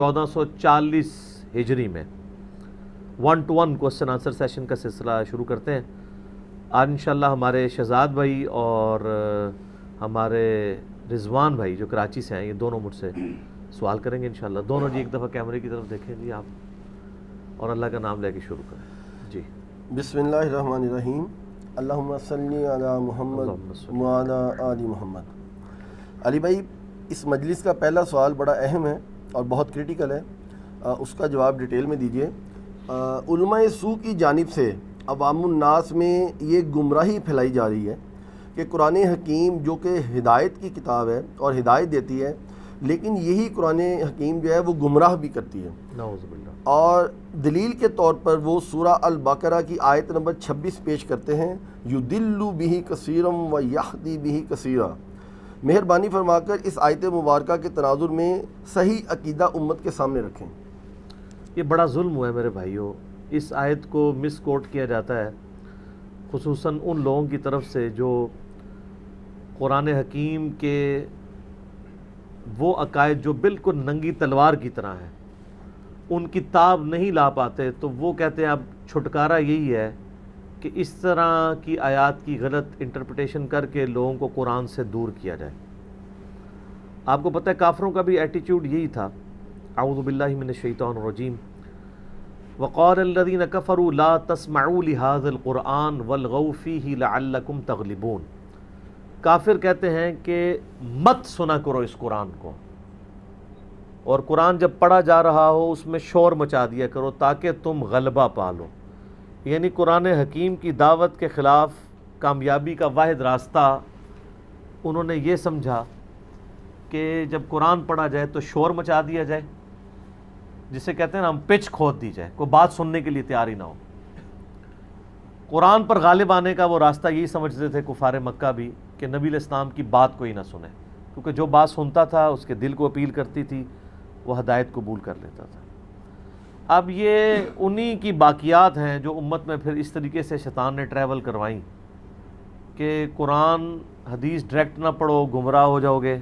1440 ہجری میں 1 to 1 question answer session کا سلسلہ شروع کرتے ہیں۔ آج انشاءاللہ ہمارے شہزاد بھائی اور ہمارے رضوان بھائی جو کراچی سے ہیں، یہ دونوں مجھ سے سوال کریں گے انشاءاللہ۔ دونوں جی ایک دفعہ کیمرے کی طرف دیکھیں جی آپ، اور اللہ کا نام لے کے شروع کریں جی۔ بسم اللہ الرحمن الرحیم۔ اللہم صلی علی محمد وعلی آل محمد۔ علی بھائی، اس مجلس کا پہلا سوال بڑا اہم ہے اور بہت کریٹیکل ہے، اس کا جواب ڈیٹیل میں دیجیے۔ علماء سو کی جانب سے عوام الناس میں یہ گمراہی پھیلائی جا رہی ہے کہ قرآن حکیم جو کہ ہدایت کی کتاب ہے اور ہدایت دیتی ہے، لیکن یہی قرآن حکیم جو ہے وہ گمراہ بھی کرتی ہے۔ نعوذ باللہ۔ اور دلیل کے طور پر وہ سورہ البقرہ کی آیت نمبر 26 پیش کرتے ہیں، یُضِلُّ بِهِ کثیرا وَیَہْدِی بِهِ کثیرا۔ مہربانی فرما کر اس آیت مبارکہ کے تناظر میں صحیح عقیدہ امت کے سامنے رکھیں۔ یہ بڑا ظلم ہوا ہے میرے بھائیوں، اس آیت کو مس کوٹ کیا جاتا ہے خصوصاً ان لوگوں کی طرف سے جو قرآن حکیم کے وہ عقائد جو بالکل ننگی تلوار کی طرح ہیں، ان کی تاب نہیں لا پاتے، تو وہ کہتے ہیں اب چھٹکارا یہی ہے کہ اس طرح کی آیات کی غلط انٹرپریٹیشن کر کے لوگوں کو قرآن سے دور کیا جائے۔ آپ کو پتہ ہے کافروں کا بھی ایٹیٹیوڈ یہی تھا۔ اعوذ باللہ من الشیطان الرجیم۔ وقال الذین کفروا لا تسمعوا لهذا القرآن والغوا فیہ لعلکم تغلبون۔ کافر کہتے ہیں کہ مت سنا کرو اس قرآن کو، اور قرآن جب پڑھا جا رہا ہو اس میں شور مچا دیا کرو تاکہ تم غلبہ پالو۔ یعنی قرآن حکیم کی دعوت کے خلاف کامیابی کا واحد راستہ انہوں نے یہ سمجھا کہ جب قرآن پڑھا جائے تو شور مچا دیا جائے، جسے کہتے ہیں نا ہم پچ کھود دی جائے، کوئی بات سننے کے لیے تیار ہی نہ ہو۔ قرآن پر غالب آنے کا وہ راستہ یہی سمجھتے تھے کفار مکہ بھی، کہ نبی علیہ السلام کی بات کوئی نہ سنے، کیونکہ جو بات سنتا تھا اس کے دل کو اپیل کرتی تھی، وہ ہدایت قبول کر لیتا تھا۔ اب یہ انہی کی باقیات ہیں جو امت میں پھر اس طریقے سے شیطان نے ٹریول کروائیں کہ قرآن حدیث ڈائریکٹ نہ پڑھو گمراہ ہو جاؤ گے۔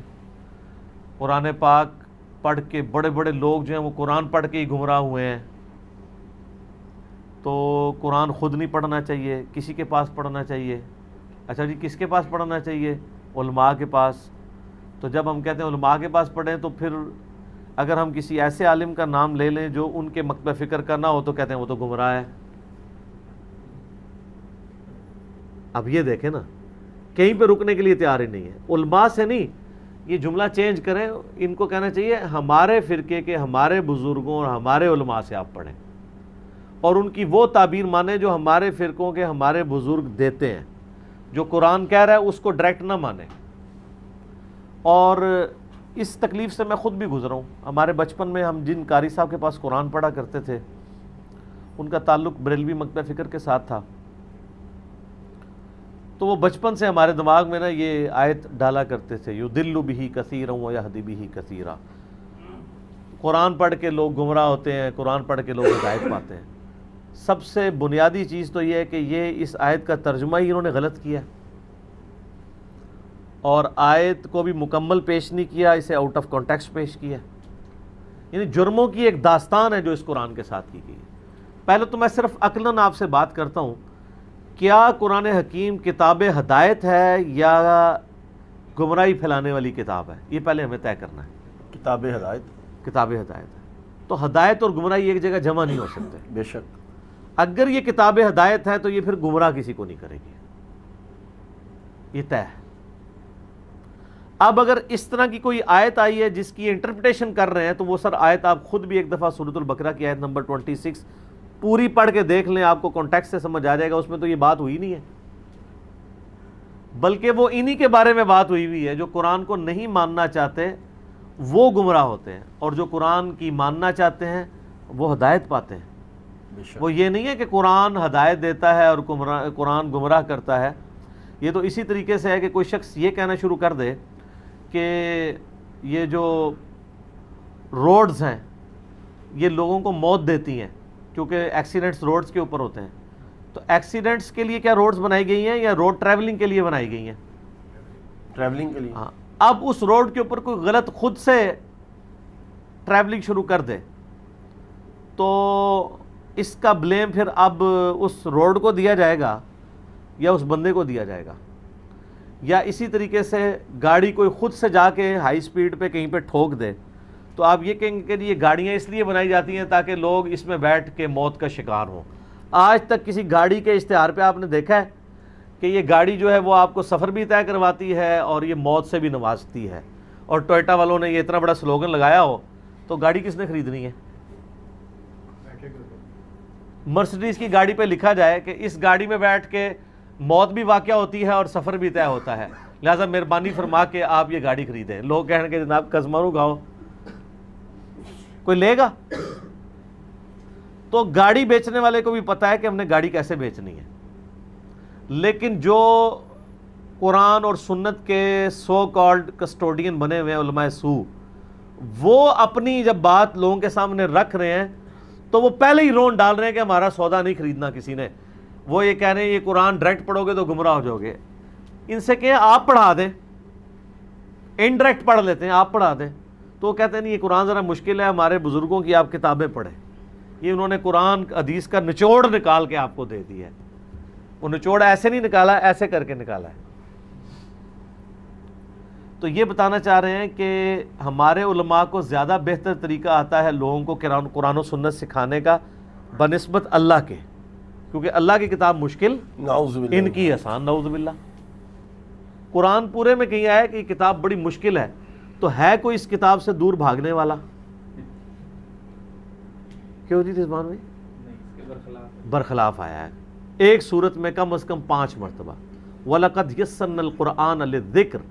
قرآن پاک پڑھ کے بڑے بڑے لوگ جو ہیں وہ قرآن پڑھ کے ہی گمراہ ہوئے ہیں، تو قرآن خود نہیں پڑھنا چاہیے، کسی کے پاس پڑھنا چاہیے۔ اچھا جی، کس کے پاس پڑھنا چاہیے؟ علماء کے پاس۔ تو جب ہم کہتے ہیں علماء کے پاس پڑھیں، تو پھر اگر ہم کسی ایسے عالم کا نام لے لیں جو ان کے مکتب فکر کا نہ ہو تو کہتے ہیں وہ تو گمراہ ہے۔ اب یہ دیکھیں نا، کہیں پہ رکنے کے لیے تیار ہی نہیں ہے۔ علماء سے نہیں، یہ جملہ چینج کریں، ان کو کہنا چاہیے ہمارے فرقے کے ہمارے بزرگوں اور ہمارے علماء سے آپ پڑھیں، اور ان کی وہ تعبیر مانیں جو ہمارے فرقوں کے ہمارے بزرگ دیتے ہیں۔ جو قرآن کہہ رہا ہے اس کو ڈائریکٹ نہ مانیں۔ اور اس تکلیف سے میں خود بھی گزرا ہوں۔ ہمارے بچپن میں ہم جن قاری صاحب کے پاس قرآن پڑھا کرتے تھے، ان کا تعلق بریلوی مکتب فکر کے ساتھ تھا، تو وہ بچپن سے ہمارے دماغ میں نا یہ آیت ڈالا کرتے تھے، یُضِلُّ بِهِ کثیرا وَیَہْدِی بِهِ کثیرا۔ قرآن پڑھ کے لوگ گمراہ ہوتے ہیں، قرآن پڑھ کے لوگ ہدایت پاتے ہیں۔ سب سے بنیادی چیز تو یہ ہے کہ یہ اس آیت کا ترجمہ ہی انہوں نے غلط کیا، اور آیت کو بھی مکمل پیش نہیں کیا، اسے آؤٹ آف کانٹیکسٹ پیش کیا۔ یعنی جرموں کی ایک داستان ہے جو اس قرآن کے ساتھ کی گئی ہے۔ پہلے تو میں صرف عقلاً آپ سے بات کرتا ہوں، کیا قرآن حکیم کتاب ہدایت ہے یا گمراہی پھیلانے والی کتاب ہے؟ یہ پہلے ہمیں طے کرنا ہے۔ کتاب ہدایت، کتاب ہدایت ہے، تو ہدایت اور گمراہی ایک جگہ جمع نہیں ہو سکتے۔ بے شک۔ اگر یہ کتاب ہدایت ہے تو یہ پھر گمراہ کسی کو نہیں کرے گی، یہ طے ہے۔ اب اگر اس طرح کی کوئی آیت آئی ہے جس کی انٹرپریٹیشن کر رہے ہیں، تو وہ سر آیت آپ خود بھی ایک دفعہ سورۃ البقرہ کی آیت نمبر 26 پوری پڑھ کے دیکھ لیں، آپ کو کانٹیکسٹ سے سمجھ آ جائے گا، اس میں تو یہ بات ہوئی نہیں ہے، بلکہ وہ انہی کے بارے میں بات ہوئی ہے جو قرآن کو نہیں ماننا چاہتے وہ گمراہ ہوتے ہیں، اور جو قرآن کی ماننا چاہتے ہیں وہ ہدایت پاتے ہیں۔ وہ یہ نہیں ہے کہ قرآن ہدایت دیتا ہے اور قرآن گمراہ کرتا ہے۔ یہ تو اسی طریقے سے ہے کہ کوئی شخص یہ کہنا شروع کر دے کہ یہ جو روڈز ہیں یہ لوگوں کو موت دیتی ہیں کیونکہ ایکسیڈنٹس روڈز کے اوپر ہوتے ہیں، تو ایکسیڈنٹس کے لیے کیا روڈز بنائی گئی ہیں یا روڈ ٹریولنگ کے لیے بنائی گئی ہیں؟ ٹریولنگ کے لیے۔ ہاں، اب اس روڈ کے اوپر کوئی غلط خود سے ٹریولنگ شروع کر دے تو اس کا بلیم پھر اب اس روڈ کو دیا جائے گا یا اس بندے کو دیا جائے گا؟ یا اسی طریقے سے گاڑی کوئی خود سے جا کے ہائی سپیڈ پہ کہیں پہ ٹھوک دے تو آپ یہ کہیں گے کہ یہ گاڑیاں اس لیے بنائی جاتی ہیں تاکہ لوگ اس میں بیٹھ کے موت کا شکار ہوں۔ آج تک کسی گاڑی کے اشتہار پہ آپ نے دیکھا ہے کہ یہ گاڑی جو ہے وہ آپ کو سفر بھی طے کرواتی ہے اور یہ موت سے بھی نوازتی ہے؟ اور ٹوئیٹا والوں نے یہ اتنا بڑا سلوگن لگایا ہو تو گاڑی کس نے خریدنی ہے؟ مرسڈیز کی گاڑی پہ لکھا جائے کہ اس گاڑی میں بیٹھ کے موت بھی واقع ہوتی ہے اور سفر بھی طے ہوتا ہے، لہٰذا مہربانی فرما کے آپ یہ گاڑی خریدیں۔ لوگ کہیں گے جناب کزمانو گاؤ، کوئی لے گا؟ تو گاڑی بیچنے والے کو بھی پتہ ہے کہ ہم نے گاڑی کیسے بیچنی ہے، لیکن جو قرآن اور سنت کے سو کالڈ کسٹوڈین بنے ہوئے علماء سو، وہ اپنی جب بات لوگوں کے سامنے رکھ رہے ہیں تو وہ پہلے ہی رون ڈال رہے ہیں کہ ہمارا سودا نہیں خریدنا کسی نے۔ وہ یہ کہہ رہے ہیں یہ قرآن ڈائریکٹ پڑھو گے تو گمراہ ہو جاؤ گے۔ ان سے کہ آپ پڑھا دیں، انڈائریکٹ پڑھ لیتے ہیں، آپ پڑھا دیں۔ تو وہ کہتے ہیں نہیں یہ قرآن ذرا مشکل ہے، ہمارے بزرگوں کی آپ کتابیں پڑھیں۔ یہ انہوں نے قرآن حدیث کا نچوڑ نکال کے آپ کو دے دی ہے۔ وہ نچوڑ ایسے نہیں نکالا، ایسے کر کے نکالا ہے۔ تو یہ بتانا چاہ رہے ہیں کہ ہمارے علماء کو زیادہ بہتر طریقہ آتا ہے لوگوں کو قرآن و سنت سکھانے کا بنسبت اللہ کے، کیونکہ اللہ کی کتاب مشکل، نعوذ باللہ، ان کی آسان، نعوذ باللہ۔ قرآن پورے میں کہیں آیا کہ یہ کتاب بڑی مشکل ہے، تو ہے کوئی اس کتاب سے دور بھاگنے والا؟ کیوں جی رضوان بھائی؟ برخلاف آیا ہے ایک صورت میں کم از کم 5 مرتبہ۔ وَلَقَدْ يَسَّرْنَا الْقُرْآنَ لِلذِّكْرِ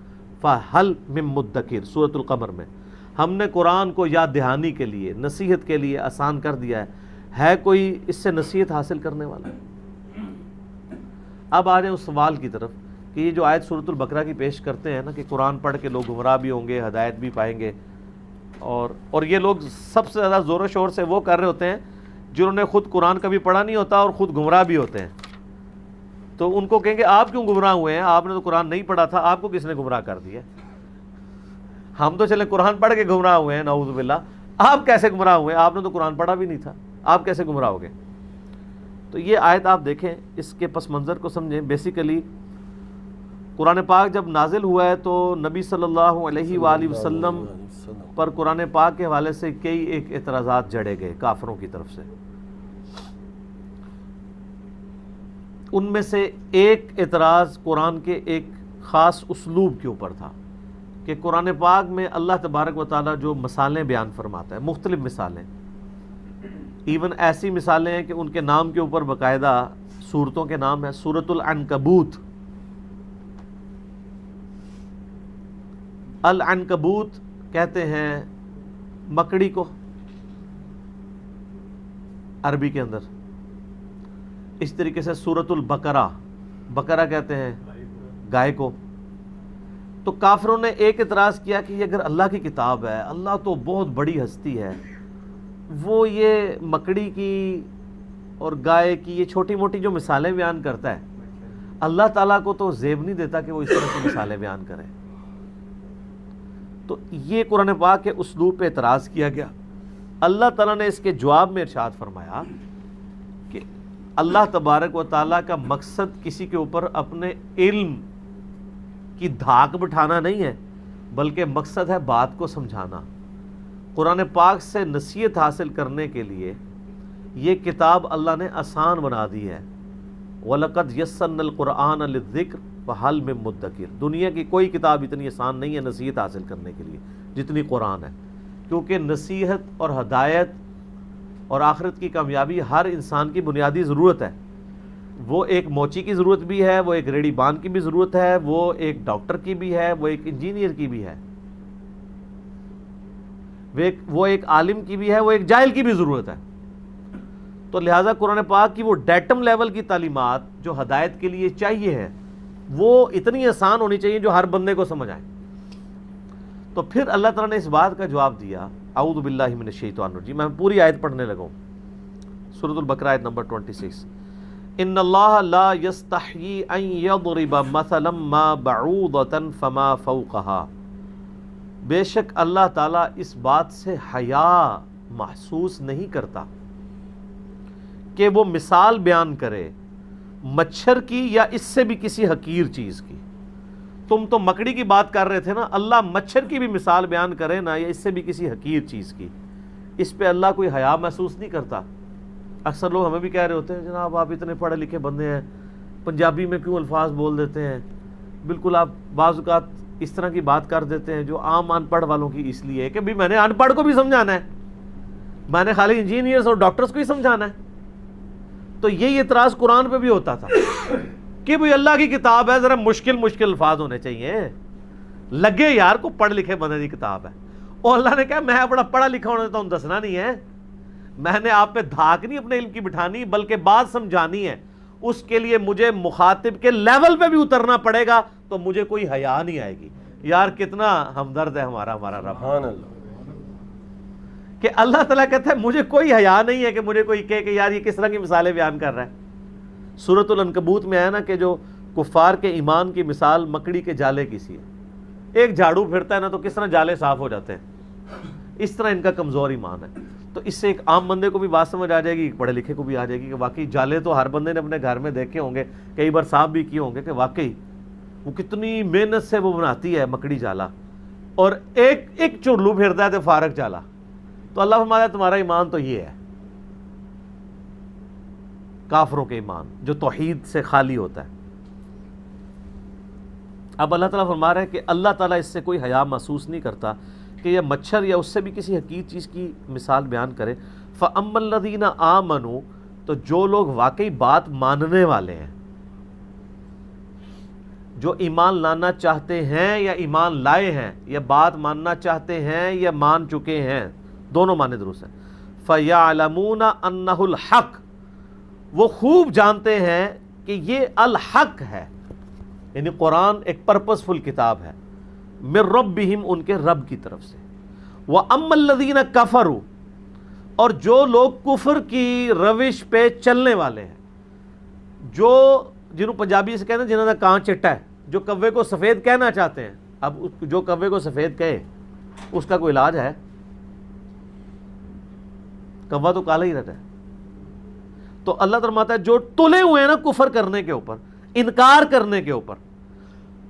فَهَلْ مِن مُدَّكِرٍ، سورۃ القمر میں ہم نے قرآن کو یاد دہانی کے لیے، نصیحت کے لیے آسان کر دیا ہے کوئی اس سے نصیحت حاصل کرنے والا؟ اب آ رہے ہیں اس سوال کی طرف کہ یہ جو آیت سورۃ البقرہ کی پیش کرتے ہیں نا کہ قرآن پڑھ کے لوگ گمراہ بھی ہوں گے، ہدایت بھی پائیں گے، اور یہ لوگ سب سے زیادہ زور و شور سے وہ کر رہے ہوتے ہیں جنہوں نے خود قرآن کبھی پڑھا نہیں ہوتا اور خود گمراہ بھی ہوتے ہیں۔ تو ان کو کہیں گے آپ کیوں گمراہ ہوئے ہیں؟ آپ نے تو قرآن نہیں پڑھا تھا، آپ کو کس نے گمراہ کر دیا؟ ہم تو چلے قرآن پڑھ کے گمراہ ہوئے ہیں، نعوذ باللہ، آپ کیسے گمراہ ہوئے؟ آپ نے تو قرآن پڑھا بھی نہیں تھا، آپ کیسے گمراہ ہو گئے؟ تو یہ آیت آپ دیکھیں، اس کے پس منظر کو سمجھیں۔ بیسیکلی قرآن پاک جب نازل ہوا ہے تو نبی صلی اللہ علیہ وآلہ وسلم پر قرآن پاک کے حوالے سے کئی ایک اعتراضات جڑے گئے کافروں کی طرف سے۔ ان میں سے ایک اعتراض قرآن کے ایک خاص اسلوب کے اوپر تھا کہ قرآن پاک میں اللہ تبارک و تعالیٰ جو مثالیں بیان فرماتا ہے، مختلف مثالیں، ایون ایسی مثالیں ہیں کہ ان کے نام کے اوپر باقاعدہ سورتوں کے نام ہیں۔ سورۃ العنکبوت، العنکبوت کہتے ہیں مکڑی کو عربی کے اندر۔ اس طریقے سے سورۃ البقرہ، بقرہ کہتے ہیں گائے کو۔ تو کافروں نے ایک اعتراض کیا کہ یہ اگر اللہ کی کتاب ہے، اللہ تو بہت بڑی ہستی ہے، وہ یہ مکڑی کی اور گائے کی یہ چھوٹی موٹی جو مثالیں بیان کرتا ہے، اللہ تعالیٰ کو تو زیب نہیں دیتا کہ وہ اس طرح کی مثالیں بیان کریں۔ تو یہ قرآن پاک کے اسلوب پہ اعتراض کیا گیا۔ اللہ تعالیٰ نے اس کے جواب میں ارشاد فرمایا کہ اللہ تبارک و تعالیٰ کا مقصد کسی کے اوپر اپنے علم کی دھاک بٹھانا نہیں ہے، بلکہ مقصد ہے بات کو سمجھانا۔ قرآن پاک سے نصیحت حاصل کرنے کے لیے یہ کتاب اللہ نے آسان بنا دی ہے۔ وَلَقَدْ يَسَّرْنَا الْقُرْآنَ لِلذِّكْرِ فَهَلْ مِن مُدَّكِرٍ، دنیا کی کوئی کتاب اتنی آسان نہیں ہے نصیحت حاصل کرنے کے لیے جتنی قرآن ہے، کیونکہ نصیحت اور ہدایت اور آخرت کی کامیابی ہر انسان کی بنیادی ضرورت ہے۔ وہ ایک موچی کی ضرورت بھی ہے، وہ ایک ریڑھی بان کی بھی ضرورت ہے، وہ ایک ڈاکٹر کی بھی ہے، وہ ایک انجینئر کی بھی ہے، وہ ایک عالم کی بھی ہے، وہ ایک جاہل کی بھی ضرورت ہے۔ تو لہٰذا قرآن پاک کی وہ ڈیٹم لیول کی تعلیمات جو ہدایت کے لیے چاہیے ہے، وہ اتنی آسان ہونی چاہیے جو ہر بندے کو سمجھ آئے۔ تو پھر اللہ تعالیٰ نے اس بات کا جواب دیا، اعوذ باللہ من الشیطان الرجیم، میں پوری آیت پڑھنے لگا ہوں، سورۃ البقرہ آیت نمبر 26۔ ان اللہ لا یستحیی ان یضرب مثلا ما بعوضۃ فما فوقها بے شک اللہ تعالیٰ اس بات سے حیا محسوس نہیں کرتا کہ وہ مثال بیان کرے مچھر کی یا اس سے بھی کسی حقیر چیز کی. تم تو مکڑی کی بات کر رہے تھے نا, اللہ مچھر کی بھی مثال بیان کرے نا یا اس سے بھی کسی حقیر چیز کی, اس پہ اللہ کوئی حیا محسوس نہیں کرتا. اکثر لوگ ہمیں بھی کہہ رہے ہوتے ہیں جناب آپ اتنے پڑھے لکھے بندے ہیں, پنجابی میں کیوں الفاظ بول دیتے ہیں, بالکل آپ بعض اوقات اس طرح کی بات کر دیتے ہیں جو عام ان پڑھ والوں کی اس لیے ہے کہ بھی میں نے ان پڑھ کو بھی سمجھانا ہے, میں نے خالی انجینئرز اور ڈاکٹرز کو ہی سمجھانا ہے. تو یہی اعتراض قرآن پہ بھی ہوتا تھا کہ بھئی اللہ کی کتاب ہے, ذرا مشکل الفاظ ہونے چاہیے, لگے یار کو پڑھ لکھے بندے کی کتاب ہے. اور اللہ نے کہا میں بڑا پڑھا لکھا ہونے تو دسنا نہیں ہے, میں نے آپ پہ دھاک نہیں اپنے علم کی بٹھانی بلکہ بات سمجھانی ہے. اس کے لیے مجھے مخاطب کے لیول پہ بھی اترنا پڑے گا تو مجھے کوئی حیا نہیں آئے گی. یار کتنا ہمدرد ہے ہمارا رب, سبحان اللہ, کہ اللہ تعالیٰ کہتا ہے مجھے کوئی حیا نہیں ہے کہ مجھے کوئی کہے کہ یار یہ کس طرح کی مثالیں بیان کر رہا ہے. سورۃ العنکبوت میں آیا نا کہ جو کفار کے ایمان کی مثال مکڑی کے جالے کی سی ہے, ایک جھاڑو پھرتا ہے نا تو کس طرح جالے صاف ہو جاتے ہیں, اس طرح ان کا کمزور ایمان ہے. تو اس سے ایک عام بندے کو بھی بات سمجھ آ جائے گی, پڑھے لکھے کو بھی آ جائے گی کہ واقعی جالے تو ہر بندے نے اپنے گھر میں دیکھے ہوں گے, کئی بار صاف بھی کیے ہوں گے کہ واقعی وہ کتنی محنت سے وہ بناتی ہے مکڑی جالا, اور ایک چرلو پھرتا ہے تو فارغ جالا. تو اللہ فرماتا ہے تمہارا ایمان تو یہ ہے, کافروں کے ایمان جو توحید سے خالی ہوتا ہے. اب اللہ تعالیٰ فرما رہا ہے کہ اللہ تعالیٰ اس سے کوئی حیا محسوس نہیں کرتا کہ یہ مچھر یا اس سے بھی کسی حقیر چیز کی مثال بیان کرے. فَأَمَّا الَّذِينَ آمَنُوا, تو جو لوگ واقعی بات ماننے والے ہیں, جو ایمان لانا چاہتے ہیں یا ایمان لائے ہیں, یا بات ماننا چاہتے ہیں یا مان چکے ہیں, دونوں معنی درست ہیں. فَيَعْلَمُونَ أَنَّهُ الْحَقُّ, وہ خوب جانتے ہیں کہ یہ الحق ہے, یعنی قرآن ایک پرپسفل کتاب ہے, من ربہم, ان کے رب کی طرف سے. وَأَمَّا الَّذِينَ كَفَرُوا, اور جو لوگ کفر کی روش پہ چلنے والے ہیں, جو جنہوں پنجابی سے کہتے ہیں جنہوں نے کان چٹا ہے, جو کوے کو سفید کہنا چاہتے ہیں. اب جو کوے کو سفید کہے اس کا کوئی علاج ہے؟ کوا تو کالا ہی رہتا ہے. تو اللہ فرماتا ہے جو تلے ہوئے ہیں نا کفر کرنے کے اوپر, انکار کرنے کے اوپر,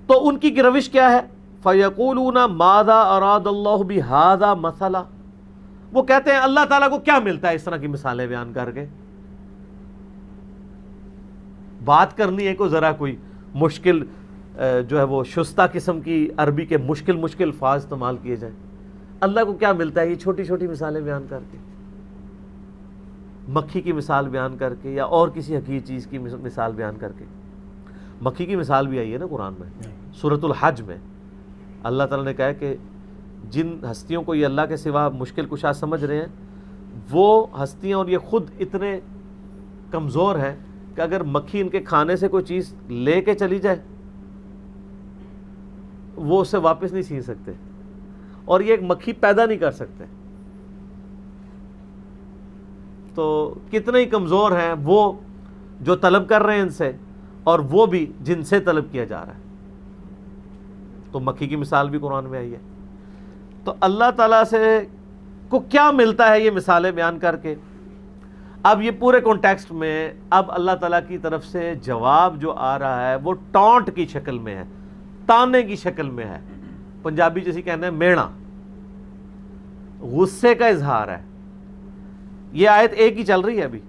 تو ان کی روش کیا ہے؟ فَيَقُولُونَ مَاذَا أَرَادَ اللَّهُ بِهَذَا مَثَلًا, وہ کہتے ہیں اللہ تعالیٰ کو کیا ملتا ہے اس طرح کی مثالیں بیان کر کے. بات کرنی ہے کوئی ذرا کوئی مشکل جو ہے وہ شستہ قسم کی عربی کے مشکل الفاظ استعمال کیے جائیں. اللہ کو کیا ملتا ہے یہ چھوٹی چھوٹی مثالیں بیان کر کے, مکھی کی مثال بیان کر کے یا اور کسی حقیر چیز کی مثال بیان کر کے. مکھی کی مثال بھی آئی ہے نا قرآن میں, سورۃ الحج میں. اللہ تعالیٰ نے کہا ہے کہ جن ہستیوں کو یہ اللہ کے سوا مشکل کشا سمجھ رہے ہیں, وہ ہستیاں اور یہ خود اتنے کمزور ہیں کہ اگر مکھی ان کے کھانے سے کوئی چیز لے کے چلی جائے وہ اسے واپس نہیں چھین سکتے, اور یہ ایک مکھی پیدا نہیں کر سکتے. تو کتنے ہی کمزور ہیں وہ جو طلب کر رہے ہیں ان سے, اور وہ بھی جن سے طلب کیا جا رہا ہے. تو مکھی کی مثال بھی قرآن میں آئی ہے. تو اللہ تعالیٰ سے کو کیا ملتا ہے یہ مثالیں بیان کر کے. اب یہ پورے کانٹیکسٹ میں اب اللہ تعالیٰ کی طرف سے جواب جو آ رہا ہے وہ ٹانٹ کی شکل میں ہے, تانے کی شکل میں ہے. پنجابی جیسے کہنا ہے میڑا, غصے کا اظہار ہے. یہ آیت ایک ہی چل رہی ہے ابھی.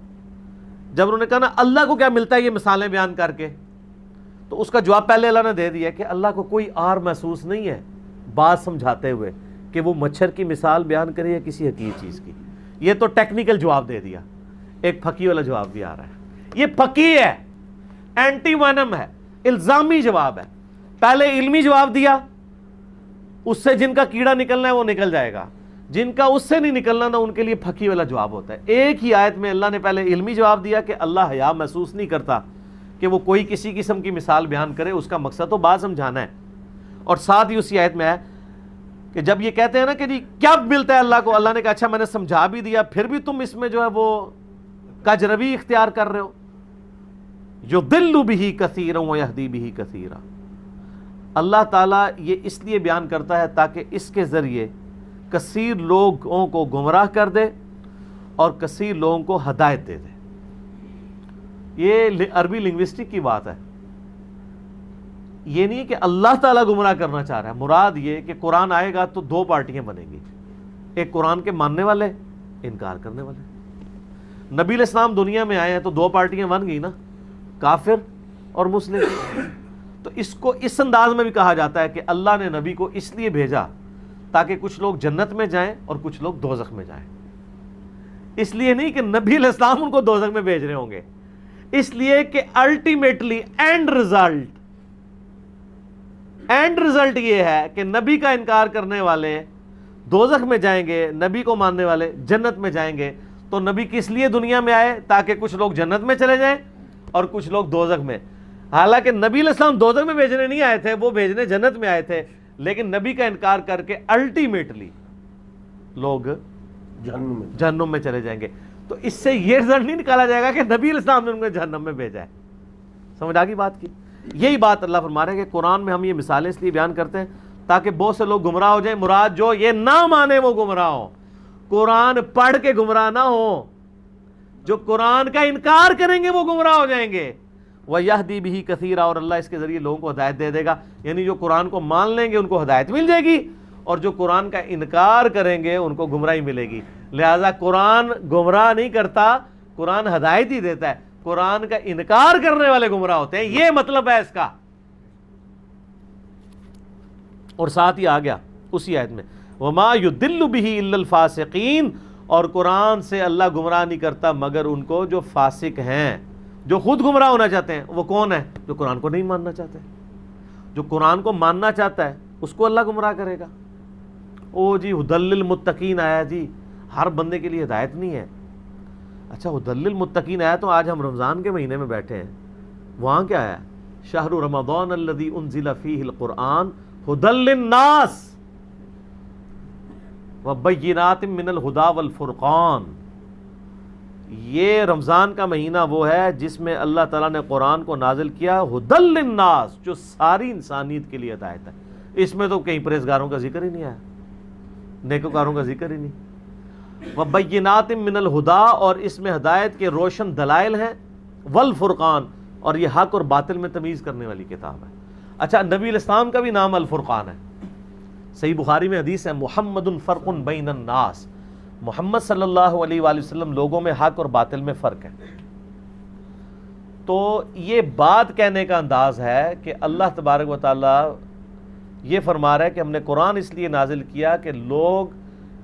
جب انہوں نے کہا نا اللہ کو کیا ملتا ہے یہ مثالیں بیان کر کے, تو اس کا جواب پہلے اللہ نے دے دیا کہ اللہ کو کوئی آر محسوس نہیں ہے بات سمجھاتے ہوئے کہ وہ مچھر کی مثال بیان کرے یا کسی حقیر چیز کی. یہ تو ٹیکنیکل جواب دے دیا, ایک پھکی والا جواب بھی آ رہا ہے. یہ پھکی ہے, اینٹی وینم ہے, الزامی جواب ہے. پہلے علمی جواب دیا, اس سے جن کا کیڑا نکلنا ہے وہ نکل جائے گا, جن کا اس سے نہیں نکلنا نا ان کے لیے پھکی والا جواب ہوتا ہے. ایک ہی آیت میں اللہ نے پہلے علمی جواب دیا کہ اللہ حیا محسوس نہیں کرتا کہ وہ کوئی کسی قسم کی مثال بیان کرے, اس کا مقصد تو بات سمجھانا ہے. اور ساتھ ہی اسی آیت میں ہے کہ جب یہ کہتے ہیں نا کہ جی کیا ملتا ہے اللہ کو, اللہ نے کہا اچھا میں نے سمجھا بھی دیا پھر بھی تم اس میں جو ہے وہ کجروی اختیار کر رہے ہو. یضل بہ کثیرا ویہدی بہ کثیرا, اللہ تعالیٰ یہ اس لیے بیان کرتا ہے تاکہ اس کے ذریعے کثیر لوگوں کو گمراہ کر دے اور کثیر لوگوں کو ہدایت دے دے۔ یہ عربی لنگوسٹک کی بات ہے، یہ نہیں کہ اللہ تعالیٰ گمراہ کرنا چاہ رہا ہے۔ مراد یہ کہ قرآن آئے گا تو دو پارٹیاں بنیں گی، ایک قرآن کے ماننے والے، انکار کرنے والے۔ نبی علیہ السلام دنیا میں آئے ہیں تو دو پارٹیاں بن گئی نا، کافر اور مسلم۔ تو اس کو اس انداز میں بھی کہا جاتا ہے کہ اللہ نے نبی کو اس لیے بھیجا تاکہ کچھ لوگ جنت میں جائیں اور کچھ لوگ دوزخ میں جائیں۔ اس لیے نہیں کہ نبی علیہ السلام ان کو دوزخ میں بھیج رہے ہوں گے، اس لیے کہ الٹیمیٹلی اینڈ رزلٹ یہ ہے کہ نبی کا انکار کرنے والے دوزخ میں جائیں گے، نبی کو ماننے والے جنت میں جائیں گے۔ تو نبی کس لیے دنیا میں آئے؟ تاکہ کچھ لوگ جنت میں چلے جائیں اور کچھ لوگ دوزخ میں۔ حالانکہ نبی علیہ السلام دوزخ میں بھیجنے نہیں آئے تھے، وہ بھیجنے جنت میں آئے تھے، لیکن نبی کا انکار کر کے الٹیمیٹلی لوگ جہنم میں چلے جائیں گے۔ تو اس سے یہ رزلٹ نہیں نکالا جائے گا کہ نبی علیہ السلام نے ان کو جہنم میں بھیجا ہے۔ سمجھ آ گئی بات کی؟ یہی بات اللہ فرما رہے ہیں کہ قرآن میں ہم یہ مثالیں اس لیے بیان کرتے ہیں تاکہ بہت سے لوگ گمراہ ہو جائیں۔ مراد جو یہ نہ مانے وہ گمراہ ہوں، قرآن پڑھ کے گمراہ نہ ہوں۔ جو قرآن کا انکار کریں گے وہ گمراہ ہو جائیں گے۔ وَيَهْدِي بِهِ كَثِيرًا، اور اللہ اس کے ذریعے لوگوں کو ہدایت دے دے گا۔ یعنی جو قرآن کو مان لیں گے ان کو ہدایت مل جائے گی، اور جو قرآن کا انکار کریں گے ان کو گمراہی ملے گی۔ لہذا قرآن گمراہ نہیں کرتا، قرآن ہدایت ہی دیتا ہے۔ قرآن کا انکار کرنے والے گمراہ ہوتے ہیں، یہ مطلب ہے اس کا۔ اور ساتھ ہی آ گیا اسی آیت میں وَمَا يُضِلُّ بِهِ إِلَّا الْفَاسِقِينَ، اور قرآن سے اللہ گمراہ نہیں کرتا مگر ان کو جو فاسق ہیں، جو خود گمراہ ہونا چاہتے ہیں۔ وہ کون ہے؟ جو قرآن کو نہیں ماننا چاہتے۔ جو قرآن کو ماننا چاہتا ہے اس کو اللہ گمراہ کرے گا۔ او جی ہدی للمتقین آیا جی، ہر بندے کے لیے ہدایت نہیں ہے۔ اچھا ہدی للمتقین آیا تو آج ہم رمضان کے مہینے میں بیٹھے ہیں، وہاں کیا ہے؟ شہر رمضان الذی انزل فیہ القرآن ہدی للناس وبینات من الہدی والفرقان۔ یہ رمضان کا مہینہ وہ ہے جس میں اللہ تعالیٰ نے قرآن کو نازل کیا ہدی للناس، جو ساری انسانیت کے لیے ہدایت ہے۔ اس میں تو کہیں پرہیزگاروں کا ذکر ہی نہیں آیا، نیکوکاروں کا ذکر ہی نہیں۔ وبینات من الہدی، اور اس میں ہدایت کے روشن دلائل ہیں، والفرقان، اور یہ حق اور باطل میں تمیز کرنے والی کتاب ہے۔ اچھا نبی علیہ السلام کا بھی نام الفرقان ہے۔ صحیح بخاری میں حدیث ہے محمد فرق بین الناس، محمد صلی اللہ علیہ وآلہ وسلم لوگوں میں حق اور باطل میں فرق ہے۔ تو یہ بات کہنے کا انداز ہے کہ اللہ تبارک و تعالیٰ یہ فرما رہا ہے کہ ہم نے قرآن اس لیے نازل کیا کہ لوگ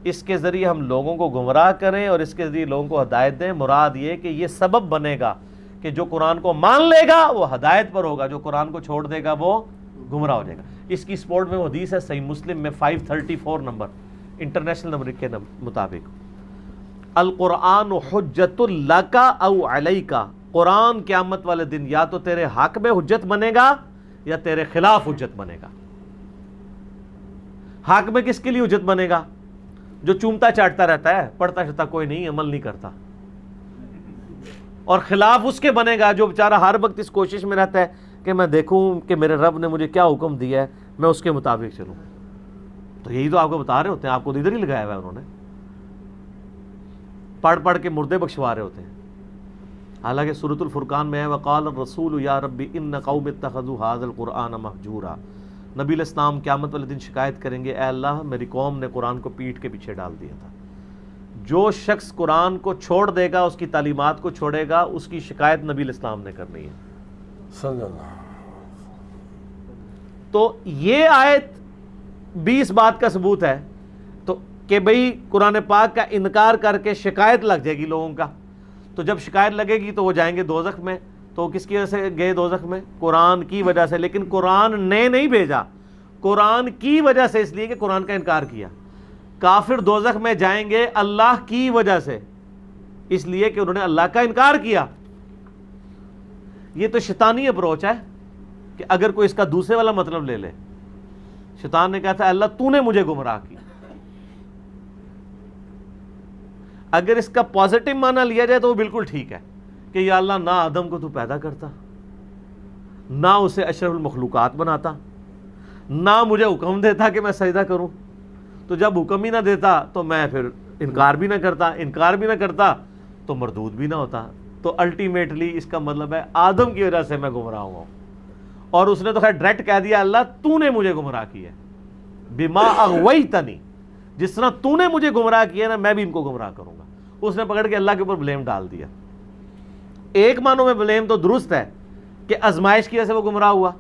اس کے ذریعے ہم لوگوں کو گمراہ کریں اور اس کے ذریعے لوگوں کو ہدایت دیں۔ مراد یہ کہ یہ سبب بنے گا کہ جو قرآن کو مان لے گا وہ ہدایت پر ہوگا، جو قرآن کو چھوڑ دے گا وہ گمراہ ہو جائے گا۔ اس کی سپورٹ میں وہ حدیث ہے صحیح مسلم میں 534 نمبر انٹرنیشنل نمبر کے مطابق، القرآن حجت لک او علیک، قرآن قیامت والے دن یا تو تیرے حق میں حجت بنے گا یا تیرے خلاف حجت بنے گا۔ حق میں کس کے لیے حجت بنے گا؟ جو چومتا چاٹتا رہتا ہے، پڑھتا شڑھتا کوئی نہیں، عمل نہیں کرتا۔ اور خلاف اس کے بنے گا جو بیچارہ ہر وقت اس کوشش میں رہتا ہے کہ میں دیکھوں کہ میرے رب نے مجھے کیا حکم دیا ہے، میں اس کے مطابق چلوں۔ تو یہی تو آپ کو بتا رہے ہوتے ہیں، آپ کو ادھر ہی لگایا ہوا ہے انہوں نے، پڑھ پڑھ کے مردے بخشوا رہے ہوتے ہیں۔ حالانکہ سورۃ الفرقان میں ہے وقال الرسول یا ربی ان قوم اتخذوا هذا القرآن مہجورا، نبی علیہ السلام قیامت والے دن شکایت کریں گے، اے اللہ میری قوم نے قرآن کو پیٹھ کے پیچھے ڈال دیا تھا۔ جو شخص قرآن کو چھوڑ دے گا، اس کی تعلیمات کو چھوڑے گا، اس کی شکایت نبی علیہ السلام نے کرنی ہے صلی اللہ۔ تو یہ آیت بھی اس بات کا ثبوت ہے تو کہ بھئی قرآن پاک کا انکار کر کے شکایت لگ جائے گی لوگوں کا، تو جب شکایت لگے گی تو وہ جائیں گے دوزخ میں۔ تو کس کی وجہ سے گئے دوزخ میں؟ قرآن کی وجہ سے۔ لیکن قرآن نے نہیں بھیجا، قرآن کی وجہ سے، اس لیے کہ قرآن کا انکار کیا۔ کافر دوزخ میں جائیں گے اللہ کی وجہ سے، اس لیے کہ انہوں نے اللہ کا انکار کیا۔ یہ تو شیطانی اپروچ ہے کہ اگر کوئی اس کا دوسرے والا مطلب لے لے، شیطان نے کہا تھا اللہ تو نے مجھے گمراہ کیا۔ اگر اس کا پازیٹو معنی لیا جائے تو وہ بالکل ٹھیک ہے کہ یا اللہ نہ آدم کو تو پیدا کرتا، نہ اسے اشرف المخلوقات بناتا، نہ مجھے حکم دیتا کہ میں سجدہ کروں، تو جب حکم ہی نہ دیتا تو میں پھر انکار بھی نہ کرتا تو مردود بھی نہ ہوتا. تو الٹیمیٹلی اس کا مطلب ہے آدم کی وجہ سے میں گمراہ ہوا ہوں. اور اس نے تو خیر ڈائریکٹ کہہ دیا اللہ تو نے مجھے گمراہ کیا ہے، بما اغویتنی، جس طرح تو نے مجھے گمراہ کیا نا میں بھی ان کو گمراہ کروں گا. اس نے پکڑ کے اللہ کے اوپر بلیم ڈال دیا. ایک معنوں میں بلیم تو درست ہے کہ آزمائش کی وجہ سے وہ گمراہ ہوا،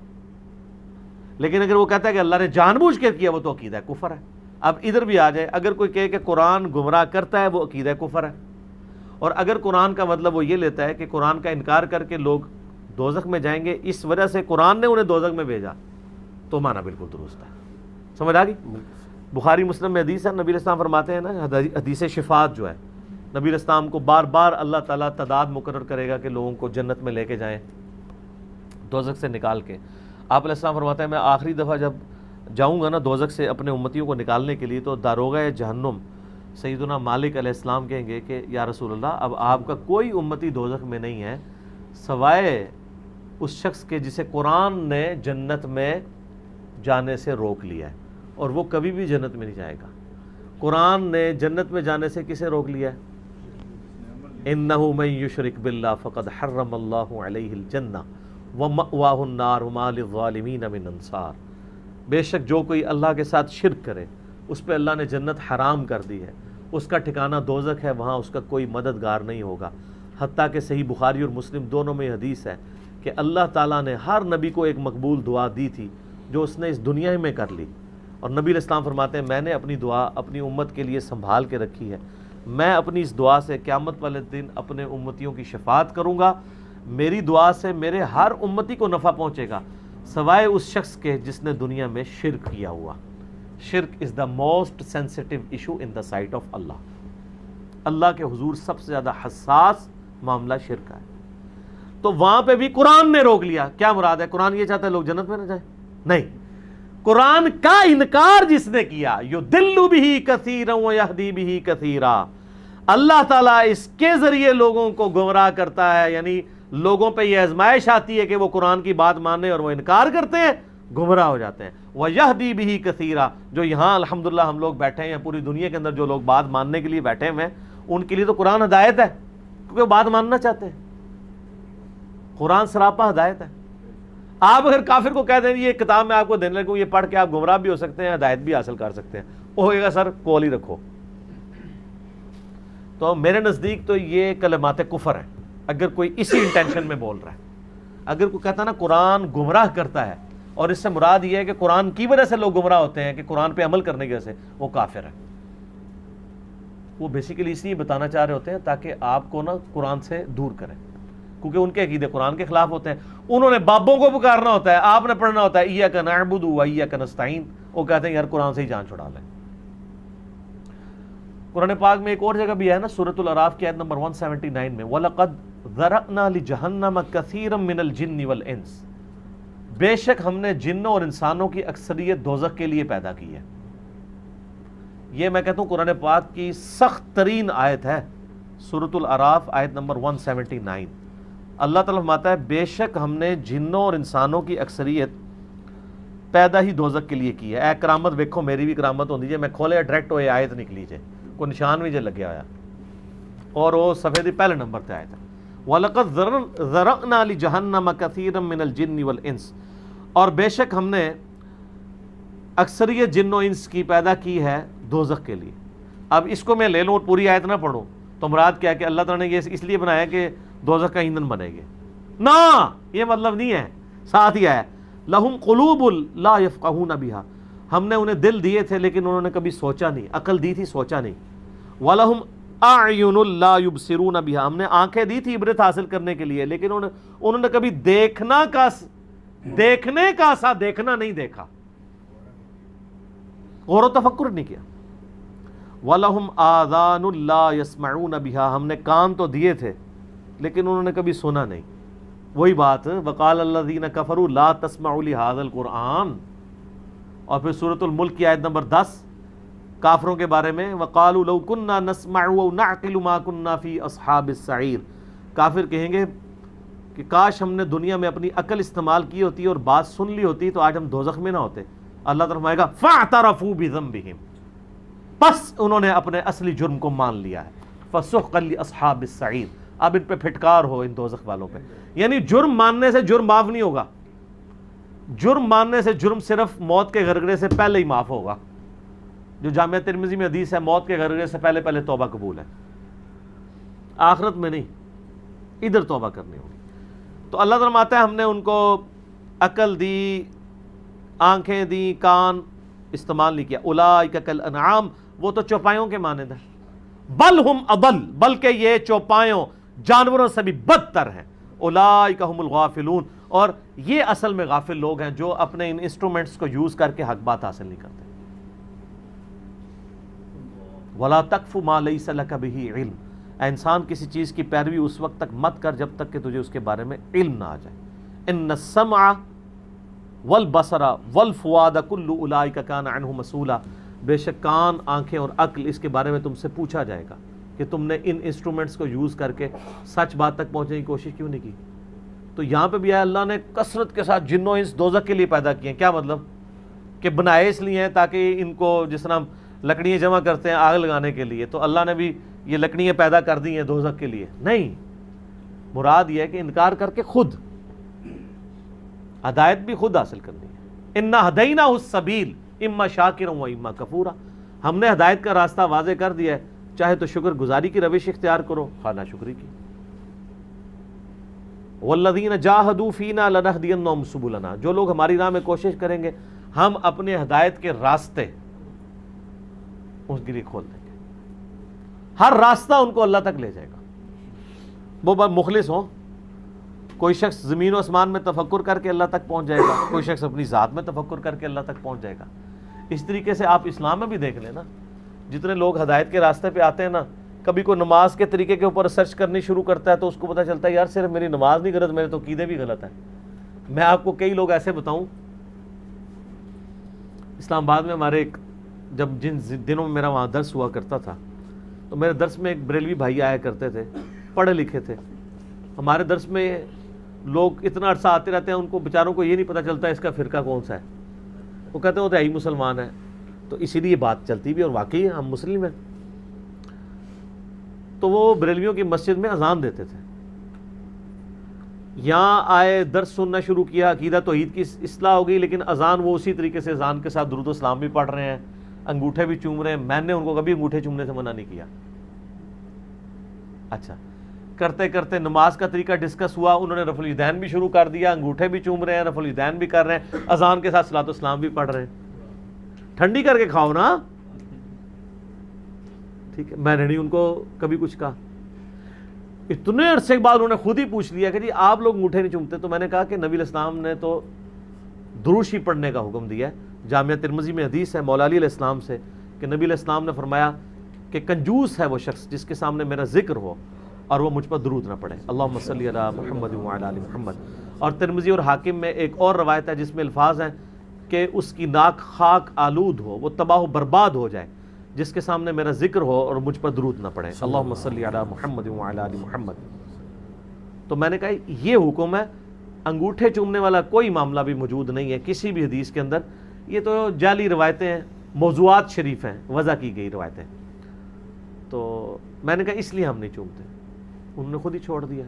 لیکن اگر وہ کہتا ہے کہ اللہ نے جان بوجھ کے کیا وہ تو عقیدہ کفر ہے. اب ادھر بھی آ جائے، اگر کوئی کہے کہ قرآن گمراہ کرتا ہے وہ عقیدہ کفر ہے، اور اگر قرآن کا مطلب وہ یہ لیتا ہے کہ قرآن کا انکار کر کے لوگ دوزخ میں جائیں گے اس وجہ سے قرآن نے انہیں دوزخ میں بھیجا، تو معنی بالکل درست ہے. سمجھ آ گئی؟ بخاری مسلم میں حدیث ہے، نبی علیہ السلام فرماتے ہیں نا، حدیث شفاعت جو ہے، نبی علیہ السلام کو بار بار اللہ تعالیٰ تعداد مقرر کرے گا کہ لوگوں کو جنت میں لے کے جائیں دوزخ سے نکال کے. آپ علیہ السلام فرماتے ہیں میں آخری دفعہ جب جاؤں گا نا دوزخ سے اپنے امتیوں کو نکالنے کے لیے، تو داروغہ جہنم سیدنا مالک علیہ السلام کہیں گے کہ یا رسول اللہ اب آپ کا کوئی امتی دوزخ میں نہیں ہے سوائے اس شخص کے جسے قرآن نے جنت میں جانے سے روک لیا ہے، اور وہ کبھی بھی جنت میں نہیں جائے گا. قرآن نے جنت میں جانے سے کسے روک لیا ہے؟ انہ من یشرک باللہ فقد حرم اللہ علیہ الجنہ ومأواہ النار وما للظالمین من انصار. بے شک جو کوئی اللہ کے ساتھ شرک کرے اس پہ اللہ نے جنت حرام کر دی ہے، اس کا ٹھکانہ دوزخ ہے، وہاں اس کا کوئی مددگار نہیں ہوگا. حتیٰ کہ صحیح بخاری اور مسلم دونوں میں حدیث ہے کہ اللہ تعالیٰ نے ہر نبی کو ایک مقبول دعا دی تھی جو اس نے اس دنیا میں کر لی، اور نبی علیہ السلام فرماتے ہیں میں نے اپنی دعا اپنی امت کے لیے سنبھال کے رکھی ہے. میں اپنی اس دعا سے قیامت والے دن اپنے امتیوں کی شفاعت کروں گا. میری دعا سے میرے ہر امتی کو نفع پہنچے گا سوائے اس شخص کے جس نے دنیا میں شرک کیا ہوا. شرک is the most sensitive issue in the sight of اللہ. اللہ کے حضور سب سے زیادہ حساس معاملہ شرک ہے. تو وہاں پہ بھی قرآن نے روک لیا. کیا مراد ہے؟ قرآن یہ چاہتا ہے لوگ جنت میں نہ جائیں؟ نہیں. قرآن کا انکار جس نے کیا یضل بہ کثیرا ویہدی بہ کثیرا، اللہ تعالیٰ اس کے ذریعے لوگوں کو گمراہ کرتا ہے. یعنی لوگوں پہ یہ آزمائش آتی ہے کہ وہ قرآن کی بات ماننے اور وہ انکار کرتے ہیں، گمراہ ہو جاتے ہیں. وَيَهْدِي بِهِ كَثِيرًا، جو یہاں الحمدللہ ہم لوگ بیٹھے ہیں یا پوری دنیا کے اندر جو لوگ بات ماننے کے لیے بیٹھے ہیں ان کے لیے تو قرآن ہدایت ہے کیونکہ وہ بات ماننا چاہتے ہیں. قرآن سراپا ہدایت ہے. آپ اگر کافر کو کہہ دیں یہ کتاب میں آپ کو دینے لگوں، یہ پڑھ کے آپ گمراہ بھی ہو سکتے ہیں ہدایت بھی حاصل کر سکتے ہیں، وہ ہوئے گا سر کول ہی رکھو. تو میرے نزدیک تو یہ کلمات کفر ہیں اگر کوئی اسی انٹینشن میں بول رہا ہے. اگر کوئی کہتا نا قرآن گمراہ کرتا ہے اور اس سے مراد یہ ہے کہ قرآن کی وجہ سے لوگ گمراہ ہوتے ہیں کہ قرآن پہ عمل کرنے کی وجہ سے، وہ کافر ہے. وہ بیسیکلی اس لیے بتانا چاہ رہے ہوتے ہیں تاکہ آپ کو نا قرآن سے دور کریں، کیونکہ ان کے عقیدے قرآن کے خلاف ہوتے ہیں. انہوں نے بابوں کو پکارنا ہوتا ہے، آپ نے پڑھنا ہوتا ہے ایاک نعبد و ایاک نستعین. وہ کہتے ہیں یار قرآن سے ہی جان چھڑا لیں. قرآن پاک میں ایک اور جگہ بھی ہے نا، سورۃ الاعراف کی آیت نمبر 179 میں وَلَقَدْ ذَرَأْنَا لِجَهَنَّمَ كَثِيرًا مِنَ الْجِنِّ وَالْإِنسِ، بے شک ہم نے جنوں اور انسانوں کی اکثریت دوزخ کے لیے پیدا کی ہے. یہ میں کہتا ہوں قرآن پاک کی سخت ترین آیت ہے، سورۃ الاعراف آیت نمبر 179. اللہ تعالیٰ فرماتا ہے بے شک ہم نے جنوں اور انسانوں کی اکثریت پیدا ہی دوزخ کے لیے کی ہے. اے کرامت ویکھو میری بھی کرامت ہوندی جے میں کھولے ڈائریکٹ ہوئے آیت نکلی جے، کوئی نشان بھی جے لگیا ہوا اور وہ صفحے دی پہلے نمبر تے آیت ہے وَلَقَدْ ذَرَأْنَا لِجَهَنَّمَ كَثِيرًا مِنَ الْجِنِّ وَالْإِنسِ، اور بے شک ہم نے اکثریت جن و انس کی پیدا کی ہے دوزخ کے لیے. اب اس کو میں لے لوں اور پوری آیت نہ پڑھوں تو مراد کیا ہے کہ اللہ تعالیٰ نے یہ اس لیے بنایا کہ دوزخ کا ایندھن بنے گے؟ نہ، یہ مطلب نہیں ہے. ساتھ ہی آیا لَهُمْ قُلُوبٌ لَا يَفْقَهُونَ بِهَا، ہم نے انہیں دل دیے تھے لیکن انہوں نے کبھی سوچا نہیں، عقل دی تھی سوچا نہیں. وَلَهُمْ أَعْيُنٌ لَا يُبْصِرُونَ بِهَا، ہم نے آنکھیں دی تھی عبرت حاصل کرنے کے لیے لیکن انہوں نے کبھی دیکھنے کا سا دیکھنا نہیں دیکھا، غور و تفکر نہیں کیا. وَلَهُمْ آذَانٌ لَا يَسْمَعُونَ بِهَا، ہم نے کان تو دیے تھے لیکن انہوں نے کبھی سنا نہیں. وہی بات وَقَالَ الَّذِينَ كَفَرُوا لَا تَسْمَعُوا لِهَذَا الْقُرْآنِ، اور پھر سورۃ الملک کی آیت نمبر 10 کافروں کے بارے میں وَقَالُوا لَوْ كُنَّا نَسْمَعُ أَوْ نَعْقِلُ مَا كُنَّا فِي أَصْحَابِ السَّعِيرِ، کافر کہیں گے کہ کاش ہم نے دنیا میں اپنی عقل استعمال کی ہوتی اور بات سن لی ہوتی تو آج ہم دوزخ میں نہ ہوتے. اللہ تعالیٰ فرمائے گا فَاعْتَرَفُوا بِذَنبِهِمْ، پس انہوں نے اپنے اصلی جرم کو مان لیا ہے، فَسُحْقًا لِأَصْحَابِ السَّعِيرِ، اب ان پہ پھٹکار ہو ان دوزخ والوں پہ. یعنی جرم ماننے سے جرم معاف نہیں ہوگا، جرم ماننے سے جرم صرف موت کے غرغرے سے پہلے ہی معاف ہوگا. جو جامعہ ترمذی میں حدیث ہے موت کے غرغرے سے پہلے پہلے توبہ قبول ہے، آخرت میں نہیں، ادھر توبہ کرنی ہوگی. تو اللہ تعالیٰ فرماتا ہے ہم نے ان کو عقل دی، آنکھیں دی، کان استعمال نہیں کیا. اولئک کالانعام، وہ تو چوپایوں کے مانند ہیں. بل ہم اضل، بلکہ یہ چوپایوں جانوروں سے بھی بدتر ہیں. اولئک هم الغافلون، اور یہ اصل میں غافل لوگ ہیں جو اپنے ان انسٹرومنٹس کو یوز کر کے حق بات حاصل نہیں کرتے. ولا تقف ما لیس لک بہ علم، اے انسان کسی چیز کی پیروی اس وقت تک مت کر جب تک کہ تجھے اس کے بارے میں علم نہ آ جائے. ان السمع والبصر والفؤاد کل اولئک کان عنہ مسئولا، بے شک کان، آنکھیں اور عقل اس کے بارے میں تم سے پوچھا جائے گا کہ تم نے ان انسٹرومنٹس کو یوز کر کے سچ بات تک پہنچنے کی کوشش کیوں نہیں کی. تو یہاں پہ بھی ہے اللہ نے کثرت کے ساتھ جن و انس دوزخ کے لیے پیدا کیے ہیں. کیا مطلب کہ بنائے اس لیے ہیں تاکہ ان کو، جس طرح لکڑیاں جمع کرتے ہیں آگ لگانے کے لیے، تو اللہ نے بھی یہ لکڑیاں پیدا کر دی ہیں دوزخ کے لیے؟ نہیں، مراد یہ ہے کہ انکار کر کے خود ہدایت بھی خود حاصل کرنی ہے. انا ہدیناہ السبیل اما شاکرا و اما کفورا، ہم نے ہدایت کا راستہ واضح کر دیا ہے، چاہے تو شکر گزاری کی روش اختیار کرو، خواہ ناشکری کی. والذین جاہدوا فینا لنہدینہم سبلنا، جو لوگ ہماری راہ میں کوشش کریں گے ہم اپنے ہدایت کے راستے اس کے لیے کھول دیں گے. ہر راستہ ان کو اللہ تک لے جائے گا. وہ مخلص ہوں، کوئی شخص زمین و آسمان میں تفکر کر کے اللہ تک پہنچ جائے گا، کوئی شخص اپنی ذات میں تفکر کر کے اللہ تک پہنچ جائے گا. اس طریقے سے آپ اسلام میں بھی دیکھ لیں نا، جتنے لوگ ہدایت کے راستے پہ آتے ہیں نا، کبھی کوئی نماز کے طریقے کے اوپر سرچ کرنی شروع کرتا ہے تو اس کو پتہ چلتا ہے یار صرف میری نماز نہیں غلط، میرے تو عقیدے بھی غلط ہیں. میں آپ کو کئی لوگ ایسے بتاؤں، اسلام آباد میں ہمارے جب جن دنوں میں میرا وہاں درس ہوا کرتا تھا تو میرے درس میں ایک بریلوی بھائی آیا کرتے تھے، پڑھے لکھے تھے. ہمارے درس میں لوگ اتنا عرصہ آتے رہتے ہیں، ان کو بیچاروں کو یہ نہیں پتہ چلتا اس کا فرقہ کون سا ہے. وہ کہتے ہیں وہ تو ہی مسلمان ہے، تو اسی لیے بات چلتی بھی، اور واقعی ہم مسلم ہیں. تو وہ بریلویوں کی مسجد میں اذان دیتے تھے. یہاں آئے، درس سننا شروع کیا، عقیدہ توحید کی اصلاح ہو گئی، لیکن اذان وہ اسی طریقے سے اذان کے ساتھ درود و سلام بھی پڑھ رہے ہیں، انگوٹھے بھی چوم رہے ہیں. میں نے ان کو کبھی انگوٹھے چومنے سے منع نہیں کیا. اچھا، کرتے کرتے نماز کا طریقہ ڈسکس ہوا، انہوں نے رفع الیدین بھی شروع کر دیا، انگوٹھے بھی چوم رہے ہیں، رفع الیدین بھی کر رہے ہیں، اذان کے ساتھ صلاۃ والسلام بھی پڑھ رہے ہیں. ٹھنڈی کر کے کھاؤ نا، ٹھیک ہے. میں نے نہیں ان کو کبھی کچھ کہا. اتنے عرصے کے بعد انہوں نے خود ہی پوچھ لیا کہ جی آپ لوگ انگوٹھے نہیں چومتے؟ تو میں نے کہا کہ نبی علیہ السلام نے تو دروشی پڑھنے کا حکم دیا ہے. جامعہ ترمذی میں حدیث ہے مولا علی علیہ السلام سے کہ نبی علیہ السلام نے فرمایا کہ کنجوس ہے وہ شخص جس کے سامنے میرا ذکر ہو اور وہ مجھ پر درود نہ پڑھے. اللہم صلی علی محمد وعلی آل محمد. اور ترمذی اور حاکم میں ایک اور روایت ہے جس میں الفاظ ہیں کہ اس کی ناک خاک آلود ہو، وہ تباہ و برباد ہو جائے جس کے سامنے میرا ذکر ہو اور مجھ پر درود نہ پڑھے. اللہم صلی علی محمد وعلی آل محمد. تو میں نے کہا یہ حکم ہے، انگوٹھے چومنے والا کوئی معاملہ بھی موجود نہیں ہے کسی بھی حدیث کے اندر. یہ تو جعلی روایتیں ہیں، موضوعات شریف ہیں، وضع کی گئی روایتیں. تو میں نے کہا اس لیے ہم نہیں چومتے. انہوں نے خود ہی چھوڑ دیا.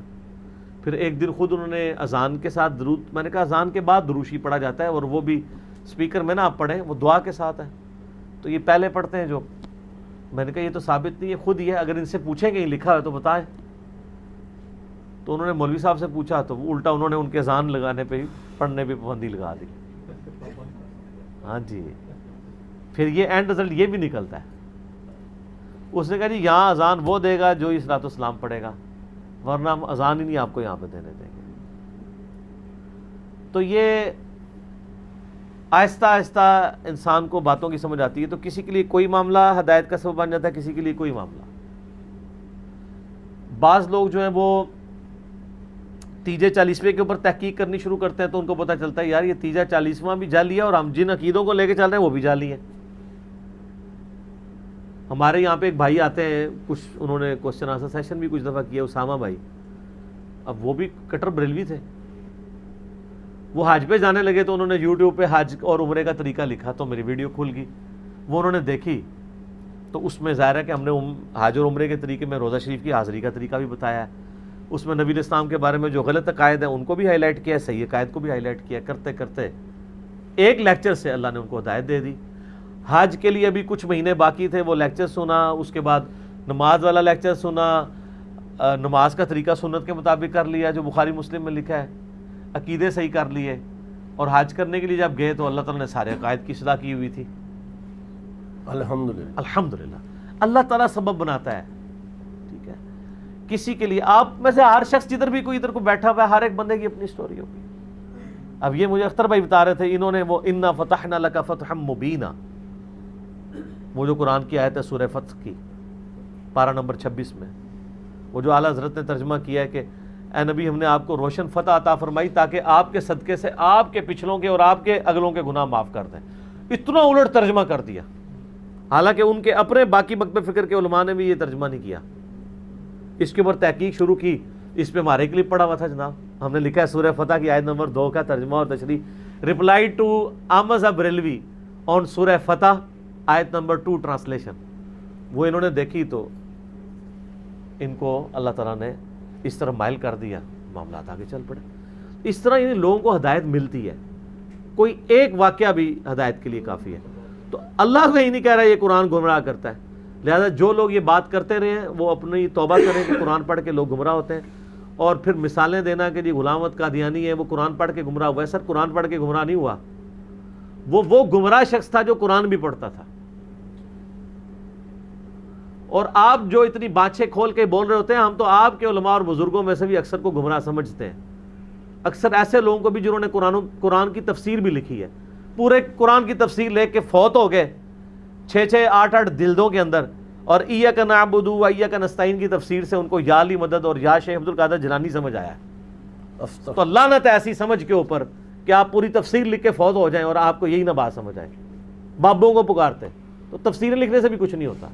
پھر ایک دن خود انہوں نے اذان کے ساتھ درود، میں نے کہا اذان کے بعد دروشی پڑھا جاتا ہے اور وہ بھی اسپیکر میں نہ آپ پڑھیں، وہ دعا کے ساتھ ہے. تو یہ پہلے پڑھتے ہیں جو. میں نے کہا یہ تو ثابت نہیں ہے، خود ہی ہے، اگر ان سے پوچھیں کہ یہ لکھا ہے تو بتائیں. تو انہوں نے مولوی صاحب سے پوچھا تو الٹا انہوں نے ان کے اذان لگانے پہ پڑھنے پہ پابندی لگا دی. ہاں جی. پھر یہ اینڈ رزلٹ یہ بھی نکلتا ہے. اس نے کہا جی یہاں اذان وہ دے گا جو صلاۃ والسلام پڑھے گا، ورنہ ہم اذان ہی نہیں آپ کو یہاں پہ دینے دیں گے. تو یہ آہستہ آہستہ انسان کو باتوں کی سمجھ آتی ہے. تو کسی کے لیے کوئی معاملہ ہدایت کا سبب بن جاتا ہے، کسی کے لیے کوئی معاملہ. بعض لوگ جو ہیں وہ تیجے 40ویں کے اوپر تحقیق کرنی شروع کرتے ہیں تو ان کو پتہ چلتا ہے یار یہ تیجا 40واں بھی جعلی ہے اور ہم جن عقیدوں کو لے کے چل رہے ہیں وہ بھی جعلی ہیں. ہمارے یہاں پہ ایک بھائی آتے ہیں، کچھ انہوں نے کوسچن آنسر سیشن بھی کچھ دفعہ کیا، اسامہ بھائی. اب وہ بھی کٹر بریلوی تھے. وہ حج پہ جانے لگے تو انہوں نے یوٹیوب پہ حج اور عمرے کا طریقہ لکھا تو میری ویڈیو کھل گئی، وہ انہوں نے دیکھی تو اس میں ظاہر ہے کہ ہم نے حج اور عمرے کے طریقے میں روزہ شریف کی حاضری کا طریقہ بھی بتایا ہے، اس میں نبی الاسلام کے بارے میں جو غلط عقائد ہیں ان کو بھی ہائی لائٹ کیا ہے، صحیح عقائد کو بھی ہائی لائٹ کیا، کرتے کرتے ایک لیکچر سے اللہ نے ان کو ہدایت دے دی۔ حج کے لیے ابھی کچھ مہینے باقی تھے، وہ لیکچر سنا، اس کے بعد نماز والا لیکچر سنا، نماز کا طریقہ سنت کے مطابق کر لیا جو بخاری مسلم میں لکھا ہے، عقیدے صحیح کر لیے، اور حج کرنے کے لیے جب گئے تو اللہ تعالیٰ نے سارے عقائد کی اصلاح کی ہوئی تھی۔ الحمدللہ الحمدللہ اللہ تعالیٰ سبب بناتا ہے، ٹھیک ہے، کسی کے لیے آپ میں سے ہر شخص جدھر بھی کوئی ادھر کو بیٹھا ہوا ہے، ہر ایک بندے کی اپنی سٹوری ہوگی۔ اب یہ مجھے اختر بھائی بتا رہے تھے، انہوں نے وہ انا فتحنا لک فتحا مبینا، وہ جو قرآن کی آیت ہے سورہ فتح کی پارہ نمبر 26 میں، وہ جو اعلیٰ حضرت نے ترجمہ کیا ہے کہ اے نبی ہم نے آپ کو روشن فتح عطا فرمائی تاکہ آپ کے صدقے سے آپ کے پچھلوں کے اور آپ کے اگلوں کے گناہ معاف کر دیں۔ اتنا الٹ ترجمہ کر دیا، حالانکہ ان کے اپنے باقی مکتب فکر کے علماء نے بھی یہ ترجمہ نہیں کیا۔ اس کے اوپر تحقیق شروع کی، اس پہ ہمارے کلپ پڑا ہوا تھا جناب، ہم نے لکھا ہے سورہ فتح کی آیت نمبر 2 کا ترجمہ اور تشریح، رپلائی ٹو احمد بریلوی آن سورہ فتح آیت نمبر 2 ٹرانسلیشن، وہ انہوں نے دیکھی تو ان کو اللہ تعالیٰ نے اس طرح مائل کر دیا، معاملات آگے چل پڑے۔ اس طرح یعنی لوگوں کو ہدایت ملتی ہے، کوئی ایک واقعہ بھی ہدایت کے لیے کافی ہے۔ تو اللہ کو ہی نہیں کہہ رہا یہ قرآن گمراہ کرتا ہے، لہذا جو لوگ یہ بات کرتے رہے ہیں وہ اپنی توبہ کریں کہ قرآن پڑھ کے لوگ گمراہ ہوتے ہیں، اور پھر مثالیں دینا کہ جی غلام احمد قادیانی ہے وہ قرآن پڑھ کے گمراہ ہوا ہے۔ سر قرآن پڑھ کے گمراہ نہیں ہوا، وہ گمراہ شخص تھا جو قرآن بھی پڑھتا تھا۔ اور آپ جو اتنی باتیں کھول کے بول رہے ہوتے ہیں، ہم تو آپ کے علماء اور بزرگوں میں سے بھی اکثر کو گمراہ سمجھتے ہیں، اکثر ایسے لوگوں کو بھی جنہوں نے قرآن کی تفسیر بھی لکھی ہے، پورے قرآن کی تفسیر لے کے فوت ہو گئے 6-6 8-8 جلدوں کے اندر، اور ایاک نعبد و ایاک نستعین کی تفسیر سے ان کو یا علی مدد اور یا شیخ عبد القادر جیلانی سمجھ آیا ہے۔ تو لعنت ہے ایسی سمجھ کے اوپر کہ آپ پوری تفسیر لکھ کے فوت ہو جائیں اور آپ کو یہی نہ بات سمجھ آئے، بابوں کو پکارتے، تو تفسیریں لکھنے سے بھی کچھ نہیں ہوتا،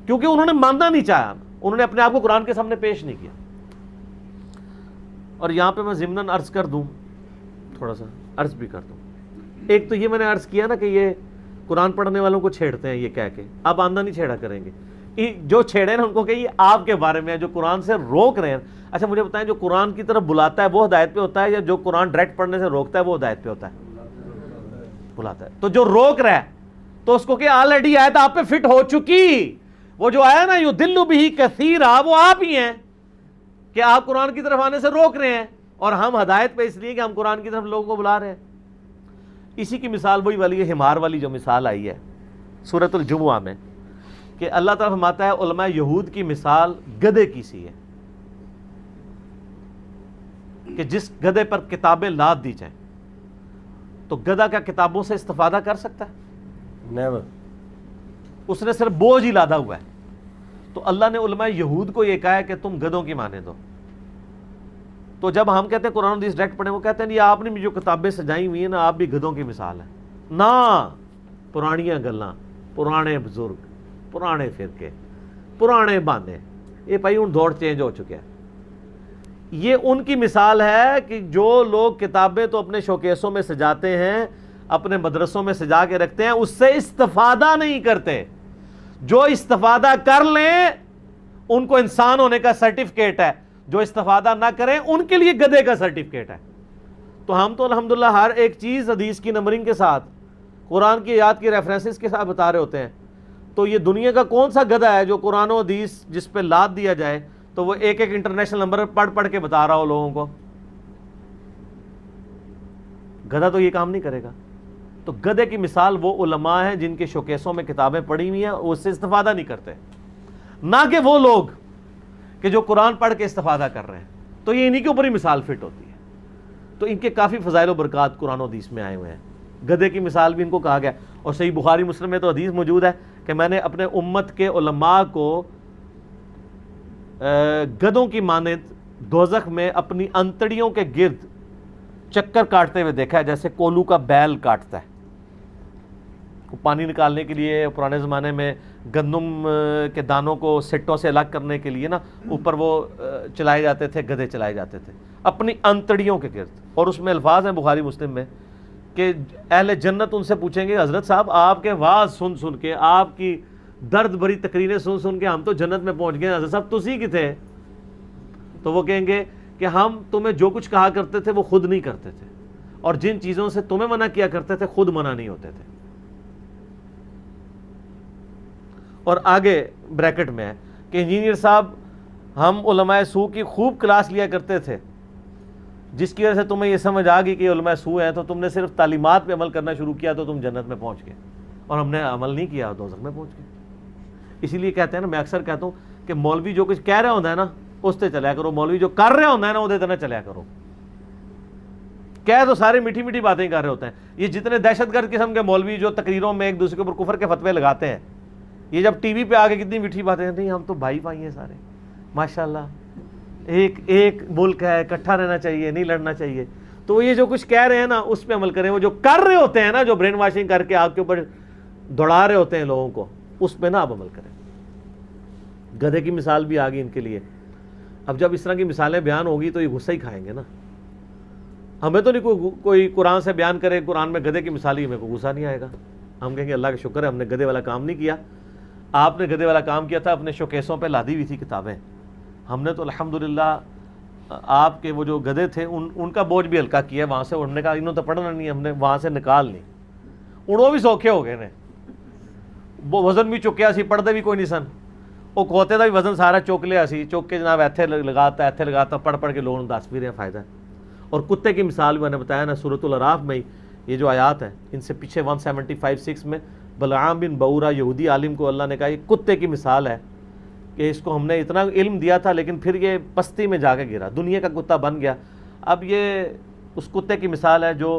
کیونکہ انہوں نے ماننا نہیں چاہا، انہوں نے اپنے آپ کو قرآن کے سامنے پیش نہیں کیا۔ اور یہاں پہ میں ضمناً عرض کر دوں، تھوڑا سا عرض بھی کر دوں، ایک تو یہ میں نے عرض کیا نا کہ یہ قرآن پڑھنے والوں کو چھیڑتے ہیں یہ کہہ کے، اب آندہ نہیں چھیڑا کریں گے، جو چھیڑے نا ان کو کہ یہ آپ کے بارے میں ہے جو قرآن سے روک رہے ہیں۔ اچھا مجھے بتائیں جو قرآن کی طرف بلاتا ہے وہ ہدایت پہ ہوتا ہے، یا جو قرآن ڈائریکٹ پڑھنے سے روکتا ہے وہ ہدایت پہ ہوتا ہے؟ بلاتا ہے۔ تو جو روک رہا ہے تو اس کو کہ آلریڈی آیت آپ پہ فٹ ہو چکی، وہ جو آیا نا یضل بہ کثیرا، وہ آپ ہی ہیں کہ آپ قرآن کی طرف آنے سے روک رہے ہیں، اور ہم ہدایت پہ اس لیے کہ ہم قرآن کی طرف لوگوں کو بلا رہے ہیں۔ اسی کی مثال وہی والی ہے، حمار والی جو مثال آئی ہے سورۃ الجمعہ میں، کہ اللہ تعالیٰ فرماتا ہے علماء یہود کی مثال گدھے کی سی ہے، کہ جس گدھے پر کتابیں لاد دی جائیں تو گدھا کیا کتابوں سے استفادہ کر سکتا ہے؟ نیور، اس نے صرف بوجھ ہی لادا ہوا ہے۔ تو اللہ نے علماء یہود کو یہ کہا ہے کہ تم گدھوں کی مانے دو۔ تو جب ہم کہتے ہیں قرآن حدیث ڈائریکٹ پڑھیں، وہ کہتے ہیں یہ آپ نے بھی جو کتابیں سجائی ہوئی ہیں نا، آپ بھی گدھوں کی مثال ہیں نا، پرانیاں گلاں، پرانے بزرگ، پرانے فرقے، پرانے بانے، یہ بھائی ان دور چینج ہو چکے ہیں۔ یہ ان کی مثال ہے کہ جو لوگ کتابیں تو اپنے شوکیسوں میں سجاتے ہیں، اپنے مدرسوں میں سجا کے رکھتے ہیں، اس سے استفادہ نہیں کرتے۔ جو استفادہ کر لیں ان کو انسان ہونے کا سرٹیفکیٹ ہے، جو استفادہ نہ کریں ان کے لیے گدھے کا سرٹیفکیٹ ہے۔ تو ہم تو الحمدللہ ہر ایک چیز حدیث کی نمبرنگ کے ساتھ، قرآن کی آیات کی ریفرنسز کے ساتھ بتا رہے ہوتے ہیں۔ تو یہ دنیا کا کون سا گدھا ہے جو قرآن و حدیث جس پہ لاد دیا جائے تو وہ ایک ایک انٹرنیشنل نمبر پڑھ کے بتا رہا ہو لوگوں کو؟ گدھا تو یہ کام نہیں کرے گا۔ تو گدھے کی مثال وہ علماء ہیں جن کے شوکیسوں میں کتابیں پڑھی ہوئی ہیں، اس سے استفادہ نہیں کرتے، نہ کہ وہ لوگ کہ جو قرآن پڑھ کے استفادہ کر رہے ہیں۔ تو یہ انہی کے اوپر ہی مثال فٹ ہوتی ہے۔ تو ان کے کافی فضائل و برکات قرآن و حدیث میں آئے ہوئے ہیں۔ گدھے کی مثال بھی ان کو کہا گیا، اور صحیح بخاری مسلم میں تو حدیث موجود ہے کہ میں نے اپنے امت کے علماء کو گدھوں کی مانند دوزخ میں اپنی انتڑیوں کے گرد چکر کاٹتے ہوئے دیکھا ہے، جیسے کولو کا بیل کاٹتا ہے۔ پانی نکالنے کے لیے پرانے زمانے میں گندم کے دانوں کو سٹوں سے الگ کرنے کے لیے نا اوپر وہ چلائے جاتے تھے، گدھے چلائے جاتے تھے اپنی انتڑیوں کے گرد. اور اس میں الفاظ ہیں بخاری مسلم میں کہ اہل جنت ان سے پوچھیں گے حضرت صاحب آپ کے واعظ سن سن کے، آپ کی درد بھری تقریریں سن سن کے ہم تو جنت میں پہنچ گئے، حضرت صاحب تسی کی تھے؟ تو وہ کہیں گے کہ ہم تمہیں جو کچھ کہا کرتے تھے وہ خود نہیں کرتے تھے، اور جن چیزوں سے تمہیں منع کیا کرتے تھے خود منع نہیں ہوتے تھے. اور آگے بریکٹ میں ہے کہ انجینئر صاحب ہم علماء سو کی خوب کلاس لیا کرتے تھے، جس کی وجہ سے تمہیں یہ سمجھ آ گئی کہ یہ علماء سو ہیں، تو تم نے صرف تعلیمات پہ عمل کرنا شروع کیا تو تم جنت میں پہنچ گئے، اور ہم نے عمل نہیں کیا دوزخ میں پہنچ گئے. اسی لیے کہتے ہیں نا، میں اکثر کہتا ہوں کہ مولوی جو کچھ کہہ رہا ہوتا ہے نا اس سے چلیا کرو، مولوی جو کر رہا ہوتا ہے نا وہ نہ چلیا کرو. کہہ تو سارے میٹھی میٹھی باتیں کر رہے ہوتے ہیں. یہ جتنے دہشت گرد قسم کے مولوی جو تقریروں میں ایک دوسرے کے اوپر کفر کے فتوے لگاتے ہیں، یہ جب ٹی وی پہ آگے کتنی میٹھی باتیں ہیں، نہیں ہم تو بھائی بھائی ہیں سارے ماشاءاللہ، ایک ملک ہے، اکٹھا رہنا چاہیے، نہیں لڑنا چاہیے. تو یہ جو کچھ کہہ رہے ہیں نا اس پہ عمل کریں. وہ جو کر رہے ہوتے ہیں نا، جو برین واشنگ کر کے آپ کے اوپر دوڑا رہے ہوتے ہیں لوگوں کو، اس پہ نا آپ عمل کریں. گدھے کی مثال بھی آ گئی ان کے لیے. اب جب اس طرح کی مثالیں بیان ہوگی تو یہ غصہ ہی کھائیں گے نا. ہمیں تو نہیں کوئی قرآن سے بیان کرے قرآن میں گدھے کی مثال ہی، ہمیں کوئی غصہ نہیں آئے گا. ہم کہیں گے اللہ کا شکر ہے ہم نے گدھے والا کام نہیں کیا. آپ نے گدھے والا کام کیا تھا، اپنے شوکیسوں پہ لادی ہوئی تھی کتابیں. ہم نے تو الحمدللہ آپ کے وہ جو گدھے تھے ان کا بوجھ بھی ہلکا کیا. وہاں سے اڑنے کا انہوں تو پڑھنا نہیں، ہم نے وہاں سے نکال لی. اڑو بھی سوکھے ہو گئے نے، وہ وزن بھی چکیا سی، پڑھتے بھی کوئی نہیں سن. وہ کھوتے کا بھی وزن سارا چوک لیا سی، چوک کے جناب ایتھے لگاتا پڑھ پڑھ کے لوگوں دس بھی رہے ہیں فائدہ. اور کتے کی مثال بھی میں نے بتایا نا سورۃ الاعراف میں یہ جو آیات ہیں، ان سے پیچھے 175-6 میں بلعام بن بعورہ یہودی عالم کو اللہ نے کہا یہ کتے کی مثال ہے کہ اس کو ہم نے اتنا علم دیا تھا لیکن پھر یہ پستی میں جا کے گرا، دنیا کا کتا بن گیا. اب یہ اس کتے کی مثال ہے جو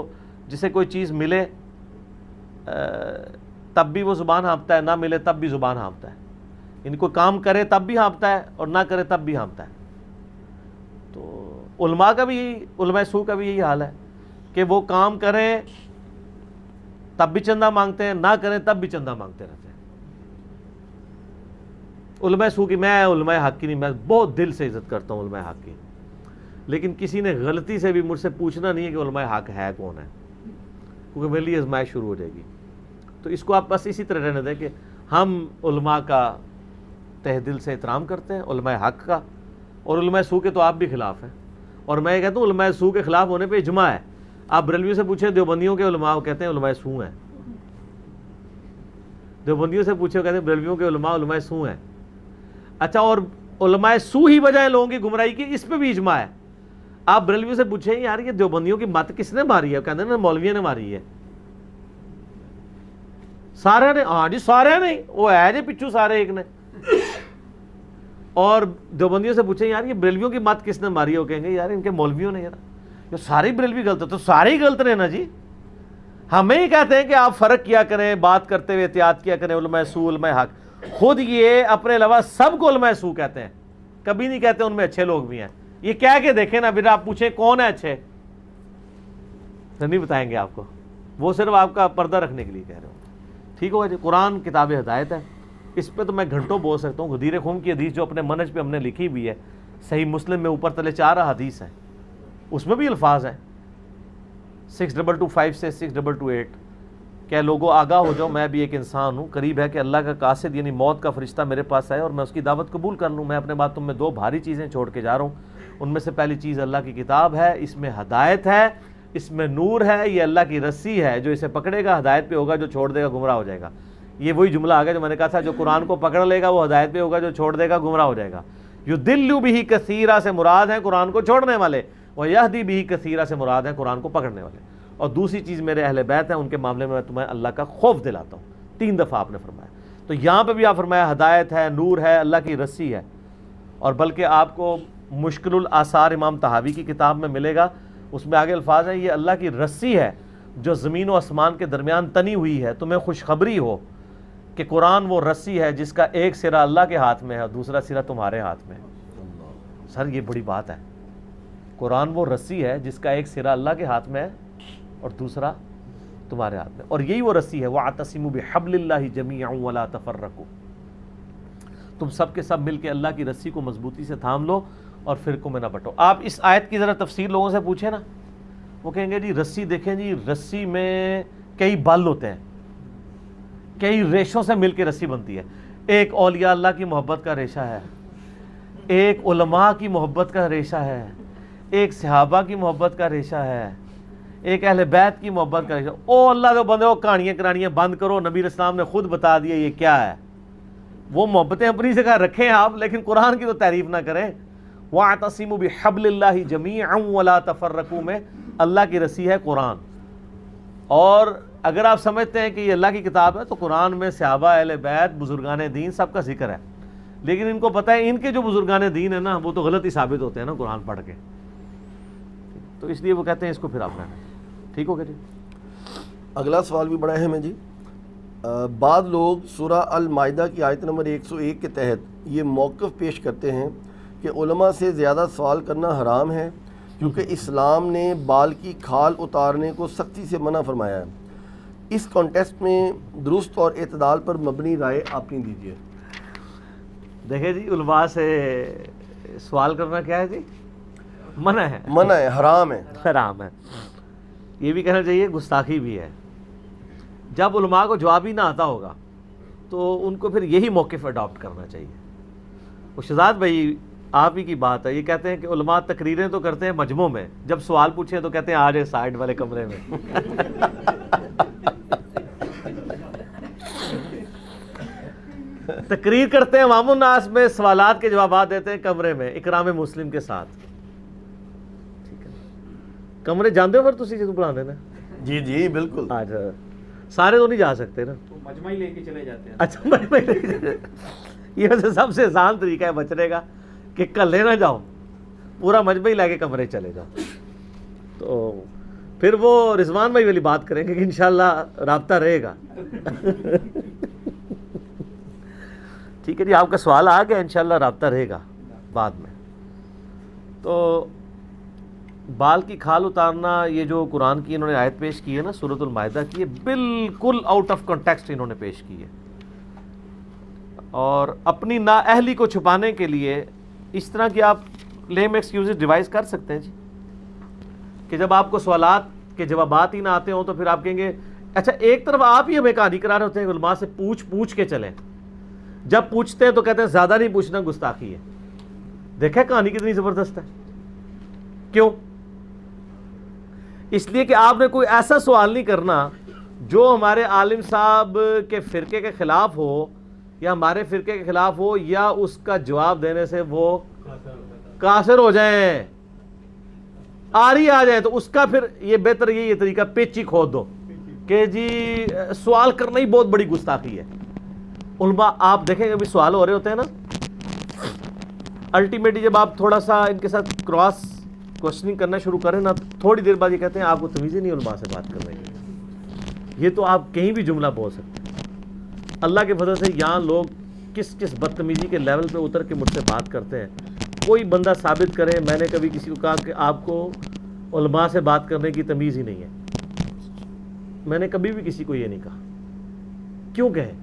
جسے کوئی چیز ملے تب بھی وہ زبان ہانپتا ہے، نہ ملے تب بھی زبان ہانپتا ہے. یعنی کوئی کام کرے تب بھی ہانپتا ہے اور نہ کرے تب بھی ہانپتا ہے. تو علماء کا بھی علماء سو کا بھی یہی حال ہے کہ وہ کام کریں تب بھی چندہ مانگتے ہیں، نہ کریں تب بھی چندہ مانگتے رہتے ہیں. علماء سو کی، میں علماء حق کی نہیں، میں بہت دل سے عزت کرتا ہوں علماء حق کی، لیکن کسی نے غلطی سے بھی مجھ سے پوچھنا نہیں ہے کہ علماء حق ہے کون ہے، کیونکہ میرے لیے آزمائش شروع ہو جائے گی. تو اس کو آپ بس اسی طرح رہنے دیں کہ ہم علماء کا تہ دل سے احترام کرتے ہیں، علماء حق کا. اور علماء سو کے تو آپ بھی خلاف ہیں. اور میں یہ کہتا ہوں علماء سو کے خلاف ہونے پہ اجماع ہے. آپ بریلویوں سے پوچھیں دیوبندیوں کے علماء، وہ کہتے ہیں علماء سو ہیں. دیوبندیوں سے پوچھیں، وہ کہتے ہیں بریلویوں کے علماء سو ہیں. اچھا، اور علماء سو ہی وجہ ہے لوگوں کی گمراہی کی، اس پہ بھی اجماع ہے. آپ بریلویوں سے پوچھیں یار یہ دیوبندیوں کی مت کس نے ماری ہے، کہتے ہیں نا مولویوں نے ماری ہے. سارے نے، ہاں جی سارے نہیں، وہ ہے جی پچھو سارے ایک نے. اور دیوبندیوں سے پوچھیں یار یہ بریلویوں کی مت کس نے ماری ہے، وہ کہیں گے یار ان کے مولویوں نے. یار سارے بریلوی غلط ہے، تو سارے ہی غلط رہے نا جی. ہمیں ہی کہتے ہیں کہ آپ فرق کیا کریں، بات کرتے ہوئے احتیاط کیا کریں، علماء سو علماء حق. خود یہ اپنے علاوہ سب کو علماء سو کہتے ہیں، کبھی نہیں کہتے ان میں اچھے لوگ بھی ہیں. یہ کہہ کے دیکھیں نا، پھر آپ پوچھیں کون ہے اچھے، تو نہیں بتائیں گے آپ کو. وہ صرف آپ کا پردہ رکھنے کے لیے کہہ رہے ہو. ٹھیک ہوگا جی. قرآن کتاب ہدایت ہے، اس پہ تو میں گھنٹوں بول سکتا ہوں. غدیر خم کی حدیث جو اپنے منہج پہ ہم نے لکھی ہوئی ہے، صحیح مسلم میں اوپر تلے 4 حدیث ہیں، اس میں بھی الفاظ ہیں 6225 سے 6228 کہ لوگوں آگاہ ہو جاؤ، میں بھی ایک انسان ہوں، قریب ہے کہ اللہ کا قاصد یعنی موت کا فرشتہ میرے پاس آئے اور میں اس کی دعوت قبول کر لوں. میں اپنے بعد تم میں 2 بھاری چیزیں چھوڑ کے جا رہا ہوں. ان میں سے پہلی چیز اللہ کی کتاب ہے، اس میں ہدایت ہے، اس میں نور ہے. یہ اللہ کی رسی ہے، جو اسے پکڑے گا ہدایت پہ ہوگا، جو چھوڑ دے گا گمراہ ہو جائے گا. یہ وہی جملہ آ گیا جو میں نے کہا تھا، جو قرآن کو پکڑ لے گا وہ ہدایت پہ ہوگا، جو چھوڑ دے گا گمراہ ہو جائے گا. یضل بہ کثیرا سے مراد ہیں قرآن کو چھوڑنے والے، ویہدی بہ کثیرا سے مراد ہیں قرآن کو پکڑنے والے. اور دوسری چیز میرے اہل بیت ہیں، ان کے معاملے میں تمہیں اللہ کا خوف دلاتا ہوں. 3 دفعہ آپ نے فرمایا. تو یہاں پہ بھی آپ فرمایا ہدایت ہے، نور ہے، اللہ کی رسی ہے. اور بلکہ آپ کو مشکل الآثار امام طحاوی کی کتاب میں ملے گا، اس میں آگے الفاظ ہیں یہ اللہ کی رسی ہے جو زمین و آسمان کے درمیان تنی ہوئی ہے. تمہیں خوشخبری ہو کہ قرآن وہ رسی ہے جس کا ایک سرا اللہ کے ہاتھ میں ہے اور دوسرا سرا تمہارے ہاتھ میں ہے. سر یہ بڑی بات ہے. قرآن وہ رسی ہے جس کا ایک سرا اللہ کے ہاتھ میں ہے اور دوسرا تمہارے ہاتھ میں. اور یہی وہ رسی ہے، وَاعْتَصِمُوا بِحَبْلِ اللَّهِ جَمِيعًا وَلَا تَفَرَّقُوا. تم سب کے سب مل کے اللہ کی رسی کو مضبوطی سے تھام لو اور فرقوں میں نہ بٹو. آپ اس آیت کی ذرا تفسیر لوگوں سے پوچھیں نا, وہ کہیں گے جی رسی دیکھیں جی, رسی میں کئی بل ہوتے ہیں, کئی ریشوں سے مل کے رسی بنتی ہے. ایک اولیاء اللہ کی محبت کا ریشہ ہے, ایک علماء کی محبت کا ریشہ ہے, ایک صحابہ کی محبت کا ریشہ ہے, ایک اہل بیت کی محبت کا ریشہ. او اللہ کے بندے, وہ کہانیاں بند کرو, نبی اسلام نے خود بتا دیا یہ کیا ہے. وہ محبتیں اپنی جگہ رکھیں آپ, لیکن قرآن کی تو تعریف نہ کریں. وَاعْتَصِمُوا بِحَبْلِ اللَّهِ جَمِيعًا وَلَا تَفَرَّقُوا میں اللہ کی رسی ہے قرآن. اور اگر آپ سمجھتے ہیں کہ یہ اللہ کی کتاب ہے تو قرآن میں صحابہ, اہل بیت, بزرگان دین سب کا ذکر ہے, لیکن ان کو پتہ ہے ان کے جو بزرگان دین ہیں نا وہ تو غلط ہی ثابت ہوتے ہیں نا قرآن پڑھ کے, تو اس لیے وہ کہتے ہیں اس کو پھر آپ کہنا. ٹھیک ہو گیا جی. اگلا سوال بھی بڑا اہم ہے جی. بعض لوگ سورہ المائدہ کی آیت نمبر 101 کے تحت یہ موقف پیش کرتے ہیں کہ علماء سے زیادہ سوال کرنا حرام ہے کیونکہ اسلام نے بال کی کھال اتارنے کو سختی سے منع فرمایا ہے. اس کانٹیکسٹ میں درست اور اعتدال پر مبنی رائے آپ نے دیجیے. دیکھیں جی, علماء سے سوال کرنا کیا ہے جی؟ منع ہے, منع ہے, حرام ہے, حرام ہے. یہ بھی کہنا چاہیے گستاخی بھی ہے. جب علماء کو جواب ہی نہ آتا ہوگا تو ان کو پھر یہی موقف اڈاپٹ کرنا چاہیے. وہ شہزاد بھائی آپ ہی کی بات ہے, یہ کہتے ہیں کہ علماء تقریریں تو کرتے ہیں مجمعوں میں, جب سوال پوچھیں تو کہتے ہیں آ جائے سائڈ والے کمرے میں. تقریر کرتے ہیں عوام الناس میں, سوالات کے جوابات دیتے ہیں کمرے میں اکرام مسلم کے ساتھ. ٹھیک ہے, کمرے جاندے ہو پھر تسی جدوں پڑھاندے نا؟ جی جی بالکل. اچھا, سارے تو نہیں جا سکتے نا, مجمع ہی لے کے چلے جاتے ہیں. اچھا مجمع لے کے, یہ ویسے سب سے آسان طریقہ ہے بچنے کا کہ کلے نہ جاؤ, پورا مجمع ہی لے کے کمرے چلے جاؤ. تو پھر وہ رضوان بھائی والی بات کریں گے کہ انشاءاللہ رابطہ رہے گا. ٹھیک ہے جی, آپ کا سوال آ گیا, انشاءاللہ رابطہ رہے گا بعد میں. تو بال کی کھال اتارنا, یہ جو قرآن کی انہوں نے آیت پیش کی ہے نا سورۃ المائدہ کی, یہ بالکل آؤٹ آف کانٹیکسٹ انہوں نے پیش کی ہے, اور اپنی نااہلی کو چھپانے کے لیے اس طرح کی آپ لیم ایکسکیوزز ڈیوائز کر سکتے ہیں جی, کہ جب آپ کو سوالات کے جوابات ہی نہ آتے ہوں تو پھر آپ کہیں گے اچھا ایک طرف آپ ہی ہمیں کہانی کرا رہے ہوتے ہیں علماء سے پوچھ کے چلیں, جب پوچھتے ہیں تو کہتے ہیں زیادہ نہیں پوچھنا گستاخی ہے. دیکھیں کہانی کتنی زبردست ہے. کیوں؟ اس لیے کہ آپ نے کوئی ایسا سوال نہیں کرنا جو ہمارے عالم صاحب کے فرقے کے خلاف ہو یا ہمارے فرقے کے خلاف ہو, یا اس کا جواب دینے سے وہ کافر ہو جائیں, آری آ جائیں. تو اس کا پھر یہ بہتر یہ طریقہ پیچ ہی کھود دو کہ جی سوال کرنا ہی بہت بڑی گستاخی ہے. علماء آپ دیکھیں گے ابھی سوال ہو رہے ہوتے ہیں نا, الٹیمیٹلی جب آپ تھوڑا سا ان کے ساتھ کراس کوشچننگ کرنا شروع کریں نا, تھوڑی دیر بعد یہ کہتے ہیں آپ کو تمیز ہی نہیں علماء سے بات کرنے کی. یہ تو آپ کہیں بھی جملہ بول سکتے ہیں. اللہ کے فضل سے یہاں لوگ کس بدتمیزی کے لیول پہ اتر کے مجھ سے بات کرتے ہیں. کوئی بندہ ثابت کرے میں نے کبھی کسی کو کہا کہ آپ کو علماء سے بات کرنے کی تمیز ہی نہیں ہے. میں نے کبھی بھی کسی کو یہ نہیں کہا. کیوں کہیں؟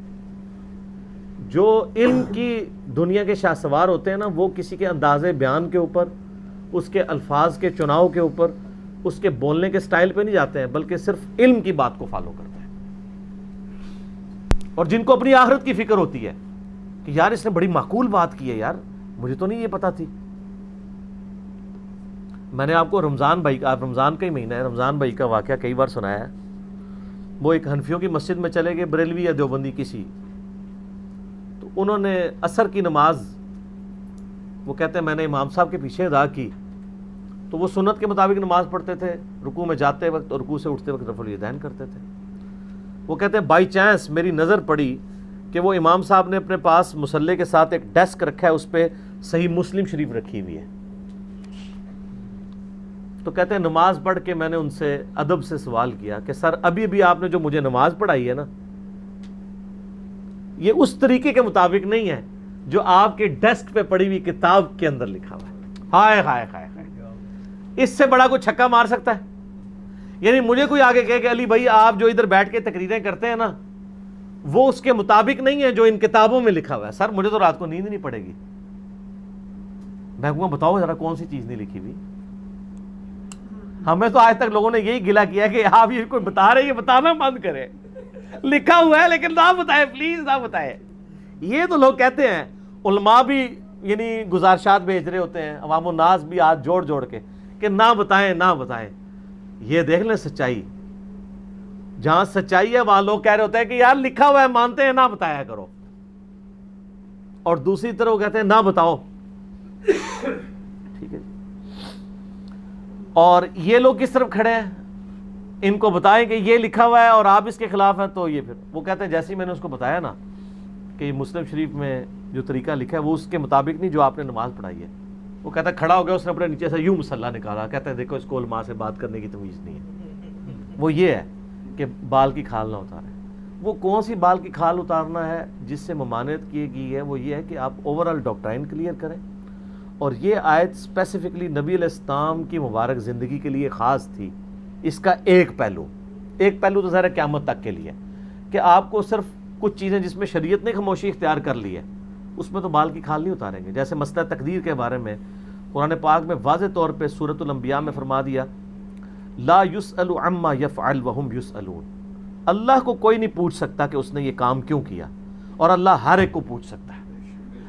جو علم کی دنیا کے شاہ سوار ہوتے ہیں نا, وہ کسی کے انداز بیان کے اوپر, اس کے الفاظ کے چناؤ کے اوپر, اس کے بولنے کے سٹائل پہ نہیں جاتے ہیں, بلکہ صرف علم کی بات کو فالو کرتے ہیں. اور جن کو اپنی آخرت کی فکر ہوتی ہے کہ یار اس نے بڑی معقول بات کی ہے, یار مجھے تو نہیں یہ پتا تھی. میں نے آپ کو رمضان بھائی کا, رمضان کا ہی مہینہ ہے, رمضان بھائی کا واقعہ کئی بار سنایا ہے. وہ ایک حنفیوں کی مسجد میں چلے گئے, بریلوی یا دیوبندی کسی, تو انہوں نے عصر کی نماز, وہ کہتے ہیں میں نے امام صاحب کے پیچھے ادا کی, تو وہ سنت کے مطابق نماز پڑھتے تھے, رکوع میں جاتے وقت اور رکوع سے اٹھتے وقت رفع الیدین کرتے تھے. وہ کہتے ہیں بائی چانس میری نظر پڑی کہ وہ امام صاحب نے اپنے پاس مصلی کے ساتھ ایک ڈیسک رکھا ہے, اس پہ صحیح مسلم شریف رکھی ہوئی ہے. تو کہتے ہیں نماز پڑھ کے میں نے ان سے ادب سے سوال کیا کہ سر ابھی آپ نے جو مجھے نماز پڑھائی ہے نا, یہ اس طریقے کے مطابق نہیں ہے جو آپ کے ڈیسک پہ پڑی ہوئی کتاب کے اندر لکھا ہوا ہے. ہائے ہائے ہائے ہائے, اس سے بڑا کوئی چھکا مار سکتا ہے؟ یعنی مجھے کوئی آگے کہے کہ علی بھائی آپ جو ادھر بیٹھ کے تقریریں کرتے ہیں نا, وہ اس کے مطابق نہیں ہے جو ان کتابوں میں لکھا ہوا ہے. سر مجھے تو رات کو نیند نہیں پڑے گی. میں کہوں گا بتاؤ ذرا کون سی چیز نہیں لکھی ہوئی. ہمیں تو آج تک لوگوں نے یہی گلا کیا کہ آپ یہ کوئی بتا رہے ہیں بتانا بند کرے. لکھا ہوا ہے لیکن نہ بتائے, پلیز نہ بتائے. یہ تو لوگ کہتے ہیں. علماء بھی یعنی گزارشات بھیج رہے ہوتے ہیں, عوام الناس بھی ہاتھ جوڑ جوڑ کے کہ نہ بتائیں نہ بتائیں. یہ دیکھ لیں سچائی, جہاں سچائی ہے وہاں لوگ کہہ رہے ہوتے ہیں کہ یار لکھا ہوا ہے مانتے ہیں, نہ بتایا کرو. اور دوسری طرف وہ کہتے ہیں نہ بتاؤ. ٹھیک ہے. اور یہ لوگ کس طرف کھڑے ہیں, ان کو بتائیں کہ یہ لکھا ہوا ہے اور آپ اس کے خلاف ہیں, تو یہ پھر وہ کہتے ہیں جیسے ہی میں نے اس کو بتایا نا کہ یہ مسلم شریف میں جو طریقہ لکھا ہے وہ اس کے مطابق نہیں جو آپ نے نماز پڑھائی ہے. وہ کہتا ہے کھڑا ہو گیا, اس نے اپنے نیچے سے یوں مسلح نکالا, کہتا ہے دیکھو اس کو علماء سے بات کرنے کی تمیز نہیں ہے. وہ یہ ہے کہ بال کی کھال نہ اتاریں. وہ کون سی بال کی کھال اتارنا ہے جس سے ممانعت کی گئی ہے, وہ یہ ہے کہ آپ اوورآل ڈاکٹرائن کلیئر کریں. اور یہ آیت اسپیسیفکلی نبی علیہ السلام کی مبارک زندگی کے لیے خاص تھی. اس کا ایک پہلو تو ظاہر قیامت تک کے لیے کہ آپ کو صرف کچھ چیزیں جس میں شریعت نے خاموشی اختیار کر لی ہے اس میں تو بال کی کھال نہیں اتاریں گے. جیسے مسئلہ تقدیر کے بارے میں قرآن پاک میں واضح طور پہ سورۃ الانبیاء میں فرما دیا لا یسأل عما یفعل وہم یسألون. اللہ کو کوئی نہیں پوچھ سکتا کہ اس نے یہ کام کیوں کیا, اور اللہ ہر ایک کو پوچھ سکتا ہے.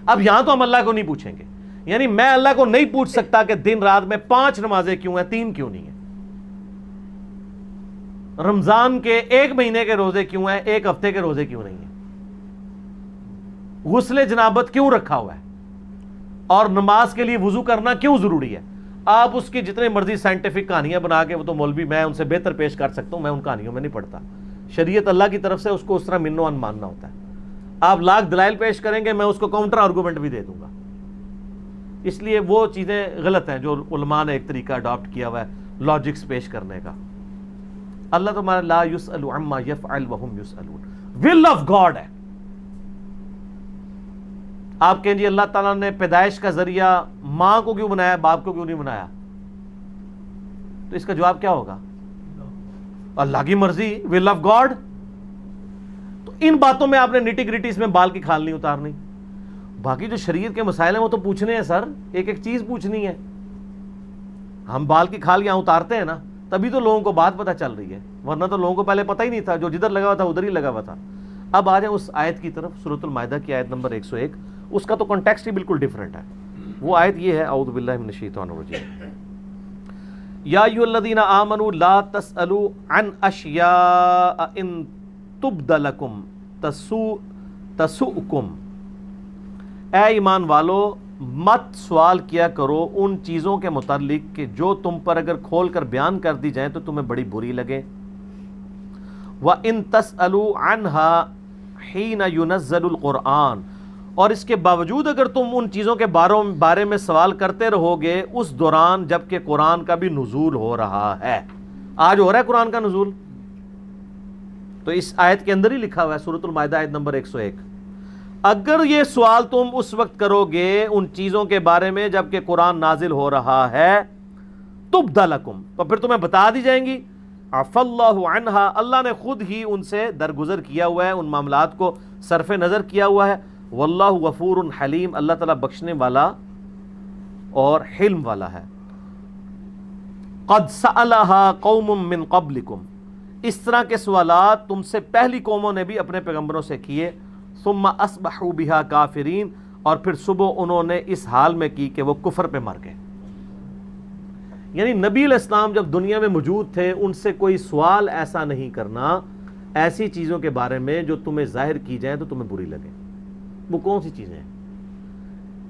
اب یہاں تو ہم اللہ کو نہیں پوچھیں گے, یعنی میں اللہ کو نہیں پوچھ سکتا کہ دن رات میں 5 نمازیں کیوں ہیں, 3 کیوں نہیں ہیں, رمضان کے 1 مہینے کے روزے کیوں ہیں, 1 ہفتے کے روزے کیوں نہیں ہیں, غسل جنابت کیوں رکھا ہوا ہے, اور نماز کے لیے وضو کرنا کیوں ضروری ہے. آپ اس کی جتنے مرضی سائنٹیفک کہانیاں بنا کے, وہ تو مولوی میں ان سے بہتر پیش کر سکتا ہوں, میں ان کہانیوں میں نہیں پڑھتا. شریعت اللہ کی طرف سے اس کو اس طرح منو ان ماننا ہوتا ہے. آپ لاکھ دلائل پیش کریں گے, میں اس کو کاؤنٹر آرگومنٹ بھی دے دوں گا. اس لیے وہ چیزیں غلط ہیں جو علماء نے ایک طریقہ اڈاپٹ کیا ہوا ہے لاجکس پیش کرنے کا. اللہ تمہارا لا یسأل عما یفعل وہم یسألون, will of God ہے. آپ کہیں جی اللہ تعالیٰ نے پیدائش کا ذریعہ ماں کو کیوں بنایا, باپ کو کیوں نہیں بنایا, تو اس کا جواب کیا ہوگا؟ اللہ کی مرضی, will of God. تو ان باتوں میں آپ نے نیٹی گریٹی اس میں بال کی کھال نہیں اتارنی. باقی جو شریعت کے مسائل ہیں وہ تو پوچھنے ہیں سر, ایک ایک چیز پوچھنی ہے. ہم بال کی کھال یہاں اتارتے ہیں نا تبھی تو لوگوں کو بات پتہ چل رہی ہے, ورنہ تو لوگوں کو پہلے پتہ ہی نہیں تھا, جو جدھر لگا ہوا تھا ادھر ہی لگا ہوا تھا. اب آ جائیں اس آیت کی طرف, سورۃ المائدہ کی آیت نمبر 101. اس کا تو کنٹیکسٹ ہی بالکل ڈیفرنٹ ہے. وہ آیت یہ ہے, اعوذ باللہ من الشیطان الرجیم, یا ایھا الذین آمنوا لا تسألوا عن اشیاء ان تبد لکم تسؤکم. اے ایمان والو مت سوال کیا کرو ان چیزوں کے متعلق کہ جو تم پر اگر کھول کر بیان کر دی جائیں تو تمہیں بڑی بری لگے. وَإِن تَسْأَلُوا عَنْهَا حِينَ يُنَزَّلُ الْقُرْآنِ, اور اس کے باوجود اگر تم ان چیزوں کے بارے میں سوال کرتے رہو گے اس دوران جب کہ قرآن کا بھی نزول ہو رہا ہے. آج ہو رہا ہے قرآن کا نزول, تو اس آیت کے اندر ہی لکھا ہوا ہے سورۃ المائدہ آیت نمبر 101. اگر یہ سوال تم اس وقت کرو گے ان چیزوں کے بارے میں جب کہ قرآن نازل ہو رہا ہے, تبد لکم, تو پھر تمہیں بتا دی جائیں گی. عفا اللہ عنہا, اللہ نے خود ہی ان سے درگزر کیا ہوا ہے, ان معاملات کو صرف نظر کیا ہوا ہے. واللہ غفور حلیم, اللہ تعالیٰ بخشنے والا اور حلم والا ہے. قد سألہا قوم من قبلکم, اس طرح کے سوالات تم سے پہلی قوموں نے بھی اپنے پیغمبروں سے کیے. ثم اصبحوا بها کافرین, اور پھر صبح انہوں نے اس حال میں کی کہ وہ کفر پہ مر گئے. یعنی نبی علیہ السلام جب دنیا میں موجود تھے ان سے کوئی سوال ایسا نہیں کرنا ایسی چیزوں کے بارے میں جو تمہیں ظاہر کی جائیں تو تمہیں بری لگے. وہ کون سی چیزیں ہیں؟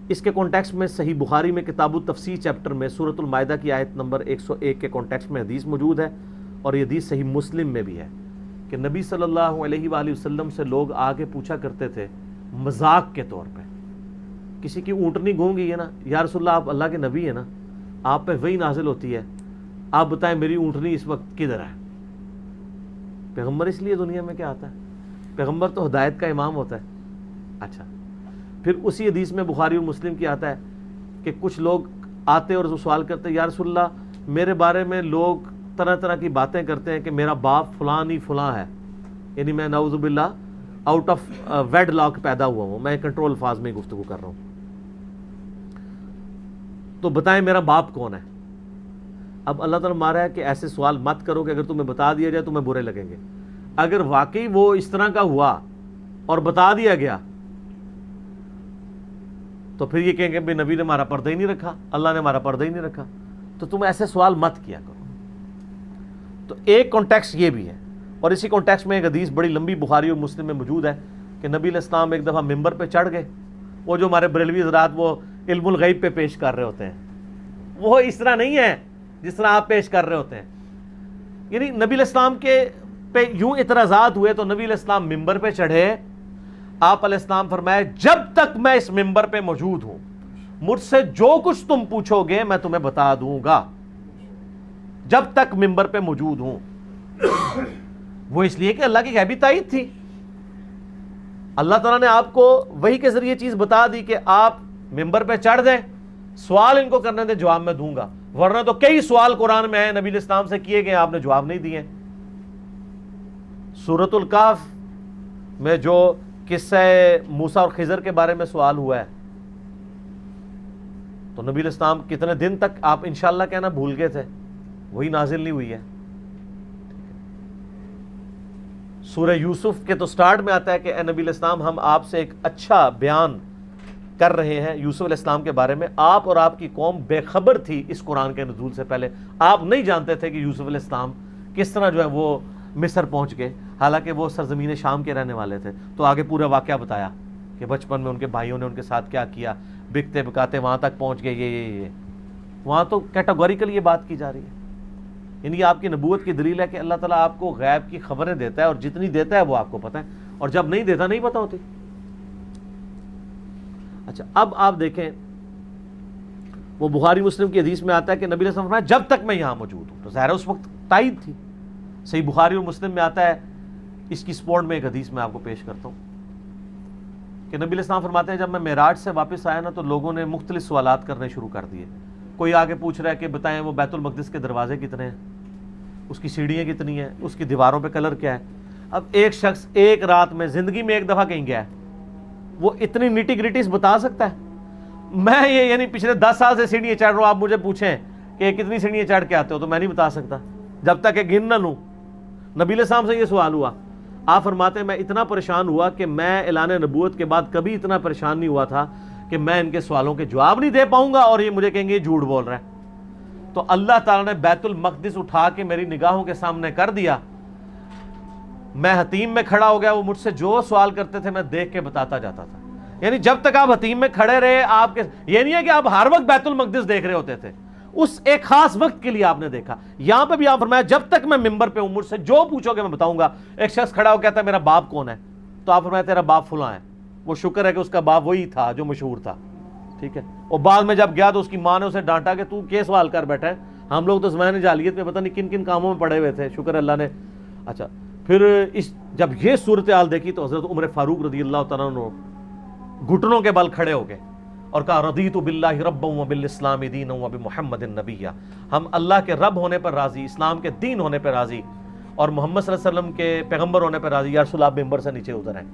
اس کے کانٹیکسٹ میں صحیح بخاری میں کتاب التفسیر چیپٹر میں سورۃ المائدہ کی آیت نمبر 101 کے کانٹیکسٹ میں حدیث موجود ہے, اور یہ حدیث صحیح مسلم میں بھی ہے کہ نبی صلی اللہ علیہ وآلہ وسلم سے لوگ آگے پوچھا کرتے تھے مذاق کے طور پہ, کسی کی اونٹنی گھوم گئی ہے نا, یا رسول اللہ آپ اللہ کے نبی ہیں نا, آپ پہ وہی نازل ہوتی ہے, آپ بتائیں میری اونٹنی اس وقت کدھر ہے. پیغمبر اس لیے دنیا میں کیا آتا ہے, پیغمبر تو ہدایت کا امام ہوتا ہے. اچھا, پھر اسی حدیث میں بخاری و مسلم کی آتا ہے کہ کچھ لوگ آتے اور سوال کرتے, یا رسول اللہ میرے بارے میں لوگ طرح طرح کی باتیں کرتے ہیں کہ میرا باپ فلاں ہی فلاں ہے, یعنی میں نعوذ باللہ آؤٹ آف ویڈ لاک پیدا ہوا ہوں، میں کنٹرول الفاظ میں گفتگو کر رہا ہوں، تو بتائیں میرا باپ کون ہے؟ اب اللہ تعالیٰ مارا ہے کہ ایسے سوال مت کرو کہ اگر تمہیں بتا دیا جائے تمہیں برے لگیں گے. اگر واقعی وہ اس طرح کا ہوا اور بتا دیا گیا تو پھر یہ کہیں گے بھی نبی نے ہمارا پردہ ہی نہیں رکھا، اللہ نے ہمارا پردہ ہی نہیں رکھا. تو تم ایسے سوال مت کیا کرو. تو ایک کانٹیکسٹ یہ بھی ہے، اور اسی کانٹیکسٹ میں ایک حدیث بڑی لمبی بخاری اور مسلم میں موجود ہے کہ نبی علیہ السلام ایک دفعہ ممبر پہ چڑھ گئے. وہ جو ہمارے بریلوی حضرات وہ علم الغیب پہ پیش کر رہے ہوتے ہیں، وہ اس طرح نہیں ہے جس طرح آپ پیش کر رہے ہوتے ہیں. یعنی نبی علیہ السلام کے پہ یوں اعتراضات ہوئے تو نبی علیہ السلام ممبر پہ چڑھے. آپ علیہ السلام فرمائے جب تک میں اس ممبر پہ موجود ہوں مجھ سے جو کچھ تم پوچھو گے میں تمہیں بتا دوں گا، جب تک ممبر پہ موجود ہوں. وہ اس لیے کہ اللہ کی غیبی تائید تھی. اللہ تعالیٰ نے آپ کو وحی کے ذریعے چیز بتا دی کہ آپ ممبر پہ چڑھ دیں، سوال ان کو کرنے دیں، جواب میں دوں گا. ورنہ تو کئی سوال قرآن میں ہیں نبی علیہ السلام سے کیے گئے، آپ نے جواب نہیں دیے. سورۃ الکہف میں جو قصہ موسیٰ اور خضر کے بارے میں سوال ہوا ہے تو نبی علیہ السلام کتنے دن تک آپ انشاءاللہ کہنا بھول گئے تھے، وہی نازل نہیں ہوئی ہے. سورہ یوسف کے تو سٹارٹ میں آتا ہے کہ اے نبی علیہ السلام ہم آپ سے ایک اچھا بیان کر رہے ہیں یوسف علیہ السلام کے بارے میں. آپ اور آپ کی قوم بے خبر تھی اس قرآن کے نزول سے پہلے، آپ نہیں جانتے تھے کہ یوسف علیہ السلام کس طرح جو ہے وہ مصر پہنچ گئے، حالانکہ وہ سرزمین شام کے رہنے والے تھے. تو آگے پورا واقعہ بتایا کہ بچپن میں ان کے بھائیوں نے ان کے ساتھ کیا کیا، بکتے بکاتے وہاں تک پہنچ گئے. یہ وہاں تو کیٹاگوریکل یہ بات کی جا رہی ہے. یعنی یہ آپ کی نبوت کی دلیل ہے کہ اللہ تعالیٰ آپ کو غیب کی خبریں دیتا ہے، اور جتنی دیتا ہے وہ آپ کو پتہ ہے، اور جب نہیں دیتا نہیں پتہ ہوتی. اچھا اب آپ دیکھیں وہ بخاری مسلم کی حدیث میں آتا ہے کہ نبی علیہ السلام نے فرمایا جب تک میں یہاں موجود ہوں. تو ظاہر اس وقت تائید تھی. صحیح بخاری اور مسلم میں آتا ہے، اس کی سپورٹ میں ایک حدیث میں آپ کو پیش کرتا ہوں کہ نبی علیہ السلام فرماتے ہیں جب میں معراج سے واپس آیا نا تو لوگوں نے مختلف سوالات کرنے شروع کر دیے. کوئی آگے پوچھ رہا ہے کہ بتائیں وہ بیت المقدس کے دروازے کتنے ہیں، اس کی سیڑھیاں کتنی ہیں، اس کی دیواروں پہ کلر کیا ہے. اب ایک شخص ایک رات میں زندگی میں ایک دفعہ کہیں گیا ہے، وہ اتنی نیٹی گریٹیز بتا سکتا ہے؟ میں یہ یعنی پچھلے 10 سال سے سیڑھیاں چڑھ رہا ہوں، آپ مجھے پوچھیں کہ کتنی سیڑھیاں چڑھ کے آتے ہو تو میں نہیں بتا سکتا جب تک کہ گن نہ لوں. نبی علیہ السلام سے یہ سوال ہوا، آپ فرماتے ہیں میں اتنا پریشان ہوا کہ میں اعلان نبوت کے بعد کبھی اتنا پریشان نہیں ہوا تھا کہ میں ان کے سوالوں کے جواب نہیں دے پاؤں گا اور یہ مجھے کہیں گے یہ جھوٹ بول رہا ہے. تو اللہ تعالیٰ نے بیت المقدس اٹھا کے میری نگاہوں کے سامنے کر دیا. میں حتیم میں کھڑا ہو گیا، وہ مجھ سے جو سوال کرتے تھے میں دیکھ کے بتاتا جاتا تھا. یعنی جب تک آپ حتیم میں کھڑے رہے آپ کے یہ نہیں ہے کہ آپ ہر وقت بیت المقدس دیکھ رہے ہوتے تھے، اس ایک خاص وقت کے لیے آپ نے دیکھا. یہاں پہ بھی آپ فرمایا جب تک میں ممبر پہ ہوں مجھ سے جو پوچھو گے میں بتاؤں گا. ایک شخص کھڑا ہو کہتا ہے میرا باپ کون ہے، تو آپ فرمایا تیرا باپ فلاں ہے. وہ شکر ہے کہ اس کا باپ وہی تھا جو مشہور تھا، ٹھیک ہے. اور بعد میں جب گیا تو اس کی ماں نے اسے ڈانٹا کہ تو کیا سوال کر بیٹھا ہے، ہم لوگ تو زمانے جاہلیت میں پتہ نہیں کن کن کاموں میں پڑے ہوئے تھے، شکر اللہ نے. اچھا پھر جب یہ صورتحال دیکھی تو حضرت عمر فاروق رضی اللہ تعالیٰ عنہ گھٹنوں کے بل کھڑے ہو گئے اور کہا رضیت باللہ ربا وبالاسلام دینا وبمحمد نبیا. ہم اللہ کے رب ہونے پر راضی، اسلام کے دین ہونے پر راضی، اور محمد صلی اللہ علیہ وسلم کے پیغمبر ہونے پر راضی. یا رسول آپ ممبر سے نیچے اتر ہیں.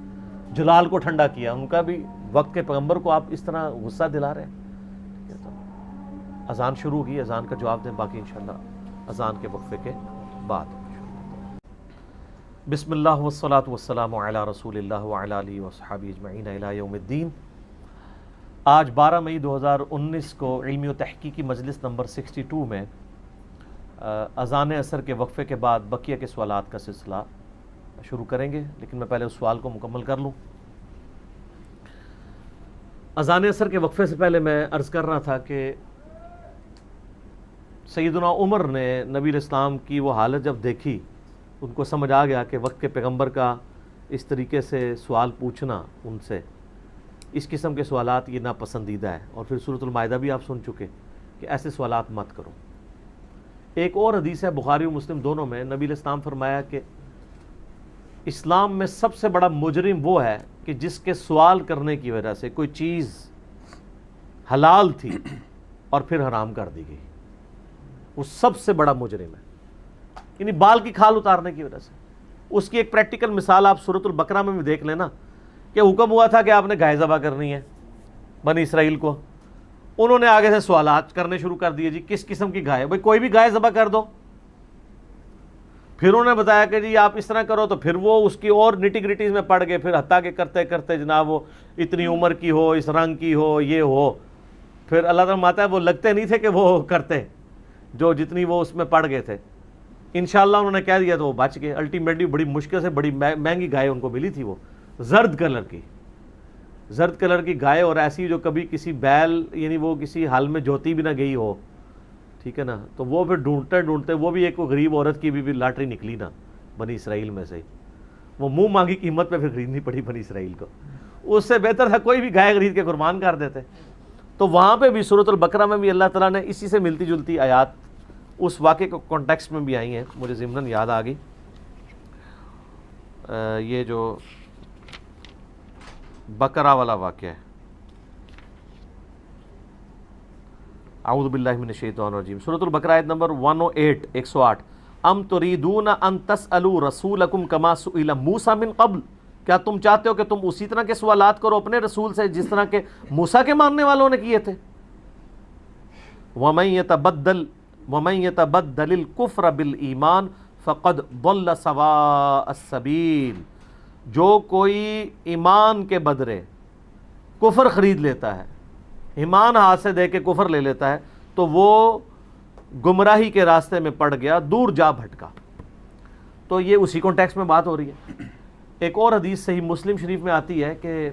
جلال کو ٹھنڈا کیا، ان کا بھی وقت کے پیغمبر کو آپ اس طرح غصہ دلا رہے ہیں. اذان شروع ہوگی، اذان کا جواب دیں، باقی انشاءاللہ اذان کے وقفے کے بعد. بسم اللہ والصلاة والسلام علی رسول اللہ وعلی آلہ وصحبہ اجمعین الی یوم الدین. آج 12 مئی 2019 کو علمی و تحقیقی مجلس نمبر 62 میں اذان عصر کے وقفے کے بعد بقیہ کے سوالات کا سلسلہ شروع کریں گے، لیکن میں پہلے اس سوال کو مکمل کر لوں. اذان عصر کے وقفے سے پہلے میں عرض کر رہا تھا کہ سیدنا عمر نے نبی علیہ السلام کی وہ حالت جب دیکھی، ان کو سمجھ آ گیا کہ وقت کے پیغمبر کا اس طریقے سے سوال پوچھنا ان سے، اس قسم کے سوالات یہ ناپسندیدہ ہے. اور پھر سورۃ المائدہ بھی آپ سن چکے کہ ایسے سوالات مت کرو. ایک اور حدیث ہے بخاری و مسلم دونوں میں، نبی علیہ السلام فرمایا کہ اسلام میں سب سے بڑا مجرم وہ ہے کہ جس کے سوال کرنے کی وجہ سے کوئی چیز حلال تھی اور پھر حرام کر دی گئی. وہ سب سے بڑا مجرم ہے، یعنی بال کی کھال اتارنے کی وجہ سے. اس کی ایک پریکٹیکل مثال آپ سورۃ البقرہ میں بھی دیکھ لینا کہ حکم ہوا تھا کہ آپ نے گائے ذبح کرنی ہے بنی اسرائیل کو. انہوں نے آگے سے سوالات کرنے شروع کر دیے, جی کس قسم کی گائے, بھائی کوئی بھی گائے ذبح کر دو. پھر انہوں نے بتایا کہ جی آپ اس طرح کرو, تو پھر وہ اس کی اور نیٹی گریٹیز میں پڑ گئے, پھر حتیٰ کہ کرتے کرتے جناب وہ اتنی عمر کی ہو, اس رنگ کی ہو, یہ ہو. پھر اللہ تعالیٰ ماتا ہے وہ لگتے نہیں تھے کہ وہ کرتے, جو جتنی وہ اس میں پڑ گئے تھے. انشاءاللہ انہوں نے کہہ دیا تو وہ بچ گئے. الٹیمیٹلی بڑی مشکل سے بڑی مہنگی گائے ان کو ملی تھی, وہ زرد کلر کی گائے, اور ایسی جو کبھی کسی بیل یعنی وہ کسی حال میں جوتی بھی نہ گئی ہو, ٹھیک ہے نا. تو وہ پھر ڈھونڈتے وہ بھی ایک غریب عورت کی بھی لاٹری نکلی نا بنی اسرائیل میں سے, وہ منہ مانگی قیمت پہ پھر خریدنی پڑی بنی اسرائیل کو. اس سے بہتر تھا کوئی بھی گائے خرید کے قربان کر دیتے. تو وہاں پہ بھی سورۃ البقرہ میں بھی اللہ تعالیٰ نے اسی سے ملتی جلتی آیات اس واقعے کو کانٹیکسٹ میں بھی آئی ہیں. مجھے ضمناً یاد آ گئی یہ جو بقرہ والا واقعہ ہے. اعوذ باللہ من الشیطان الرجیم, سورۃ البقرہ آیت نمبر 108 108. ام تریدون ان تسألوا رسولکم کما سئل موسیٰ من قبل, کیا تم چاہتے ہو کہ تم اسی طرح کے سوالات کرو اپنے رسول سے جس طرح کے موسیٰ کے ماننے والوں نے کیے تھے. وَمَن يَتَبَدَّلِ الْكُفْرَ بِالْإِيمَانِ فَقَدْ ضَلَّ سَوَاءَ السَّبِيلِ, جو کوئی ایمان کے بدلے کفر خرید لیتا ہے, ایمان ہاتھ سے دے کے کفر لے لیتا ہے, تو وہ گمراہی کے راستے میں پڑ گیا, دور جا بھٹکا. تو یہ اسی کانٹیکسٹ میں بات ہو رہی ہے. ایک اور حدیث صحیح مسلم شریف میں آتی ہے کہ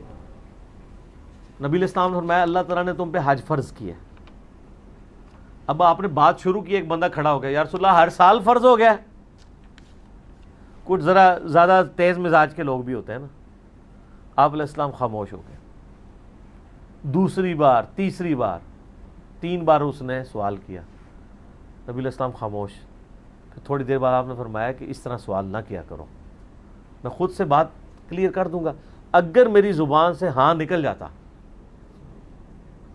نبی علیہ السلام نے فرمایا اللہ تعالیٰ نے تم پہ حج فرض کیا. اب آپ نے بات شروع کی, ایک بندہ کھڑا ہو گیا, یا رسول اللہ ہر سال فرض ہو گیا. کچھ ذرا زیادہ تیز مزاج کے لوگ بھی ہوتے ہیں نا. آپ علیہ السلام خاموش ہو گئے. دوسری بار, تیسری بار, 3 بار اس نے سوال کیا, نبی علیہ السلام خاموش. پھر تھوڑی دیر بعد آپ نے فرمایا کہ اس طرح سوال نہ کیا کرو, میں خود سے بات کلیئر کر دوں گا. اگر میری زبان سے ہاں نکل جاتا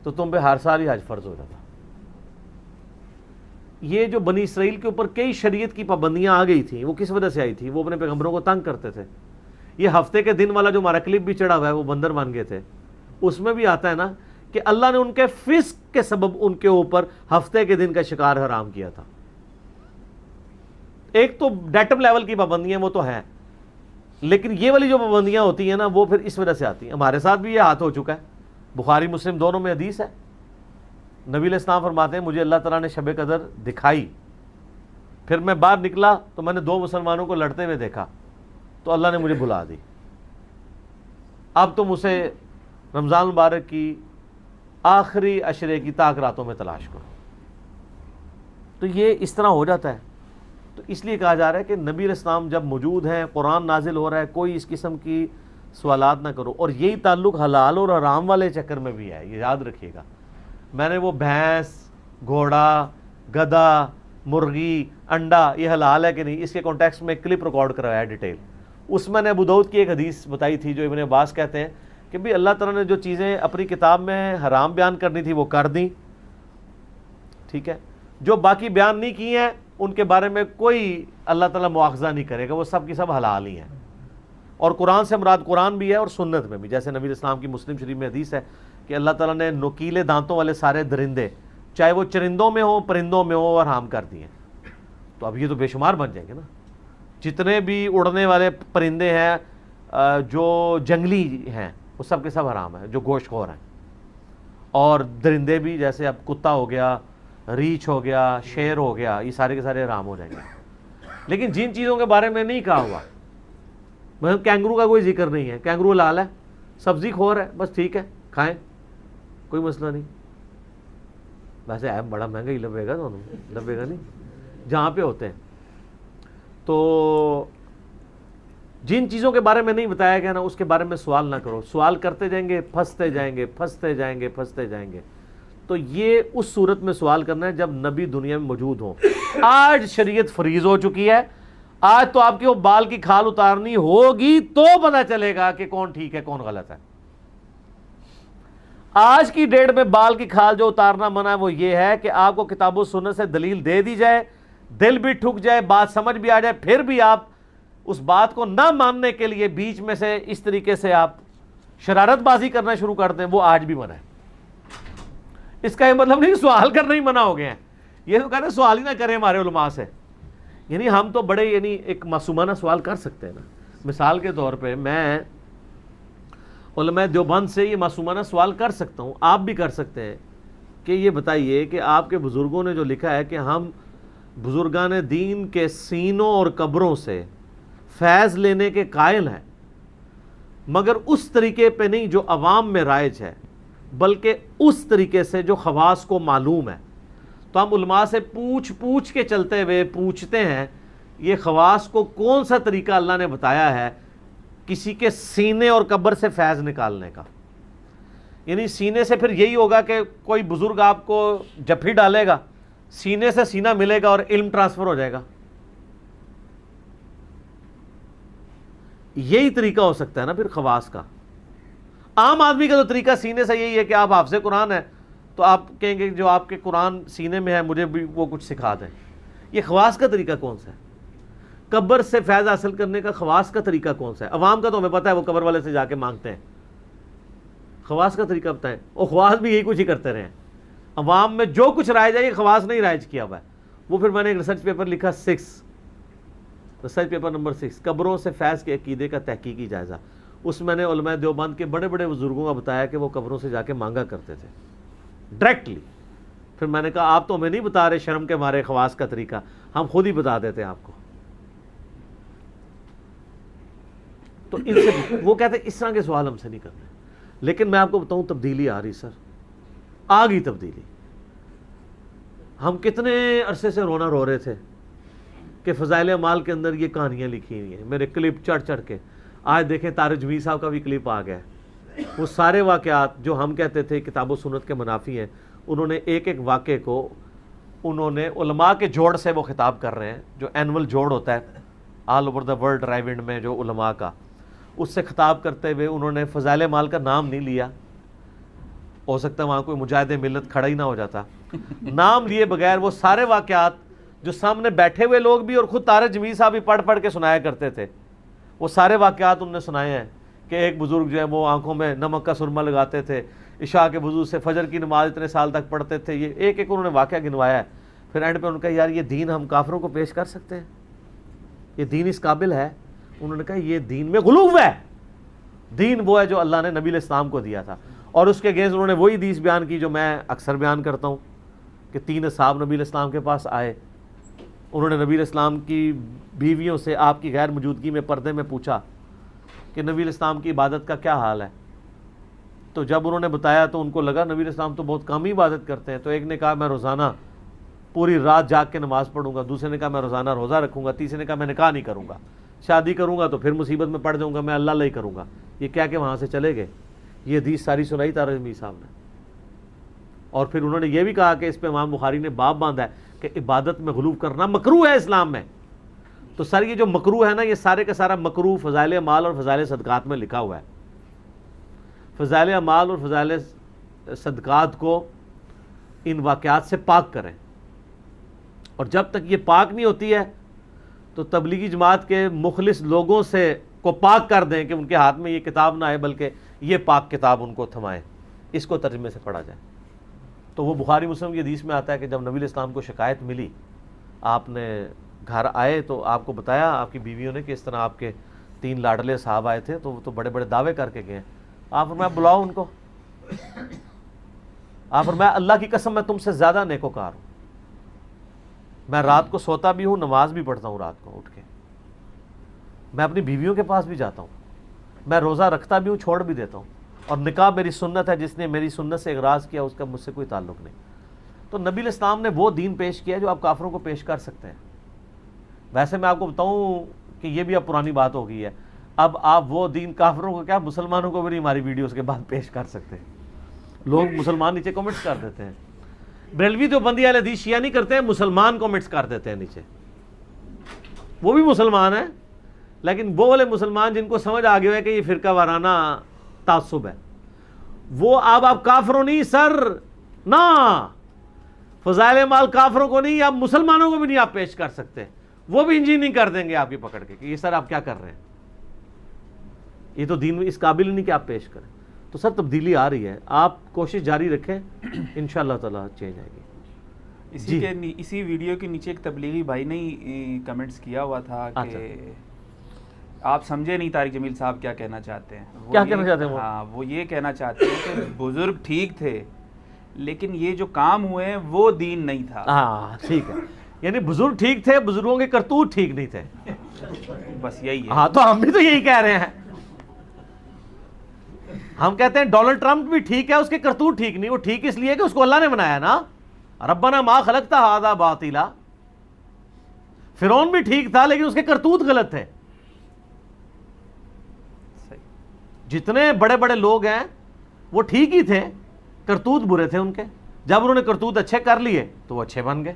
تو تم پہ ہر سال ہی حج فرض ہو جاتا. یہ جو بنی اسرائیل کے اوپر کئی شریعت کی پابندیاں آ گئی تھیں, وہ کس وجہ سے آئی تھی؟ وہ اپنے پیغمبروں کو تنگ کرتے تھے. یہ ہفتے کے دن والا جو ہمارا کلپ بھی چڑھا ہوا ہے, وہ بندر بن گئے تھے, اس میں بھی آتا ہے نا کہ اللہ نے ان کے فسق کے سبب ان کے اوپر ہفتے کے دن کا شکار حرام کیا تھا. ایک تو ڈیٹم لیول کی پابندیاں وہ تو ہیں, لیکن یہ والی جو پابندیاں ہوتی ہیں نا وہ پھر اس وجہ سے آتی ہیں. ہمارے ساتھ بھی یہ ہاتھ ہو چکا ہے. بخاری مسلم دونوں میں حدیث ہے, نبی علیہ السلام فرماتے ہیں مجھے اللہ تعالیٰ نے شب قدر دکھائی, پھر میں باہر نکلا تو میں نے 2 مسلمانوں کو لڑتے ہوئے دیکھا, تو اللہ نے مجھے بلا دی, اب تم اسے رمضان مبارک کی آخری عشرے کی طاق راتوں میں تلاش کرو. تو یہ اس طرح ہو جاتا ہے. تو اس لیے کہا جا رہا ہے کہ نبی علیہ السلام جب موجود ہیں, قرآن نازل ہو رہا ہے, کوئی اس قسم کی سوالات نہ کرو. اور یہی تعلق حلال اور حرام والے چکر میں بھی ہے, یہ یاد رکھیے گا. میں نے وہ بھینس, گھوڑا, گدھا, مرغی, انڈا یہ حلال ہے کہ نہیں, اس کے کانٹیکسٹ میں ایک کلپ ریکارڈ کروایا ہے ڈیٹیل. اس میں نے ابو داؤد کی ایک حدیث بتائی تھی جو ابن عباس کہتے ہیں کہ بھی اللہ تعالیٰ نے جو چیزیں اپنی کتاب میں حرام بیان کرنی تھی وہ کر دیں, ٹھیک ہے, جو باقی بیان نہیں کی ہیں ان کے بارے میں کوئی اللہ تعالیٰ مواخذہ نہیں کرے گا, وہ سب کی سب حلال ہی ہیں. اور قرآن سے مراد قرآن بھی ہے اور سنت میں بھی, جیسے نبی علیہ السلام کی مسلم شریف میں حدیث ہے کہ اللہ تعالیٰ نے نوکیلے دانتوں والے سارے درندے, چاہے وہ چرندوں میں ہوں پرندوں میں ہوں, حرام کر دیے. تو اب یہ تو بے شمار بن جائیں گے نا. جتنے بھی اڑنے والے پرندے ہیں جو جنگلی ہیں وہ سب کے سب حرام ہیں, جو گوشت خور ہیں. اور درندے بھی, جیسے اب کتا ہو گیا, ریچھ ہو گیا, شیر ہو گیا, یہ سارے کے سارے حرام ہو جائیں گے. لیکن جن چیزوں کے بارے میں نہیں کہا ہوا, مطلب کینگرو کا کوئی ذکر نہیں ہے, کینگرو حلال ہے, سبزی خور ہے, بس ٹھیک ہے کھائیں, کوئی مسئلہ نہیں. ویسے ہے بڑا مہنگا ہی لبے گا, دونوں لبے گا نہیں جہاں پہ ہوتے ہیں. تو جن چیزوں کے بارے میں نہیں بتایا گیا نا اس کے بارے میں سوال نہ کرو. سوال کرتے جائیں گے, پھنستے جائیں گے, پھنستے جائیں گے, پھنستے جائیں گے. تو یہ اس صورت میں سوال کرنا ہے جب نبی دنیا میں موجود ہوں. آج شریعت فریض ہو چکی ہے, آج تو آپ کی وہ بال کی کھال اتارنی ہوگی تو پتہ چلے گا کہ کون ٹھیک ہے کون غلط ہے. آج کی ڈیٹ میں بال کی کھال جو اتارنا منع ہے وہ یہ ہے کہ آپ کو کتاب و سنت سے دلیل دے دی جائے, دل بھی ٹھک جائے, بات سمجھ بھی آ جائے, پھر بھی آپ اس بات کو نہ ماننے کے لیے بیچ میں سے اس طریقے سے آپ شرارت بازی کرنا شروع کر دیں، وہ آج بھی منع ہے۔ اس کا یہ مطلب نہیں سوال کرنا ہی منع ہو گئے ہیں، یہ تو کہتے ہیں سوال ہی نہ کریں ہمارے علماء سے، یعنی ہم تو بڑے ایک معصومانہ سوال کر سکتے ہیں نا۔ مثال کے طور پہ میں علماء دیوبند سے یہ معصومانہ سوال کر سکتا ہوں، آپ بھی کر سکتے ہیں کہ یہ بتائیے کہ آپ کے بزرگوں نے جو لکھا ہے کہ ہم بزرگان دین کے سینوں اور قبروں سے فیض لینے کے قائل ہیں، مگر اس طریقے پہ نہیں جو عوام میں رائج ہے، بلکہ اس طریقے سے جو خواص کو معلوم ہے۔ تو ہم علماء سے پوچھ کے چلتے ہوئے پوچھتے ہیں یہ خواص کو کون سا طریقہ اللہ نے بتایا ہے کسی کے سینے اور قبر سے فیض نکالنے کا؟ یعنی سینے سے پھر یہی ہوگا کہ کوئی بزرگ آپ کو جپھی ڈالے گا، سینے سے سینہ ملے گا اور علم ٹرانسفر ہو جائے گا؟ یہی طریقہ ہو سکتا ہے نا پھر خواص کا۔ عام آدمی کا تو طریقہ سینے سے یہی ہے کہ آپ حافظ قرآن ہے تو آپ کہیں گے جو آپ کے قرآن سینے میں ہے مجھے بھی وہ کچھ سکھا دیں۔ یہ خواص کا طریقہ کون سا ہے؟ قبر سے فیض حاصل کرنے کا خواص کا طریقہ کون سا ہے؟ عوام کا تو ہمیں پتہ ہے وہ قبر والے سے جا کے مانگتے ہیں، خواص کا طریقہ بتائیں۔ اور خواص بھی یہی کچھ ہی کرتے رہے ہیں، عوام میں جو کچھ رائج ہے یہ خواص نہیں رائج کیا ہوا ہے۔ وہ پھر میں نے ایک ریسرچ پیپر لکھا ریسرچ پیپر نمبر 6، قبروں سے فیض کے عقیدے کا تحقیقی جائزہ۔ اس میں نے علماء دیوبند کے بڑے بڑے بزرگوں کا بتایا کہ وہ قبروں سے جا کے مانگا کرتے تھے ڈائریکٹلی۔ پھر میں نے کہا آپ تو ہمیں نہیں بتا رہے شرم کے مارے خواص کا طریقہ، ہم خود ہی بتا دیتے ہیں آپ کو۔ تو ان سے وہ کہتے ہیں اس طرح کے سوال ہم سے نہیں کرنے۔ لیکن میں آپ کو بتاؤں تبدیلی آ رہی سر، آ گئی تبدیلی۔ ہم کتنے عرصے سے رونا رو رہے تھے کہ فضائل اعمال کے اندر یہ کہانیاں لکھی ہوئی ہیں، میرے کلپ چڑھ چڑھ کے۔ آج دیکھیں طارق جمیل صاحب کا بھی کلپ آ گیا ہے۔ وہ سارے واقعات جو ہم کہتے تھے کتاب و سنت کے منافی ہیں، انہوں نے ایک ایک واقعے کو انہوں نے علماء کے جوڑ سے وہ خطاب کر رہے ہیں، جو اینول جوڑ ہوتا ہے آل اوور دا ورلڈ ڈرائیونڈ میں جو علماء کا، اس سے خطاب کرتے ہوئے انہوں نے فضائل اعمال کا نام نہیں لیا۔ ہو سکتا ہے وہاں کوئی مجاہد ملت کھڑا ہی نہ ہو جاتا۔ نام لیے بغیر وہ سارے واقعات جو سامنے بیٹھے ہوئے لوگ بھی اور خود طارق جمیل صاحب بھی پڑھ پڑھ کے سنایا کرتے تھے، وہ سارے واقعات انہوں نے سنائے ہیں کہ ایک بزرگ جو ہے وہ آنکھوں میں نمک کا سرما لگاتے تھے، عشاء کے وضو سے فجر کی نماز اتنے سال تک پڑھتے تھے، یہ ایک ایک انہوں نے واقعہ گنوایا ہے۔ پھر اینڈ پہ انہوں نے کہا یار یہ دین ہم کافروں کو پیش کر سکتے ہیں؟ یہ دین اس قابل ہے؟ انہوں نے کہا یہ دین میں غلو ہے، دین وہ ہے جو اللہ نے نبی علیہ السلام کو دیا تھا۔ اور اس کے اگینسٹ انہوں نے وہی حدیث بیان کی جو میں اکثر بیان کرتا ہوں کہ 3 اصحاب نبی علیہ السلام کے پاس آئے، انہوں نے نبی علیہ السلام کی بیویوں سے آپ کی غیر موجودگی میں پردے میں پوچھا کہ نبی علیہ السلام کی عبادت کا کیا حال ہے؟ تو جب انہوں نے بتایا تو ان کو لگا نبی علیہ السلام تو بہت کم ہی عبادت کرتے ہیں۔ تو ایک نے کہا میں روزانہ پوری رات جاگ کے نماز پڑھوں گا، دوسرے نے کہا میں روزانہ روزہ رکھوں گا، تیسرے نے کہا میں نکاح نہیں کروں گا، شادی کروں گا تو پھر مصیبت میں پڑ جاؤں گا، میں اللہ اللہ ہی کروں گا۔ یہ کیا کہ وہاں سے چلے گئے۔ یہ حدیث ساری سنائی طارق جمیل صاحب نے، اور پھر انہوں نے یہ بھی کہا کہ اس پہ امام بخاری نے باب باندھا ہے کہ عبادت میں غلو کرنا مکروہ ہے اسلام میں۔ تو سر یہ جو مکروہ ہے نا، یہ سارے کا سارا مکروہ فضائل اعمال اور فضائل صدقات میں لکھا ہوا ہے۔ فضائل اعمال اور فضائل صدقات کو ان واقعات سے پاک کریں، اور جب تک یہ پاک نہیں ہوتی ہے تو تبلیغی جماعت کے مخلص لوگوں سے کو پاک کر دیں کہ ان کے ہاتھ میں یہ کتاب نہ آئے بلکہ یہ پاک کتاب ان کو تھمائے، اس کو ترجمے سے پڑھا جائے۔ تو وہ بخاری مسلم کی حدیث میں آتا ہے کہ جب نبی علیہ السلام کو شکایت ملی، آپ نے گھر آئے تو آپ کو بتایا آپ کی بیویوں نے کہ اس طرح آپ کے 3 لاڈلے صاحب آئے تھے، تو وہ تو بڑے بڑے دعوے کر کے گئے۔ آپ فرمایا بلاؤ ان کو۔ آپ فرمایا اللہ کی قسم میں تم سے زیادہ نیکوکار ہوں، میں رات کو سوتا بھی ہوں، نماز بھی پڑھتا ہوں رات کو اٹھ کے، میں اپنی بیویوں کے پاس بھی جاتا ہوں، میں روزہ رکھتا بھی ہوں، چھوڑ بھی دیتا ہوں، اور نکاح میری سنت ہے، جس نے میری سنت سے اغراض کیا اس کا مجھ سے کوئی تعلق نہیں۔ تو نبی علیہ السلام نے وہ دین پیش کیا جو آپ کافروں کو پیش کر سکتے ہیں۔ ویسے میں آپ کو بتاؤں کہ یہ بھی اب پرانی بات ہو گئی ہے، اب آپ وہ دین کافروں کو کیا مسلمانوں کو بھی نہیں ہماری ویڈیوز کے بعد پیش کر سکتے۔ لوگ مسلمان نیچے کمنٹس کر دیتے ہیں، بریلوی تو بندی اہل حدیث شیعہ نہیں کرتے ہیں، مسلمان کمنٹس کر دیتے ہیں نیچے، وہ بھی مسلمان ہیں لیکن وہ والے مسلمان جن کو سمجھ آ گیا ہے کہ یہ فرقہ وارانہ تعصب ہے، وہ اب آپ کافروں نہیں سر، نہ فضائل اعمال کافروں کو نہیں، آپ مسلمانوں کو بھی نہیں آپ پیش کر سکتے، وہ بھی انجینئرنگ کر دیں گے آپ کی پکڑ کے کہ یہ سر آپ کیا کر رہے ہیں, یہ تو دین میں اس قابل نہیں کہ آپ پیش کریں. تو سر تبدیلی آ رہی ہے, آپ کوشش جاری رکھیں, انشاءاللہ تعالی چینج آئے گی. اسی ویڈیو کے نیچے ایک تبلیغی بھائی نے کمنٹس کیا ہوا تھا کہ آپ سمجھے نہیں طارق جمیل صاحب کیا کہنا چاہتے ہیں. کیا کہنا چاہتے ہیں؟ ہاں, وہ یہ کہنا چاہتے ہیں کہ بزرگ ٹھیک تھے لیکن یہ جو کام ہوئے ہیں وہ دین نہیں تھا. ہاں ٹھیک ہے, یعنی بزرگ ٹھیک تھے, بزرگوں کے کرتوت ٹھیک نہیں تھے. بس یہی ہے. ہاں تو ہم بھی تو یہی کہہ رہے ہیں. ہم کہتے ہیں ڈونلڈ ٹرمپ بھی ٹھیک ہے, اس کے کرتوت ٹھیک نہیں. وہ ٹھیک اس لیے کہ اس کو اللہ نے بنایا نا, ربنا ما خلقت ھذا باطلا. فرعون بھی ٹھیک تھا لیکن اس کے کرتوت غلط تھے. جتنے بڑے بڑے لوگ ہیں وہ ٹھیک ہی تھے, کرتوت برے تھے ان کے. جب انہوں نے کرتوت اچھے کر لیے تو وہ اچھے بن گئے.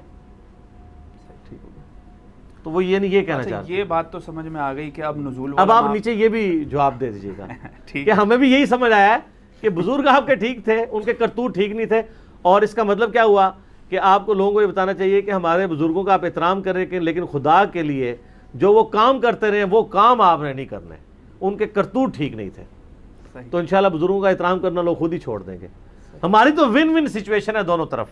تو وہ یہ نہیں یہ کہنا چاہتے. یہ بات تو سمجھ میں آ گئی کہ اب نزول, اب آپ نیچے یہ بھی جواب دے دیجیے گا کہ ہمیں بھی یہی سمجھ آیا ہے کہ بزرگ آپ کے ٹھیک تھے, ان کے کرتوت ٹھیک نہیں تھے. اور اس کا مطلب کیا ہوا کہ آپ کو لوگوں کو یہ بتانا چاہیے کہ ہمارے بزرگوں کا آپ احترام کریں کہ لیکن خدا کے لیے جو وہ کام کرتے رہے وہ کام آپ نے نہیں کرنے, ان کے کرتوت ٹھیک نہیں تھے. تو انشاءاللہ بزرگوں کا احترام کرنا لوگ خود ہی چھوڑ دیں گے. ہماری تو ون ون سچویشن ہے دونوں طرف.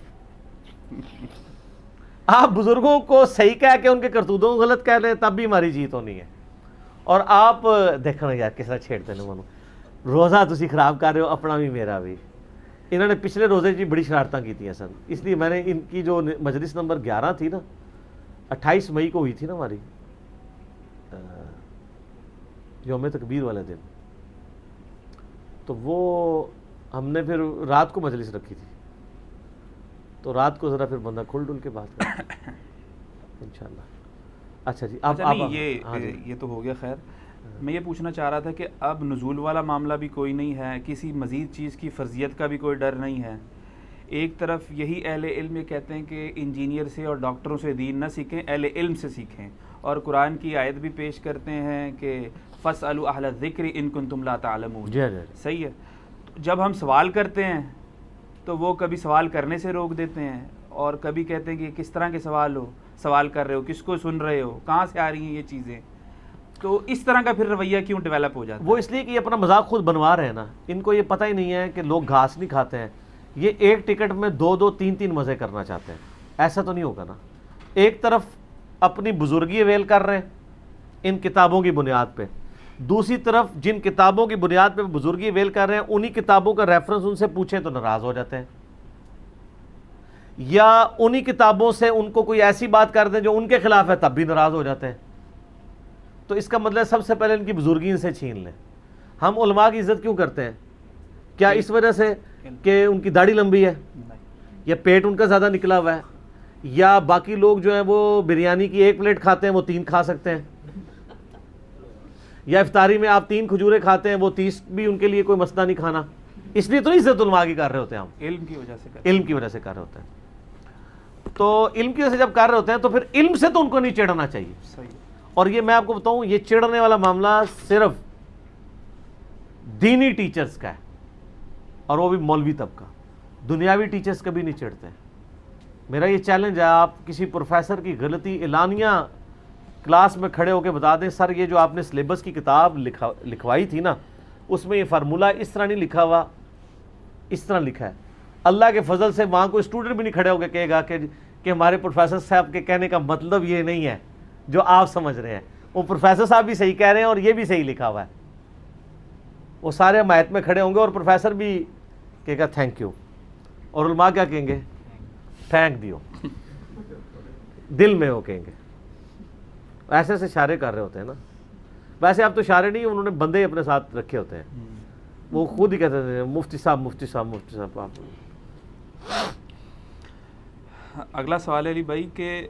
آپ بزرگوں کو صحیح کہہ کے ان کے کرتوتوں کو غلط کہہ لیں تب بھی ہماری جیت ہونی ہے. اور آپ دیکھنا یار کس طرح چھیڑتے ہیں مانو, روزہ تسی خراب کر رہے ہو, اپنا بھی میرا بھی. انہوں نے پچھلے روزے جی بڑی شرارتیں کی تھیں سر, اس لیے میں نے ان کی جو مجلس نمبر 11 تھی نا, 28 مئی کو ہوئی تھی نا ہماری, یوم تکبیر والے دن, تو وہ ہم نے پھر رات کو مجلس رکھی تھی. تو رات کو ذرا پھر بندہ کھل ڈل کے بات کرے انشاءاللہ. اچھا جی آپ یہ تو ہو گیا. خیر میں یہ پوچھنا چاہ رہا تھا کہ اب نزول والا معاملہ بھی کوئی نہیں ہے, کسی مزید چیز کی فرضیت کا بھی کوئی ڈر نہیں ہے. ایک طرف یہی اہل علم یہ کہتے ہیں کہ انجینئر سے اور ڈاکٹروں سے دین نہ سیکھیں, اہل علم سے سیکھیں, اور قرآن کی آیت بھی پیش کرتے ہیں کہ فَاسْأَلُوا أَهْلَ الذِّكْرِ إِن كُنتُمْ لَا تَعْلَمُونَ. صحیح ہے. جب ہم سوال کرتے ہیں تو وہ کبھی سوال کرنے سے روک دیتے ہیں, اور کبھی کہتے ہیں کہ کس طرح کے سوال کر رہے ہو, کس کو سن رہے ہو, کہاں سے آ رہی ہیں یہ چیزیں. تو اس طرح کا پھر رویہ کیوں ڈیولپ ہو جاتا ہے؟ وہ اس لیے کہ یہ اپنا مذاق خود بنوا رہے ہیں نا. ان کو یہ پتہ ہی نہیں ہے کہ لوگ گھاس نہیں کھاتے ہیں. یہ ایک ٹکٹ میں 2-2 3-3 مزے کرنا چاہتے ہیں. ایسا تو نہیں ہوگا نا. ایک طرف اپنی بزرگی ویل کر رہے ہیں ان کتابوں کی بنیاد پہ, دوسری طرف جن کتابوں کی بنیاد پہ بزرگی ویل کر رہے ہیں انہی کتابوں کا ریفرنس ان سے پوچھیں تو ناراض ہو جاتے ہیں, یا انہی کتابوں سے ان کو کوئی ایسی بات کر دیں جو ان کے خلاف ہے تب بھی ناراض ہو جاتے ہیں. تو اس کا مطلب سب سے پہلے ان کی بزرگی ان سے چھین لیں. ہم علماء کی عزت کیوں کرتے ہیں؟ کیا اس وجہ سے کہ ان کی داڑھی لمبی ہے, یا پیٹ ان کا زیادہ نکلا ہوا ہے, یا باقی لوگ جو ہیں وہ بریانی کی 1 پلیٹ کھاتے ہیں وہ 3 کھا سکتے ہیں, یا افطاری میں آپ 3 کھجوریں کھاتے ہیں وہ 30 بھی ان کے لیے کوئی مسئلہ نہیں کھانا. اس لیے تو عزت علماء کی کر رہے ہوتے ہیں ہم, علم کی وجہ سے کر رہے ہوتے ہیں. تو علم کی وجہ سے جب کر رہے ہوتے ہیں تو پھر علم سے تو ان کو نہیں چڑھنا چاہیے. صحیح. اور یہ میں آپ کو بتاؤں, یہ چڑھنے والا معاملہ صرف دینی ٹیچرز کا ہے, اور وہ بھی مولوی طبقہ. دنیاوی ٹیچرز کبھی نہیں چڑھتے ہیں. میرا یہ چیلنج ہے, آپ کسی پروفیسر کی غلطی اعلانیہ کلاس میں کھڑے ہو کے بتا دیں, سر یہ جو آپ نے سلیبس کی کتاب لکھوائی تھی نا, اس میں یہ فارمولہ اس طرح نہیں لکھا ہوا, اس طرح لکھا ہے. اللہ کے فضل سے وہاں کوئی اسٹوڈنٹ بھی نہیں کھڑے ہو کے کہے گا کہ ہمارے پروفیسر صاحب کے کہنے کا مطلب یہ نہیں ہے جو آپ سمجھ رہے ہیں. وہ پروفیسر صاحب بھی صحیح کہہ رہے ہیں اور یہ بھی صحیح لکھا ہوا ہے. وہ سارے حمایت میں کھڑے ہوں گے اور پروفیسر بھی کہے گا تھینک یو, اور علماء کیا کہیں گے؟ تھینک دیو. دل میں وہ کہیں گے. ایسے سے اشارے کر رہے ہوتے ہیں نا. ویسے اب تو اشارے نہیں, انہوں نے بندے اپنے ساتھ رکھے ہوتے ہیں, وہ خود ہی کہتے ہیں مفتی صاحب مفتی صاحب مفتی صاحب. آپ اگلا سوال ہے علی بھائی کہ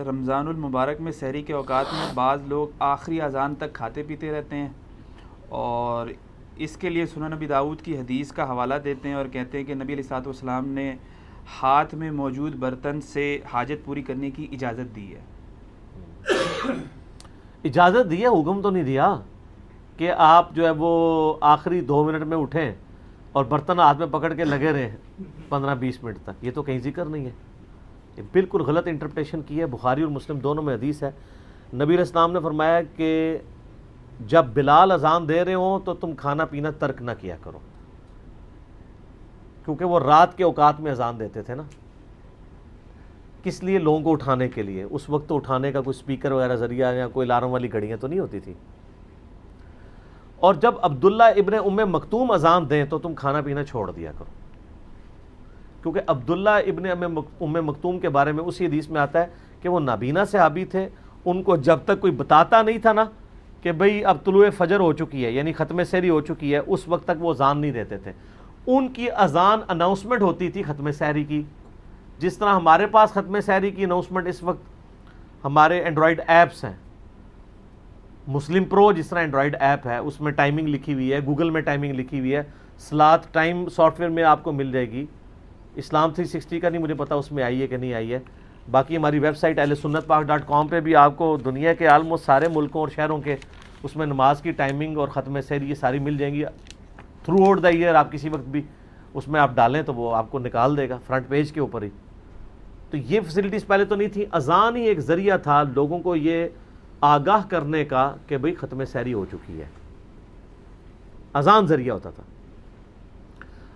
رمضان المبارک میں سحری کے اوقات میں بعض لوگ آخری اذان تک کھاتے پیتے رہتے ہیں, اور اس کے لیے سنن نبی داؤد کی حدیث کا حوالہ دیتے ہیں اور کہتے ہیں کہ نبی علیہ الصلوۃ والسلام نے ہاتھ میں موجود برتن سے حاجت پوری کرنے کی اجازت دی ہے. اجازت دی ہے, حکم تو نہیں دیا کہ آپ جو ہے وہ آخری 2 منٹ میں اٹھیں اور برتن ہاتھ میں پکڑ کے لگے رہیں 15-20 منٹ تک. یہ تو کہیں ذکر نہیں ہے. یہ بالکل غلط انٹرپریٹیشن کی ہے. بخاری اور مسلم دونوں میں حدیث ہے نبی علیہ السلام نے فرمایا کہ جب بلال اذان دے رہے ہوں تو تم کھانا پینا ترک نہ کیا کرو، کیونکہ وہ رات کے اوقات میں اذان دیتے تھے نا. کس لیے؟ لوگوں کو اٹھانے کے لیے. اس وقت تو اٹھانے کا کوئی سپیکر وغیرہ ذریعہ یا کوئی الارم والی گھڑیاں تو نہیں ہوتی تھی. اور جب عبداللہ ابن ام مکتوم اذان دیں تو تم کھانا پینا چھوڑ دیا کرو، کیونکہ عبداللہ ابن ام مکتوم کے بارے میں اسی حدیث میں آتا ہے کہ وہ نابینا صحابی تھے. ان کو جب تک کوئی بتاتا نہیں تھا نا کہ بھئی اب طلوع فجر ہو چکی ہے، یعنی ختم سحری ہو چکی ہے، اس وقت تک وہ اذان نہیں دیتے تھے. ان کی اذان اناؤنسمنٹ ہوتی تھی ختم سحری کی، جس طرح ہمارے پاس ختم سحری کی اناؤنسمنٹ اس وقت ہمارے اینڈرائڈ ایپس ہیں. مسلم پرو جس طرح اینڈرائڈ ایپ ہے، اس میں ٹائمنگ لکھی ہوئی ہے، گوگل میں ٹائمنگ لکھی ہوئی ہے، صلاۃ ٹائم سافٹ ویئر میں آپ کو مل جائے گی. اسلام 360 کا نہیں مجھے پتا اس میں آئی ہے کہ نہیں آئی ہے. باقی ہماری ویب سائٹ ahlsunnatpak.com پہ بھی آپ کو دنیا کے آلموسٹ سارے ملکوں اور شہروں کے اس میں نماز کی ٹائمنگ اور ختم سحری یہ ساری مل جائیں گی. تھرو آؤٹ دا ایئر آپ کسی وقت بھی اس میں آپ ڈالیں تو وہ آپ کو نکال دے گا فرنٹ پیج کے اوپر ہی. تو یہ فیسلٹیز پہلے تو نہیں تھی. اذان ہی ایک ذریعہ تھا لوگوں کو یہ آگاہ کرنے کا کہ بھئی ختم سحری ہو چکی ہے. اذان ذریعہ ہوتا تھا.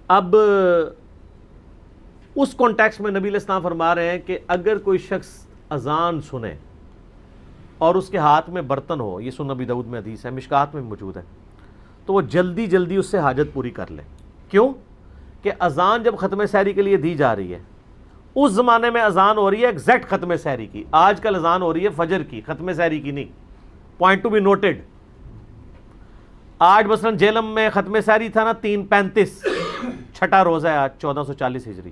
اب اس کانٹیکس میں نبی علیہ السلام فرما رہے ہیں کہ اگر کوئی شخص اذان سنے اور اس کے ہاتھ میں برتن ہو، یہ سنن ابی داؤد میں حدیث ہے، مشکات میں موجود ہے، تو وہ جلدی جلدی اس سے حاجت پوری کر لے. کیوں؟ کہ اذان جب ختم سحری کے لیے دی جا رہی ہے، اس زمانے میں اذان ہو رہی ہے ایگزیکٹ ختم سحری کی. آج کل اذان ہو رہی ہے فجر کی، ختم سحری کی نہیں. Point to be noted. آج مثلا جیلم میں ختم سحری تھا نا 3:35، چھٹا روزہ ہے آج 1440 ہجری.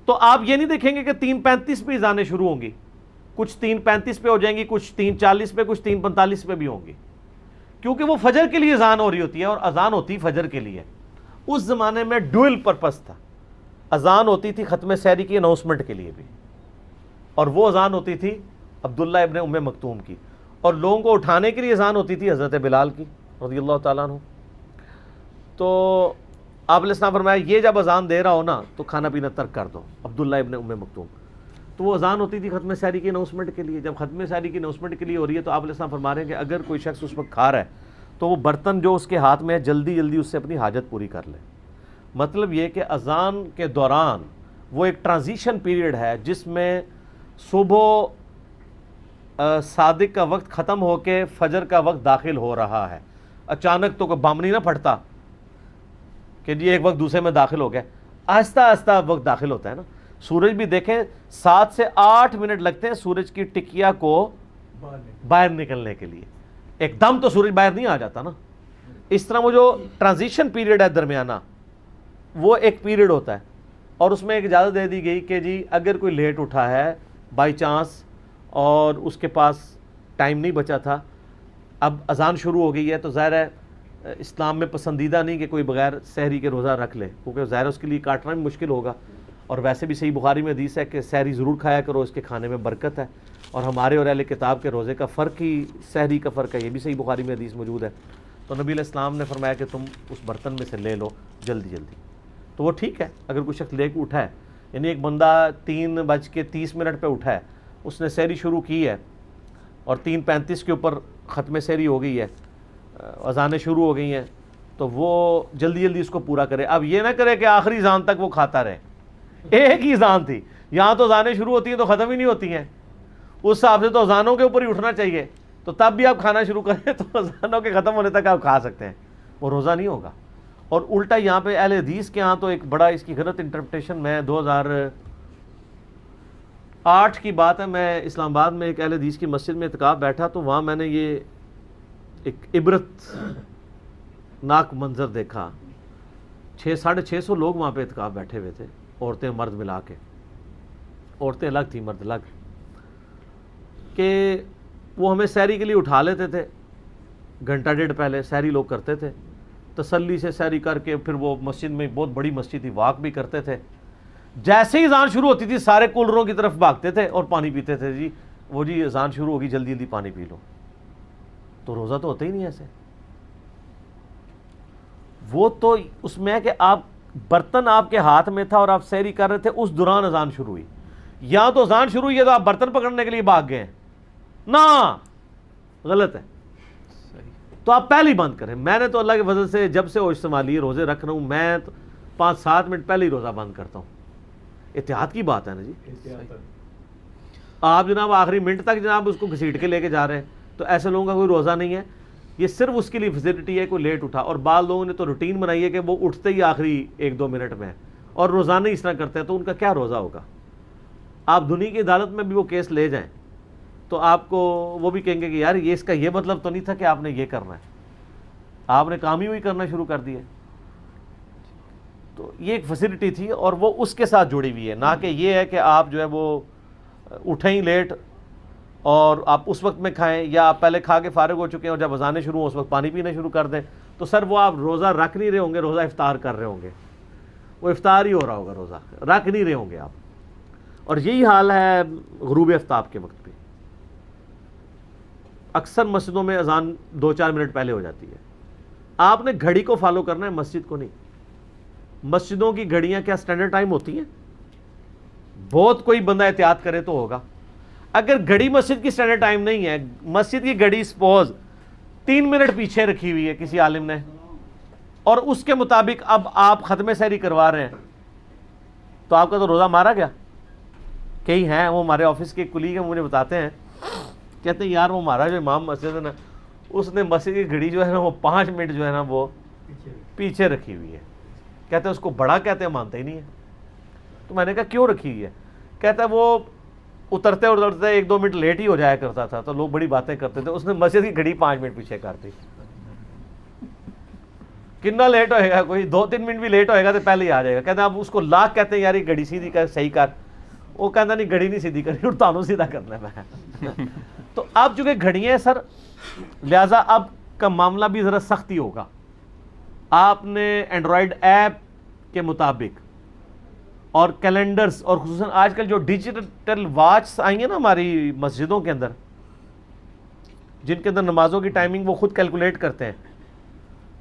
تو آپ یہ نہیں دیکھیں گے کہ 3:35 پہ اذانیں شروع ہوں گی. کچھ 3:35 پہ ہو جائیں گی، کچھ 3:40 پہ، کچھ 3:45 پہ بھی ہوں گی، کیونکہ وہ فجر کے لیے اذان ہو رہی ہوتی ہے اور اذان ہوتی فجر کے لیے. اس زمانے میں ڈوئل پرپس تھا. اذان ہوتی تھی ختم سحری کی اناؤنسمنٹ کے لیے بھی، اور وہ اذان ہوتی تھی عبداللہ ابن ام مکتوم کی، اور لوگوں کو اٹھانے کے لیے اذان ہوتی تھی حضرت بلال کی رضی اللہ تعالیٰ عنہ. تو آپ علیہ السلام فرمایا یہ جب اذان دے رہا ہو نا تو کھانا پینا ترک کر دو. عبداللہ ابن ام مکتوم. تو وہ اذان ہوتی تھی ختم سحری کی اناؤنسمنٹ کے لیے. جب ختم سحری کی اناؤنسمنٹ کے لیے ہو رہی ہے تو آپ علیہ السلام فرما رہے ہیں کہ اگر کوئی شخص اس وقت کھا رہا ہے تو وہ برتن جو اس کے ہاتھ میں ہے جلدی جلدی اس سے اپنی حاجت پوری کر لے. مطلب یہ کہ اذان کے دوران وہ ایک ٹرانزیشن پیریڈ ہے جس میں صبح صادق کا وقت ختم ہو کے فجر کا وقت داخل ہو رہا ہے. اچانک تو کوئی بم نہیں نہ پھٹتا کہ جی ایک وقت دوسرے میں داخل ہو گیا. آہستہ آہستہ وقت داخل ہوتا ہے نا. سورج بھی دیکھیں 7 سے 8 منٹ لگتے ہیں سورج کی ٹکیا کو باہر نکلنے کے لیے. ایک دم تو سورج باہر نہیں آ جاتا نا. اس طرح وہ جو ٹرانزیشن پیریڈ ہے درمیانہ، وہ ایک پیریڈ ہوتا ہے. اور اس میں ایک اجازت دے دی گئی کہ جی اگر کوئی لیٹ اٹھا ہے بائی چانس اور اس کے پاس ٹائم نہیں بچا تھا، اب اذان شروع ہو گئی ہے، تو ظاہر ہے اسلام میں پسندیدہ نہیں کہ کوئی بغیر سحری کے روزہ رکھ لے، کیونکہ ظاہر اس کے لیے کاٹنا بھی مشکل ہوگا. اور ویسے بھی صحیح بخاری میں حدیث ہے کہ سحری ضرور کھایا کرو، اس کے کھانے میں برکت ہے. اور ہمارے اور اہل کتاب کے روزے کا فرق ہی سحری کا فرق ہے، یہ بھی صحیح بخاری میں حدیث موجود ہے. تو نبی علیہ السلام نے فرمایا کہ تم اس برتن میں سے لے لو جلدی جلدی. تو وہ ٹھیک ہے اگر کوئی شخص لے کے اٹھا ہے. یعنی ایک بندہ 3:30 پہ اٹھا ہے، اس نے سحری شروع کی ہے اور 3:35 کے اوپر ختم سحری ہو گئی ہے، اذانیں شروع ہو گئی ہیں، تو وہ جلدی جلدی اس کو پورا کرے. اب یہ نہ کرے کہ آخری اذان تک وہ کھاتا رہے. ایک ہی اذان تھی، یہاں تو اذانیں شروع ہوتی ہیں تو ختم ہی نہیں ہوتی ہیں. اس حساب سے تو اذانوں کے اوپر ہی اٹھنا چاہیے. تو تب بھی آپ کھانا شروع کریں تو اذانوں کے ختم ہونے تک آپ کھا سکتے ہیں، وہ روزہ نہیں ہوگا. اور الٹا یہاں پہ اہل حدیث کے ہاں تو ایک بڑا اس کی غلط انٹرپریٹیشن. میں 2008 کی بات ہے، میں اسلام آباد میں ایک اہل حدیث کی مسجد میں اعتکاف بیٹھا، تو وہاں میں نے یہ ایک عبرت ناک منظر دیکھا. 600-650 لوگ وہاں پہ اعتکاف بیٹھے ہوئے تھے، عورتیں مرد ملا کے. عورتیں الگ تھیں مرد الگ، کہ وہ ہمیں سحری کے لیے اٹھا لیتے تھے گھنٹہ ڈیڑھ پہلے. سحری لوگ کرتے تھے تسلی سے سحری کر کے، پھر وہ مسجد میں بہت بڑی مسجد تھی، واک بھی کرتے تھے. جیسے ہی اذان شروع ہوتی تھی سارے کولروں کی طرف بھاگتے تھے اور پانی پیتے تھے. جی وہ جی اذان شروع ہوگی جلدی جلدی پانی پی لو. تو روزہ تو ہوتا ہی نہیں ایسے. وہ تو اس میں ہے کہ آپ برتن آپ کے ہاتھ میں تھا اور آپ سحری کر رہے تھے، اس دوران اذان شروع ہوئی. یا تو اذان شروع ہوئی ہے تو آپ برتن پکڑنے کے لیے بھاگ گئے ہیں، نا غلط ہے. تو آپ پہلے ہی بند کریں. میں نے تو اللہ کے فضل سے جب سے ہوش سنبھالی ہے روزے رکھ رہا ہوں, میں 5-7 منٹ پہلے ہی روزہ بند کرتا ہوں. احتیاط کی بات ہے نا جی. آپ جناب آخری منٹ تک جناب اس کو گھسیٹ کے لے کے جا رہے ہیں, تو ایسے لوگوں کا کوئی روزہ نہیں ہے. یہ صرف اس کے لیے فیسلٹی ہے کوئی لیٹ اٹھا, اور بعض لوگوں نے تو روٹین بنائی ہے کہ وہ اٹھتے ہی آخری 1-2 منٹ میں اور روزانہ اس طرح کرتے ہیں, تو ان کا کیا روزہ ہوگا. آپ دنیا کی عدالت میں بھی وہ کیس لے جائیں تو آپ کو وہ بھی کہیں گے کہ یار یہ اس کا یہ مطلب تو نہیں تھا کہ آپ نے یہ کرنا ہے, آپ نے کام ہی وہی کرنا شروع کر دیا. تو یہ ایک فیسلٹی تھی اور وہ اس کے ساتھ جڑی ہوئی ہے, نہ کہ یہ ہے کہ آپ جو ہے وہ اٹھیں ہی لیٹ اور آپ اس وقت میں کھائیں, یا آپ پہلے کھا کے فارغ ہو چکے ہیں اور جب اذانیں شروع ہوں اس وقت پانی پینا شروع کر دیں. تو سر وہ آپ روزہ رکھ نہیں رہے ہوں گے, روزہ افطار کر رہے ہوں گے, وہ افطار ہی ہو رہا ہوگا, روزہ رکھ نہیں رہے ہوں گے آپ. اور یہی حال ہے غروب آفتاب کے وقت پہ. اکثر مسجدوں میں اذان 2-4 منٹ پہلے ہو جاتی ہے. آپ نے گھڑی کو فالو کرنا ہے, مسجد کو نہیں. مسجدوں کی گھڑیاں کیا سٹینڈرڈ ٹائم ہوتی ہیں؟ بہت کوئی بندہ احتیاط کرے تو ہوگا. اگر گھڑی مسجد کی سٹینڈرڈ ٹائم نہیں ہے, مسجد کی گھڑی سپوز 3 منٹ پیچھے رکھی ہوئی ہے کسی عالم نے, اور اس کے مطابق اب آپ ختم سحری کروا رہے ہیں, تو آپ کا تو روزہ مارا گیا. کئی ہیں وہ ہمارے آفس کے کلیگ ہیں, مجھے بتاتے ہیں, کہتے ہیں یار وہ ہمارا جو امام مسجد ہے نا, اس نے مسجد کی گھڑی جو ہے نا وہ 5 منٹ جو ہے نا وہ پیچھے رکھی ہوئی ہے. کہتے ہیں اس کو بڑا کہتے ہیں, مانتے ہی نہیں ہے. تو میں نے کہا کیوں رکھی ہوئی ہے؟ کہتا ہے وہ اترتے 1-2 منٹ لیٹ ہی ہو جایا کرتا تھا تو لوگ بڑی باتیں کرتے تھے, اس نے مسجد کی گھڑی 5 منٹ پیچھے کر دی. کتنا لیٹ ہوئے گا, کوئی 2-3 منٹ بھی لیٹ ہوئے گا تو پہلے ہی آ جائے گا. کہتے ہیں آپ اس کو لاکھ کہتے ہیں یار یہ گھڑی سیدھی کر, صحیح کر. وہ کہتا نہیں گھڑی نہیں سیدھی کرنی, اٹھانوں سیدھا کرنا ہے میں. تو اب چونکہ گھڑیاں سر, لہٰذا اب کا معاملہ بھی ذرا سختی ہوگا. آپ نے اینڈرائڈ ایپ کے مطابق اور کیلنڈرز, اور خصوصاً آج کل جو ڈیجیٹل واچ آئی ہیں نا ہماری مسجدوں کے اندر, جن کے اندر نمازوں کی ٹائمنگ وہ خود کیلکولیٹ کرتے ہیں,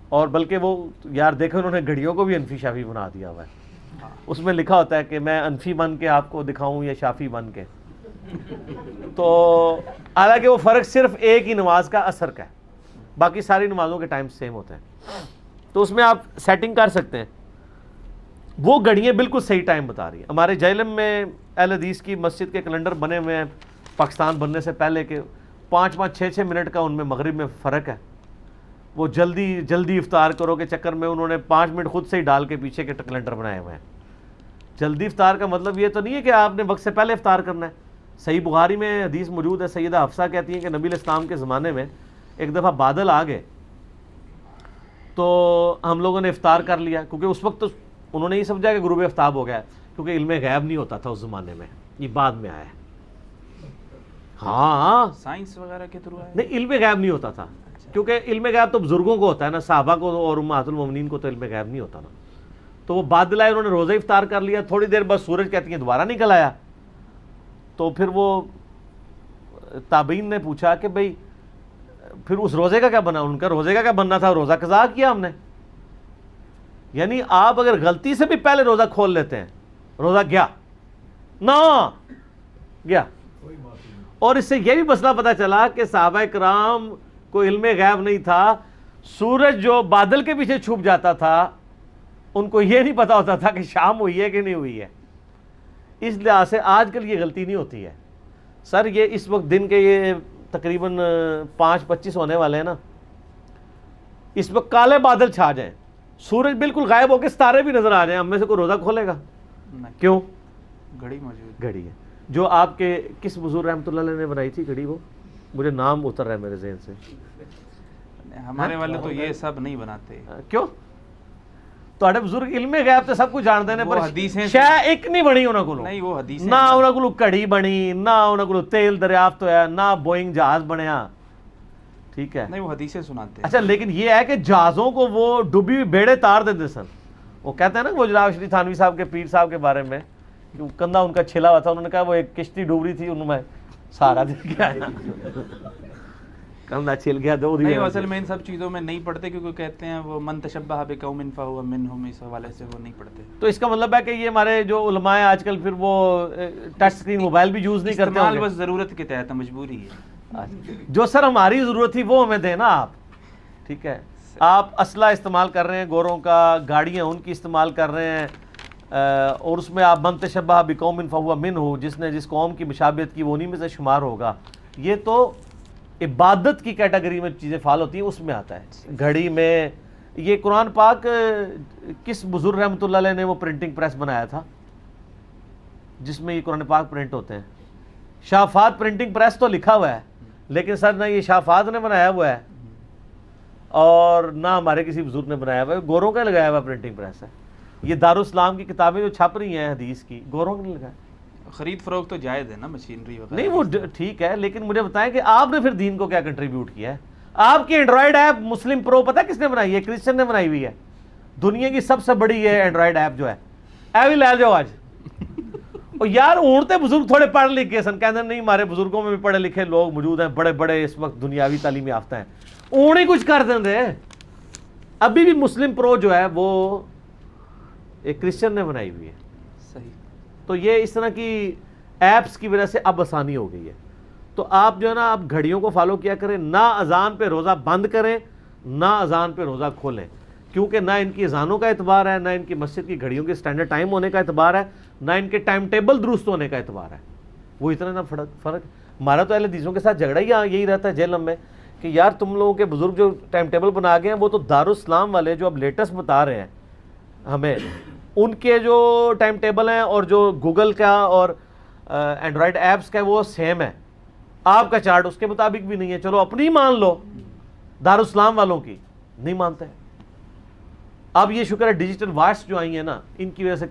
اور بلکہ وہ یار دیکھیں انہوں نے گھڑیوں کو بھی انفی شافی بنا دیا ہوا ہے. اس میں لکھا ہوتا ہے کہ میں انفی بن کے آپ کو دکھاؤں یا شافی بن کے. تو حالانکہ وہ فرق صرف ایک ہی نماز کا اثر کا ہے, باقی ساری نمازوں کے ٹائم سیم ہوتے ہیں. تو اس میں آپ سیٹنگ کر سکتے ہیں. وہ گھڑیاں بالکل صحیح ٹائم بتا رہی ہیں. ہمارے جہلم میں اہل حدیث کی مسجد کے کیلنڈر بنے ہوئے ہیں پاکستان بننے سے پہلے کے, 5-6 منٹ کا ان میں مغرب میں فرق ہے. وہ جلدی افطار کرو کے چکر میں انہوں نے 5 منٹ خود سے ہی ڈال کے پیچھے کے کیلنڈر بنائے ہوئے ہیں. جلدی افطار کا مطلب یہ تو نہیں ہے کہ آپ نے وقت سے پہلے افطار کرنا ہے. صحیح بخاری میں حدیث موجود ہے, سیدہ حفصہ کہتی ہیں کہ نبی علیہ السلام کے زمانے میں ایک دفعہ بادل آ گئے تو ہم لوگوں نے افطار کر لیا, کیونکہ اس وقت تو انہوں نے یہ سمجھا کہ غروب آفتاب ہو گیا, کیونکہ علم غیب نہیں ہوتا تھا اس زمانے میں, یہ بعد میں آیا ہے. ہاں سائنس وغیرہ کے تھرو آیا نہیں, علم غیب نہیں ہوتا تھا, کیونکہ علم غیب تو بزرگوں کو ہوتا ہے نا, صحابہ کو اور امہات المومنین کو تو علم غیب نہیں ہوتا نا. تو وہ بادل آئے, انہوں نے روزہ افطار کر لیا, تھوڑی دیر بعد سورج کہتی ہیں دوبارہ نکل آیا. تو پھر وہ تابعین نے پوچھا کہ بھئی پھر اس روزے کا کیا بنا؟ ان کا روزے کا کیا بننا تھا, روزہ قضا کیا ہم نے. یعنی آپ اگر غلطی سے بھی پہلے روزہ کھول لیتے ہیں, روزہ گیا نہ گیا. اور اس سے یہ بھی مسئلہ پتہ چلا کہ صحابہ کرام کو علم غیب نہیں تھا. سورج جو بادل کے پیچھے چھپ جاتا تھا ان کو یہ نہیں پتا ہوتا تھا کہ شام ہوئی ہے کہ نہیں ہوئی ہے. اس لحاظ سے آج کل یہ غلطی نہیں ہوتی ہے. سر یہ اس وقت دن کے یہ تقریباً 5:25 ہونے والے ہیں نا, اس وقت کالے بادل چھا جائیں, سورج بالکل غائب ہو کے ستارے بھی نظر آ جائیں, ہم میں سے کوئی روزہ کھولے گا؟ کیوں؟ گھڑی موجود, گھڑی ہے. جو آپ کے کس بزرگ رحمۃ اللہ علیہ نے بنائی تھی گھڑی, وہ مجھے نام اتر رہا ہے میرے ذہن سے. ہمارے والے تو یہ سب نہیں بناتے. کیوں؟ تواڈے بزرگ علم غیب تے سب کچھ جانتے ہیں, پر حدیثیں شے ایک نہیں بنی انہاں کولوں. نہیں وہ حدیثیں نہ انہاں کولوں گھڑی بنی, نہ انہاں کولوں تیل دریافت ہویا, نہ بوئنگ جہاز بنیا. ٹھیک ہے, نہیں وہ حدیثیں سناتے. اچھا لیکن یہ ہے کہ جہازوں کو وہ ڈوبی ہوئی بیڑے تار دیتے سن. وہ کہتے ہیں نا وہ جناب شریف تھانوی صاحب کے پیر صاحب کے بارے میں, کندھا ان کا چھلا ہوا تھا, انہوں نے کہا وہ ایک کشتی ڈوب رہی تھی, انہوں میں سہارا دے کے آئے, کندھا چھل گیا. دو نہیں اصل میں ان سب چیزوں میں نہیں پڑھتے, کیونکہ کہتے ہیں وہ من تشبہ بقوم فہو منہم, اس حوالے سے وہ نہیں پڑھتے. تو اس کا مطلب ہے کہ یہ ہمارے جو علماء ہیں آج کل پھر وہ ٹچ اسکرین موبائل بھی یوز نہیں کرتے. استعمال بس ضرورت کے تحت, مجبوری ہے. جو سر ہماری ضرورت تھی وہ ہمیں دینا آپ. ٹھیک ہے, آپ اسلحہ استعمال کر رہے ہیں گوروں کا, گاڑیاں ان کی استعمال کر رہے ہیں, اور اس میں آپ من تشبہ بقوم فہو منہ, جس نے جس قوم کی مشابہت کی وہ انہی میں سے شمار ہوگا. یہ تو عبادت کی کیٹیگری میں چیزیں فعال ہوتی ہیں, اس میں آتا ہے. گھڑی میں یہ قرآن پاک کس بزرگ رحمۃ اللہ علیہ نے وہ پرنٹنگ پریس بنایا تھا جس میں یہ قرآن پاک پرنٹ ہوتے ہیں؟ شاہ فہد پرنٹنگ پریس تو لکھا ہوا ہے, لیکن سر نہ یہ شاہ فہد نے بنایا ہوا ہے اور نہ ہمارے کسی بزرگ نے بنایا ہوا ہے, گوروں کا لگایا ہوا پرنٹنگ پریس ہے. یہ دارالاسلام کی کتابیں جو چھپ رہی ہیں حدیث کی, گوروں نے لگایا. خرید فروخت تو جائز ہے نا مشینری وغیرہ؟ نہیں وہ ٹھیک ہے, لیکن مجھے بتائیں کہ آپ نے پھر دین کو کیا کنٹریبیوٹ کیا ہے؟ آپ کی اینڈرائڈ ایپ مسلم پرو پتہ کس نے بنائی ہے؟ کرسچن نے بنائی ہوئی ہے. دنیا کی سب سے بڑی ہے اینڈرائڈ ایپ جو ہے, ایوی لے جاؤ آج. اور یار اونتے بزرگ تھوڑے پڑھ لکھ گئے سن, کہتے ہیں نہیں ہمارے بزرگوں میں بھی پڑھے لکھے لوگ موجود ہیں, بڑے بڑے اس وقت دنیاوی تعلیم یافتہ ہیں, اون ہی کچھ کر دیں دے. ابھی بھی مسلم پرو جو ہے وہ ایک کرسچن نے بنائی ہوئی ہے. صحیح. تو یہ اس طرح کی ایپس کی وجہ سے اب آسانی ہو گئی ہے. تو آپ جو ہے نا اب گھڑیوں کو فالو کیا کریں, نہ اذان پہ روزہ بند کریں نہ اذان پہ روزہ کھولیں, کیونکہ نہ ان کی اذانوں کا اعتبار ہے, نہ ان کی مسجد کی گھڑیوں کے سٹینڈرڈ ٹائم ہونے کا اعتبار ہے, نہ ان کے ٹائم ٹیبل درست ہونے کا اعتبار ہے. وہ اتنا نہ فرق. ہمارا تو اہل حدیثوں کے ساتھ جھگڑا ہی یہی رہتا ہے جہلم میں کہ یار تم لوگوں کے بزرگ جو ٹائم ٹیبل بنا گئے ہیں وہ تو دارالاسلام والے جو اب لیٹسٹ بتا رہے ہیں ہمیں, ان کے جو ٹائم ٹیبل ہیں اور جو گوگل کا اور اینڈرائڈ ایپس کا وہ سیم ہے. آپ کا چارٹ اس کے مطابق بھی نہیں ہے. چلو اپنی مان لو, دارالاسلام والوں کی نہیں مانتے. اب یہ شکر ہے ڈیجیٹل واچ جو آئی ہیں نا, ان کی وجہ سے